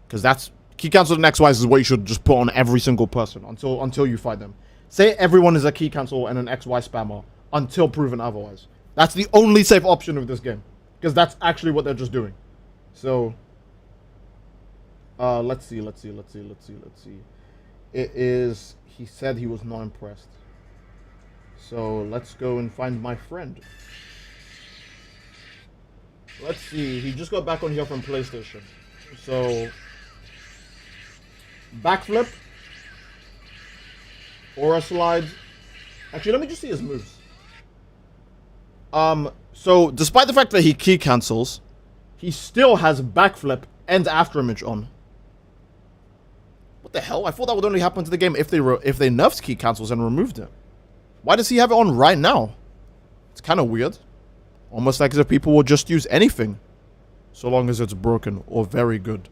Because that's... Key cancels and XYs is what you should just put on every single person until you fight them. Say everyone is a key cancel and an XY spammer until proven otherwise. That's the only safe option of this game. Because that's actually what they're just doing. So, let's see. It is, he said he was not impressed. So, let's go and find my friend. Let's see, he just got back on here from PlayStation. So, backflip. Aura slide. Actually, let me just see his moves. So despite the fact that he key cancels, he still has backflip and after image on. What the hell? I thought that would only happen to the game if they nerfed key cancels and removed it. Why does he have it on right now? It's kind of weird. Almost like as if people will just use anything, so long as it's broken or very good.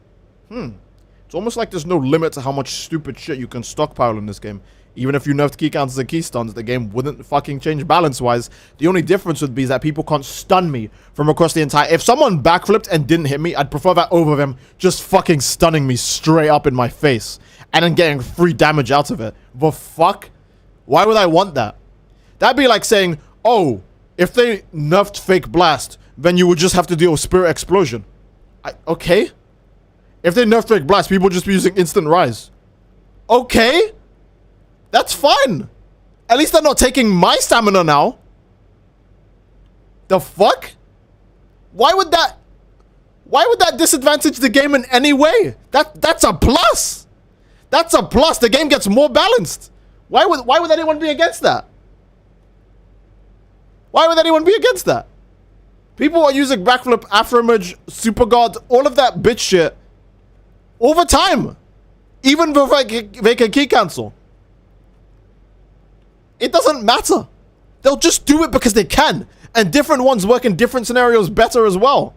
It's almost like there's no limit to how much stupid shit you can stockpile in this game. Even if you nerfed key counters and key stuns, the game wouldn't fucking change balance-wise. The only difference would be that people can't stun me from across the entire... If someone backflipped and didn't hit me, I'd prefer that over them just fucking stunning me straight up in my face. And then getting free damage out of it. The fuck? Why would I want that? That'd be like saying, oh, if they nerfed Fake Blast, then you would just have to deal with Spirit Explosion. Okay? If they nerfed Fake Blast, people would just be using Instant Rise. Okay? That's fine. At least they're not taking my stamina now. The fuck? Why would that disadvantage the game in any way? That's a plus. That's a plus. The game gets more balanced. Why would anyone be against that? Why would anyone be against that? People are using backflip, afterimage, super guard, all of that bitch shit all the time. Even before they can key cancel. It doesn't matter. They'll just do it because they can. And different ones work in different scenarios better as well.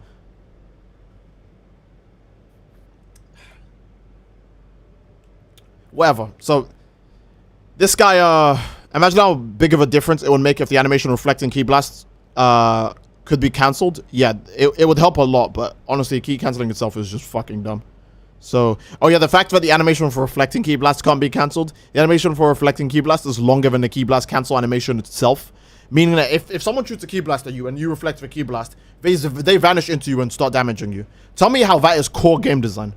Whatever. So, this guy, imagine how big of a difference it would make if the animation reflecting key blasts could be cancelled. Yeah, it would help a lot, but honestly, key cancelling itself is just fucking dumb. So, oh yeah, the fact that the animation for reflecting key blast can't be cancelled. The animation for reflecting key blast is longer than the key blast cancel animation itself. Meaning that if someone shoots a key blast at you and you reflect the key blast, they vanish into you and start damaging you. Tell me how that is core game design.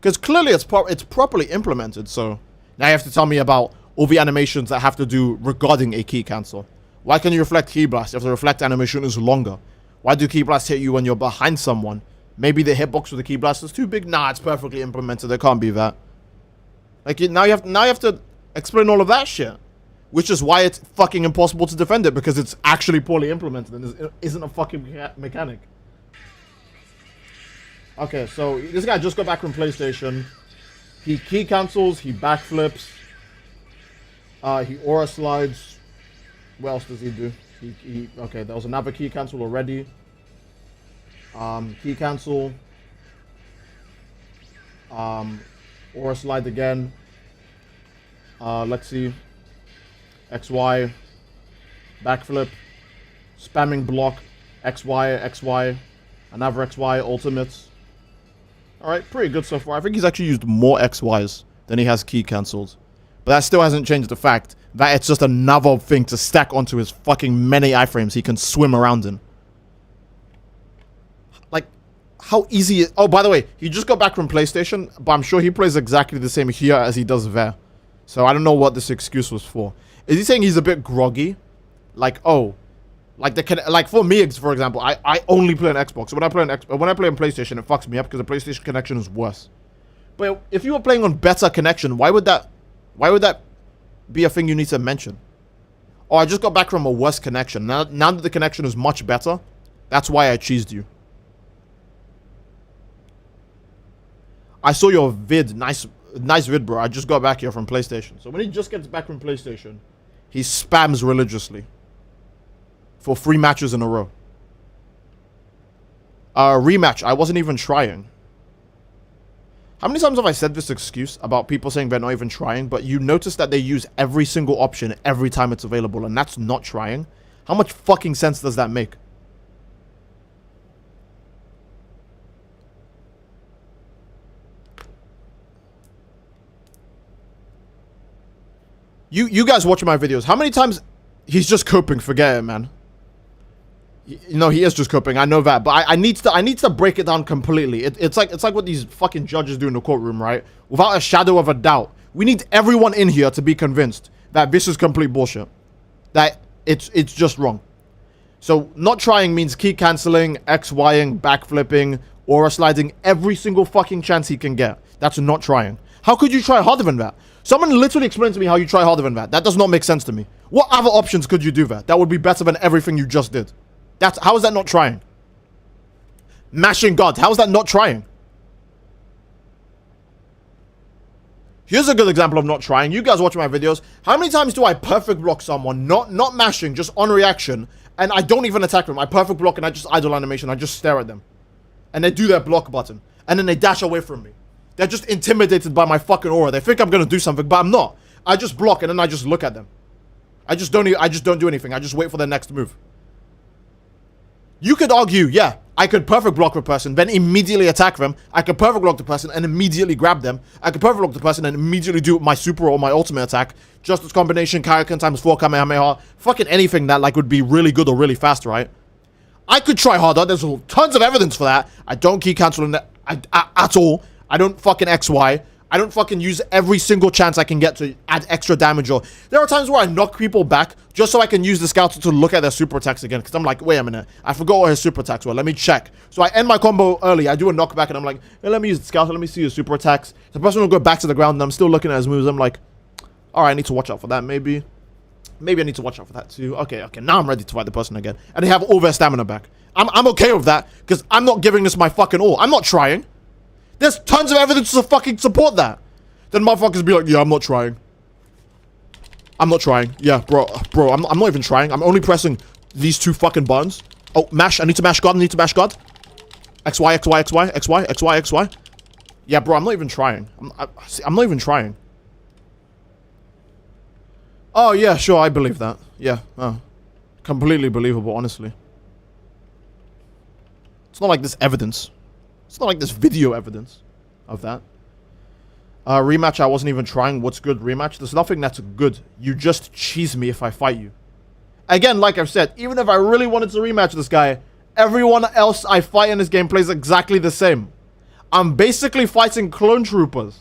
Because clearly it's properly implemented, so... Now you have to tell me about all the animations that have to do regarding a key cancel. Why can you reflect key blast if the reflect animation is longer? Why do key blasts hit you when you're behind someone? Maybe the hitbox with the key blast is too big. Nah, it's perfectly implemented. There can't be that. Like, now you have to explain all of that shit. Which is why it's fucking impossible to defend it, because it's actually poorly implemented and isn't a fucking mechanic. Okay, so this guy just got back from PlayStation. He key cancels, he backflips, he aura slides. What else does he do? Okay, there was another key cancel already. Key cancel. Aura slide again. Let's see. XY. Backflip. Spamming block. XY, XY. Another XY, ultimates. Alright, pretty good so far. I think he's actually used more XYs than he has key cancelled. But that still hasn't changed the fact that it's just another thing to stack onto his fucking many iframes he can swim around in. Like, how easy is... Oh, by the way, he just got back from PlayStation, but I'm sure he plays exactly the same here as he does there. So I don't know what this excuse was for. Is he saying he's a bit groggy? Like, oh... Like for me, for example, I only play on Xbox. So when I play on PlayStation, it fucks me up because the PlayStation connection is worse. But if you were playing on better connection, why would that be a thing you need to mention? Oh, I just got back from a worse connection. Now that the connection is much better, that's why I cheesed you. I saw your vid. Nice vid, bro. I just got back here from PlayStation. So when he just gets back from PlayStation, he spams religiously. For 3 matches in a row. Rematch. I wasn't even trying. How many times have I said this excuse about people saying they're not even trying, but you notice that they use every single option every time it's available, and that's not trying? How much fucking sense does that make? You guys watching my videos, how many times he's just coping? Forget it, man. You know, he is just coping. I know that, but I need to break it down completely. It's like what these fucking judges do in the courtroom, right? Without a shadow of a doubt, we need everyone in here to be convinced that this is complete bullshit. That it's just wrong. So not trying means key canceling, XYing, backflipping, aura sliding every single fucking chance he can get. That's not trying. How could you try harder than that? Someone literally explained to me how you try harder than that. That does not make sense to me. What other options could you do that would be better than everything you just did? How is that not trying? Mashing God, how is that not trying? Here's a good example of not trying. You guys watching my videos, how many times do I perfect block someone, not mashing, just on reaction, and I don't even attack them? I perfect block and I just idle animation, I just stare at them. And they do their block button, and then they dash away from me. They're just intimidated by my fucking aura. They think I'm gonna do something, but I'm not. I just block and then I just look at them. I just don't do anything. I just wait for their next move. You could argue, yeah, I could perfect block the person, then immediately attack them. I could perfect block the person and immediately grab them. I could perfect block the person and immediately do my super or my ultimate attack. Justice combination, Kaioken times 4 Kamehameha. Fucking anything that like would be really good or really fast, right? I could try harder. There's tons of evidence for that. I don't key cancel that at all. I don't fucking XY. I don't fucking use every single chance I can get to add extra damage. Or there are times where I knock people back just so I can use the scouter to look at their super attacks again. Because I'm like, wait a minute, I forgot what his super attacks were. Let me check. So I end my combo early. I do a knockback and I'm like, hey, let me use the scouter. Let me see his super attacks. The person will go back to the ground and I'm still looking at his moves. I'm like, all right, I need to watch out for that. Maybe I need to watch out for that too. Okay. Now I'm ready to fight the person again. And they have all their stamina back. I'm okay with that because I'm not giving this my fucking all. I'm not trying. There's tons of evidence to fucking support that. Then motherfuckers be like, yeah, I'm not trying. I'm not trying. Yeah, bro, I'm not even trying. I'm only pressing these 2 fucking buttons. Oh, mash. I need to mash God. XY, XY, XY, XY, XY, XY. Yeah, bro, I'm not even trying. I'm not even trying. Oh, yeah, sure, I believe that. Yeah, completely believable, honestly. It's not like this evidence. It's not like this video evidence of that. Rematch, I wasn't even trying. What's good? Rematch? There's nothing that's good. You just cheese me if I fight you. Again, like I've said, even if I really wanted to rematch this guy, everyone else I fight in this game plays exactly the same. I'm basically fighting clone troopers.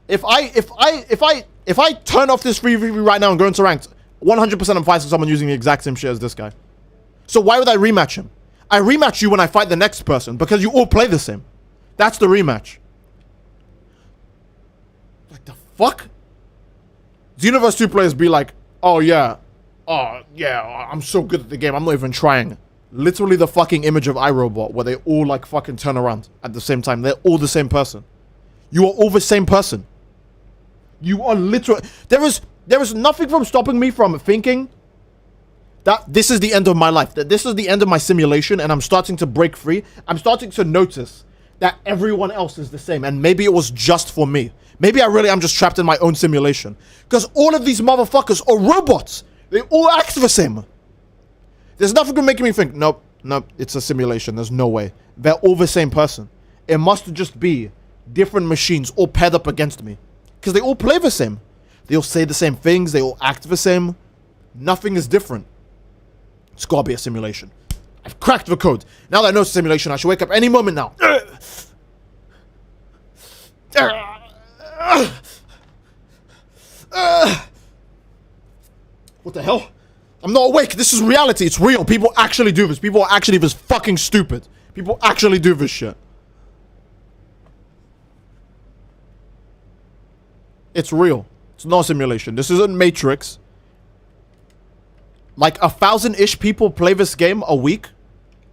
If I turn off this 3v3 right now and go into ranked, 100% I'm fighting someone using the exact same shit as this guy. So why would I rematch him? I rematch you when I fight the next person because you all play the same. That's the rematch. Like the fuck? Xenoverse 2 players be like, oh yeah, I'm so good at the game, I'm not even trying. Literally the fucking image of iRobot where they all like fucking turn around at the same time. They're all the same person. You are all the same person. You are literally... There is nothing from stopping me from thinking that this is the end of my life, that this is the end of my simulation, and I'm starting to break free. I'm starting to notice that everyone else is the same, and maybe it was just for me. Maybe I really am just trapped in my own simulation. Because all of these motherfuckers are robots. They all act the same. There's nothing making me think, nope, it's a simulation. There's no way. They're all the same person. It must just be different machines all paired up against me. Because they all play the same. They all say the same things. They all act the same. Nothing is different. It's gotta be a simulation. I've cracked the code. Now that I know it's a simulation, I should wake up any moment now. What the hell? I'm not awake. This is reality. It's real. People actually do this. People are actually this fucking stupid. People actually do this shit. It's real. It's not a simulation. This isn't Matrix. Like 1,000-ish people play this game a week,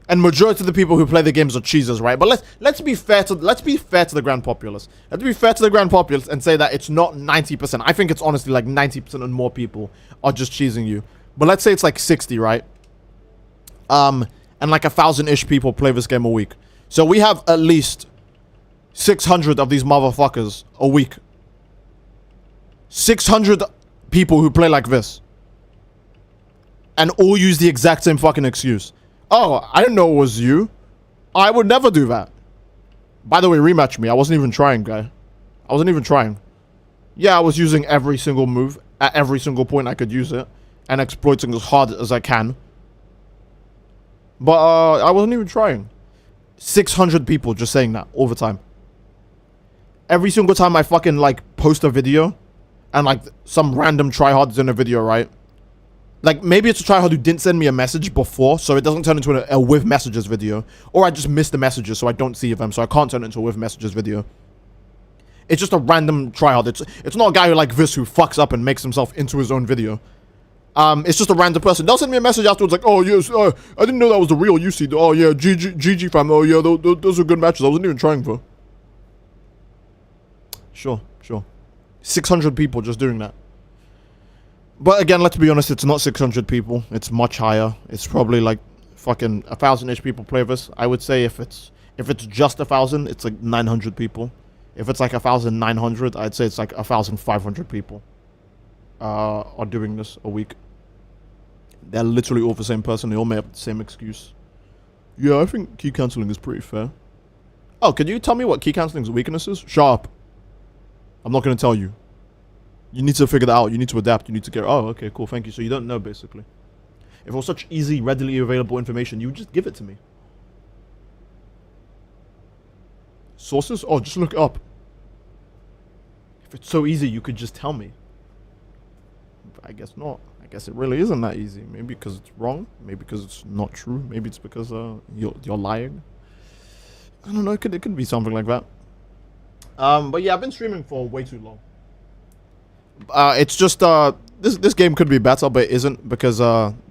and majority of the people who play the games are cheesers, right? But let's be fair to the grand populace. Let's be fair to the grand populace and say that it's not 90%. I think it's honestly like 90% and more people are just cheesing you. But let's say it's like 60, right? And like 1,000-ish people play this game a week. So we have at least 600 of these motherfuckers a week. 600 people who play like this. And all use the exact same fucking excuse. Oh, I didn't know it was you. I would never do that. By the way, rematch me. I wasn't even trying, guy. I wasn't even trying. Yeah, I was using every single move. at every single point I could use it and exploiting as hard as I can. But I wasn't even trying. 600 people just saying that all the time. Every single time I fucking like post a video and like some random tryhard is in a video, right? Like maybe it's a tryhard who didn't send me a message before, so it doesn't turn into a with messages video. Or I just missed the messages, so I don't see them, so I can't turn it into a with messages video. It's just a random tryhard. It's not a guy who like this who fucks up and makes himself into his own video. It's just a random person. They'll send me a message afterwards like, oh yes, I didn't know that was the real UC. Oh yeah, GG fam. Oh yeah, those are good matches. I wasn't even trying for. Sure. 600 people just doing that. But again, let's be honest, it's not 600 people. It's much higher. It's probably like fucking 1,000-ish people play this. I would say if it's just 1,000, it's like 900 people. If it's like 1,900, I'd say it's like 1,500 people are doing this a week. They're literally all the same person. They all make up the same excuse. Yeah, I think key cancelling is pretty fair. Oh, can you tell me what key cancelling's weakness is? Shut up. I'm not going to tell you. You need to figure that out. You need to adapt. You need to get... Oh, okay, cool. Thank you. So you don't know, basically. If it was such easy, readily available information, you would just give it to me. Sources? Oh, just look it up. If it's so easy, you could just tell me. I guess not. I guess it really isn't that easy. Maybe because it's wrong. Maybe because it's not true. Maybe it's because you're lying. I don't know. It could be something like that. But yeah, I've been streaming for way too long. It's just this game could be better, but it isn't because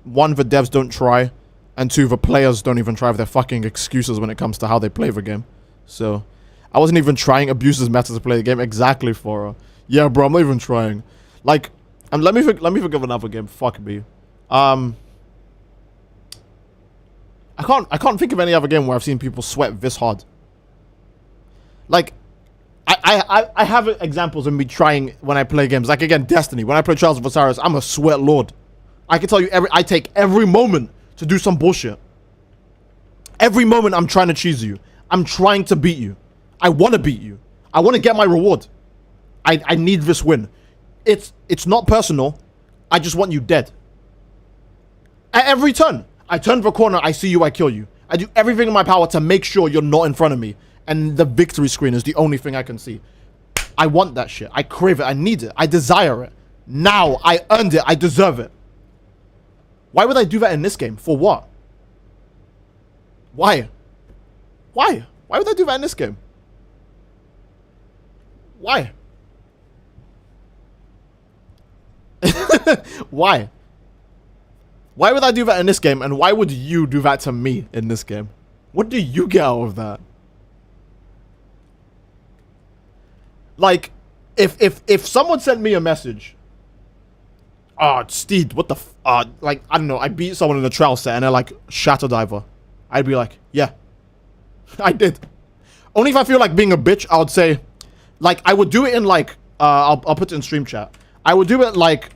one, the devs don't try, and two, the players don't even try with their fucking excuses when it comes to how they play the game. So I wasn't even trying. Abuses matter to play the game exactly for. Yeah, bro, I'm not even trying. Like, and let me think of another game. Fuck me. I can't think of any other game where I've seen people sweat this hard. Like, I have examples of me trying when I play games. Like, again, Destiny. When I play Trials of Osiris, I'm a sweat lord. I can tell you, I take every moment to do some bullshit. Every moment I'm trying to cheese you. I'm trying to beat you. I want to beat you. I want to get my reward. I need this win. It's not personal. I just want you dead. At every turn. I turn the corner, I see you, I kill you. I do everything in my power to make sure you're not in front of me. And the victory screen is the only thing I can see. I want that shit. I crave it. I need it. I desire it. Now. I earned it. I deserve it. Why would I do that in this game? For what? Why? Why? Why would I do that in this game? Why? Why? Why would I do that in this game? And why would you do that to me in this game? What do you get out of that? Like, if someone sent me a message, Steed, what the like, I don't know, I beat someone in a trial set and they're like, Shatter Diver. I'd be like, yeah, I did. Only if I feel like being a bitch, I would say, like, I would do it in like, I'll put it in stream chat. I would do it like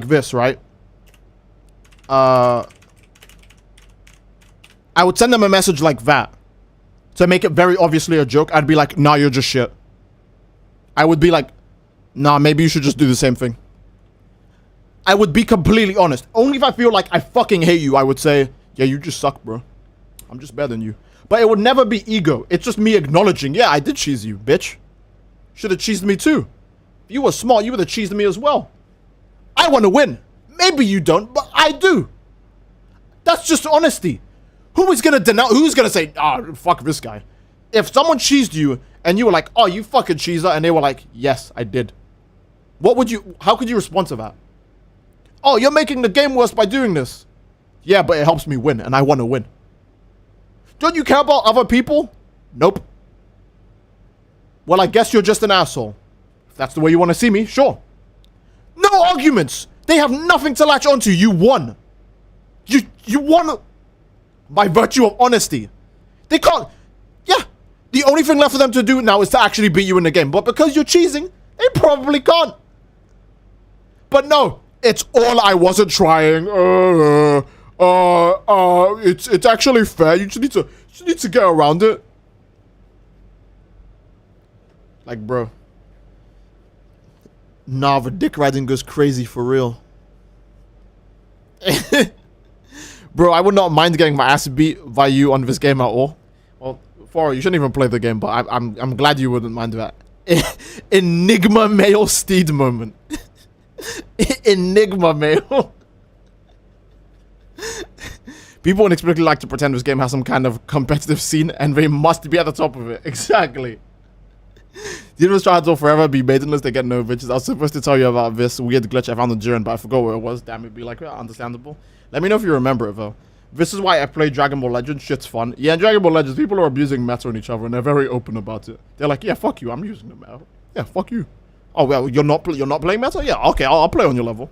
this, right? I would send them a message like that. To make it very obviously a joke, I'd be like, nah, you're just shit. I would be like, nah, maybe you should just do the same thing. I would be completely honest. Only if I feel like I fucking hate you, I would say, yeah, you just suck, bro. I'm just better than you. But it would never be ego. It's just me acknowledging, yeah, I did cheese you, bitch. Should have cheesed me too. If you were smart, you would have cheesed me as well. I want to win. Maybe you don't, but I do. That's just honesty. Who is gonna denounce? Who's gonna say, fuck this guy? If someone cheesed you and you were like, oh, you fucking cheeser, and they were like, yes, I did. What would you? How could you respond to that? Oh, you're making the game worse by doing this. Yeah, but it helps me win, and I want to win. Don't you care about other people? Nope. Well, I guess you're just an asshole. If that's the way you want to see me, sure. No arguments. They have nothing to latch onto. You won. You won. By virtue of honesty. They can't. Yeah. The only thing left for them to do now is to actually beat you in the game. But because you're cheesing, they probably can't. But no. It's all I wasn't trying. It's actually fair. You just need to get around it. Like, bro. Nah, the dick riding goes crazy for real. Bro, I would not mind getting my ass beat by you on this game at all. Well, you shouldn't even play the game, but I'm glad you wouldn't mind that. Enigma male steed moment. Enigma male. People inexplicably like to pretend this game has some kind of competitive scene, and they must be at the top of it. Exactly. The universe tries to forever be maidenless, they get no bitches. I was supposed to tell you about this weird glitch I found on Jiren, but I forgot where it was. Damn, it'd be like, yeah, understandable. Let me know if you remember it, though. This is why I play Dragon Ball Legends. Shit's fun. Yeah, in Dragon Ball Legends, people are abusing meta on each other, and they're very open about it. They're like, yeah, fuck you, I'm using the meta. Yeah, fuck you. Oh, well, you're not playing meta? Yeah, okay, I'll play on your level.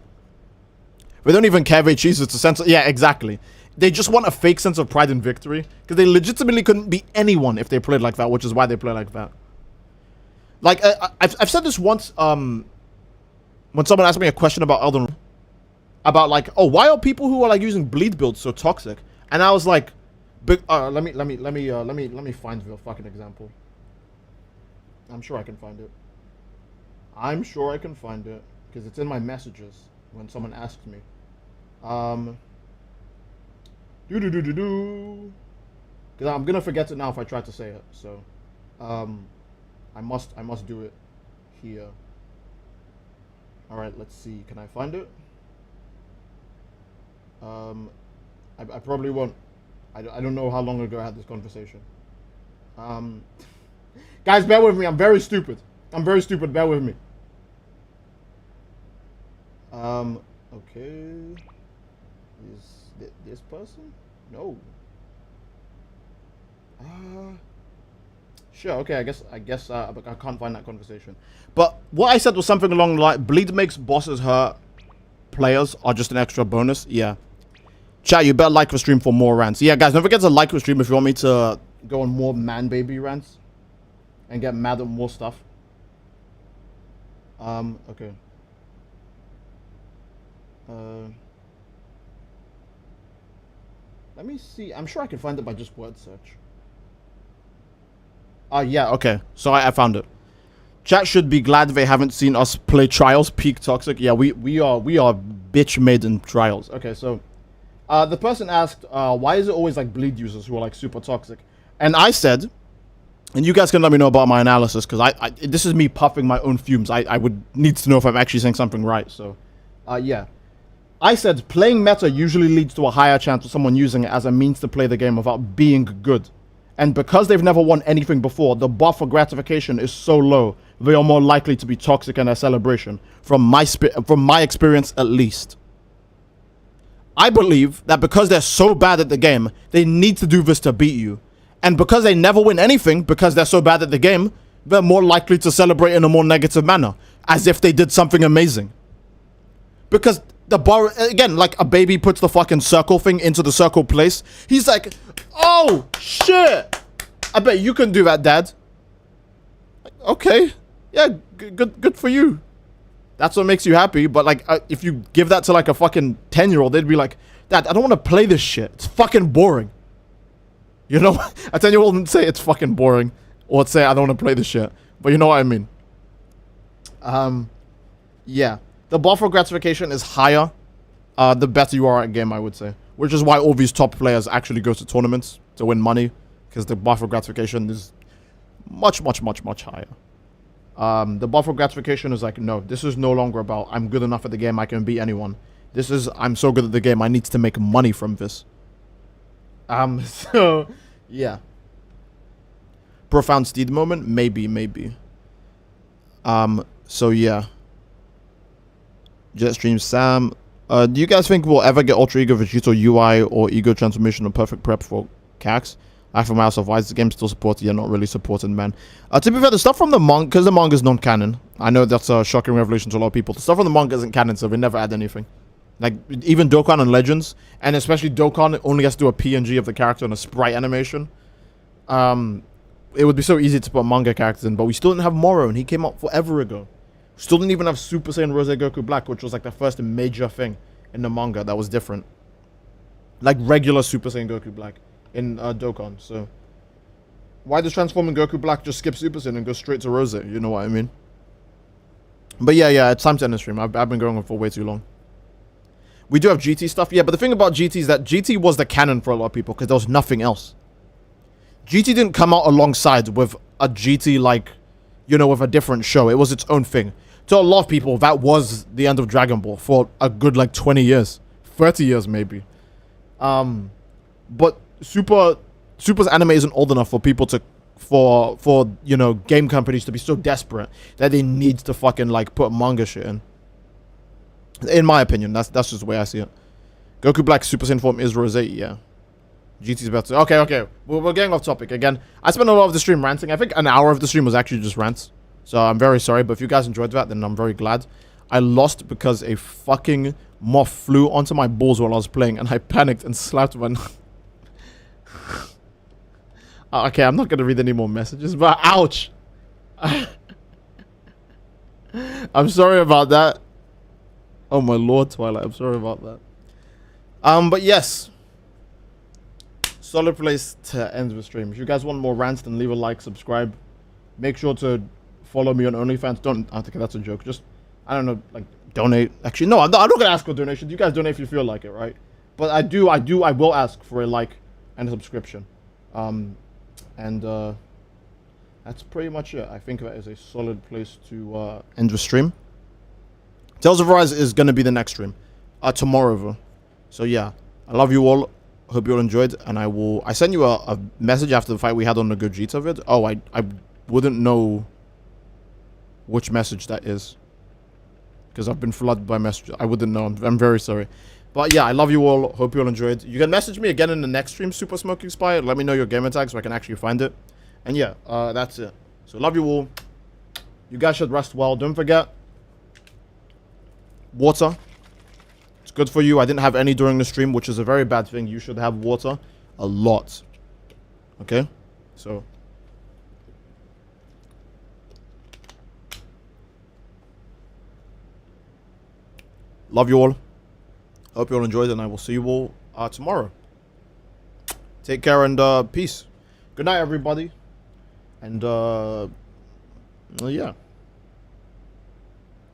They don't even care they choose it to censor. Yeah, exactly. They just want a fake sense of pride and victory, because they legitimately couldn't be anyone if they played like that, which is why they play like that. Like, I've said this once, when someone asked me a question about Elden Ring, about like, oh, why are people who are like using bleed builds so toxic? And I was like, let me find the fucking example. I'm sure I can find it. I'm sure I can find it because it's in my messages when someone asks me. Because I'm gonna forget it now if I try to say it. So, I must do it here. All right, let's see. Can I find it? I probably won't. I don't know how long ago I had this conversation. Guys, bear with me. I'm very stupid. Bear with me. Okay. Is this person? No. Sure. Okay. I guess. I can't find that conversation. But what I said was something along the line. Bleed makes bosses hurt. Players are just an extra bonus. Yeah. Chat, you better like the stream for more rants. Yeah, guys, don't forget to like the stream if you want me to go on more man baby rants and get mad at more stuff. Okay. Let me see. I'm sure I can find it by just word search. Yeah, okay. So I found it. Chat should be glad they haven't seen us play Trials peak toxic. Yeah, we are bitch made in Trials. Okay, so the person asked, why is it always like bleed users who are like super toxic? And I said, and you guys can let me know about my analysis because this is me puffing my own fumes. I would need to know if I'm actually saying something right. So, yeah. I said playing meta usually leads to a higher chance of someone using it as a means to play the game without being good. And because they've never won anything before, the bar for gratification is so low, they are more likely to be toxic in their celebration, from my experience at least. I believe that because they're so bad at the game, they need to do this to beat you. And because they never win anything, because they're so bad at the game, they're more likely to celebrate in a more negative manner, as if they did something amazing. Because the bar, again, like a baby puts the fucking circle thing into the circle place. He's like, oh, shit. I bet you can do that, Dad. Like, okay. Yeah, good for you. That's what makes you happy. But, like, if you give that to, like, a fucking 10-year-old, they'd be like, Dad, I don't want to play this shit. It's fucking boring. You know? A 10-year-old wouldn't say it's fucking boring. Or say, I don't want to play this shit. But you know what I mean. Yeah. The bar for gratification is higher the better you are at a game, I would say. Which is why all these top players actually go to tournaments to win money. Because the bar for gratification is much higher. The bar for gratification is like, no, this is no longer about I'm good enough at the game, I can beat anyone. This is, I'm so good at the game, I need to make money from this. So, yeah. Profound steed moment? Maybe. So, yeah. Jetstream Sam. Do you guys think we'll ever get Ultra Ego Vegito UI or Ego Transformation or Perfect Prep for CAX? I for myself, why is the game still supported? You're not really supported, man. To be fair, the stuff from the manga, because the manga is non-canon. I know that's a shocking revelation to a lot of people. The stuff from the manga isn't canon, so they never add anything. Like, even Dokkan and Legends, and especially Dokkan only has to do a PNG of the character and a sprite animation. It would be so easy to put manga characters in, but we still didn't have Moro, and he came out forever ago. Still didn't even have Super Saiyan Rose Goku Black, which was like the first major thing in the manga that was different. Like regular Super Saiyan Goku Black in Dokkan. So why does transforming Goku Black just skip Super Saiyan and go straight to Rose? You know what I mean? But yeah, it's time to end the stream. I've been going on for way too long. We do have GT stuff, yeah, but the thing about GT is that GT was the canon for a lot of people because there was nothing else. GT didn't come out alongside with a GT like, you know, with a different show. It was its own thing. To a lot of people, that was the end of Dragon Ball for a good like 20 years, 30 years maybe. But Super's anime isn't old enough for people to, for you know, game companies to be so desperate that they need to fucking like put manga shit in. In my opinion, that's just the way I see it. Goku Black Super Saiyan form is Rose, yeah. GT's better. Okay. We're getting off topic again. I spent a lot of the stream ranting. I think an hour of the stream was actually just rants. So I'm very sorry, but if you guys enjoyed that, then I'm very glad. I lost because a fucking moth flew onto my balls while I was playing, and I panicked and slapped my... Okay, I'm not going to read any more messages, but ouch! I'm sorry about that. Oh my lord, Twilight, I'm sorry about that. But yes. Solid place to end the stream. If you guys want more rants, then leave a like, subscribe. Make sure to follow me on OnlyFans. Don't, I think that's a joke. Just, I don't know, like, donate. Actually, no, I'm not going to ask for donations. You guys donate if you feel like it, right? But I will ask for a like and a subscription. That's pretty much it. I think that is a solid place to end the stream. Tales of Rise is going to be the next stream. Tomorrow, though. So, yeah. I love you all. Hope you all enjoyed. And I sent you a message after the fight we had on the Gogeta vid. Oh, I wouldn't know which message that is. Because I've been flooded by messages. I wouldn't know. I'm very sorry. But, yeah, I love you all. Hope you all enjoyed. You can message me again in the next stream, Super Smoking Spy. Let me know your gamer tag so I can actually find it. And, yeah, that's it. So, love you all. You guys should rest well. Don't forget... water. It's good for you. I didn't have any during the stream, which is a very bad thing. You should have water a lot. Okay? So. Love you all. Hope you all enjoyed, and I will see you all tomorrow. Take care and peace. Good night, everybody. And, yeah.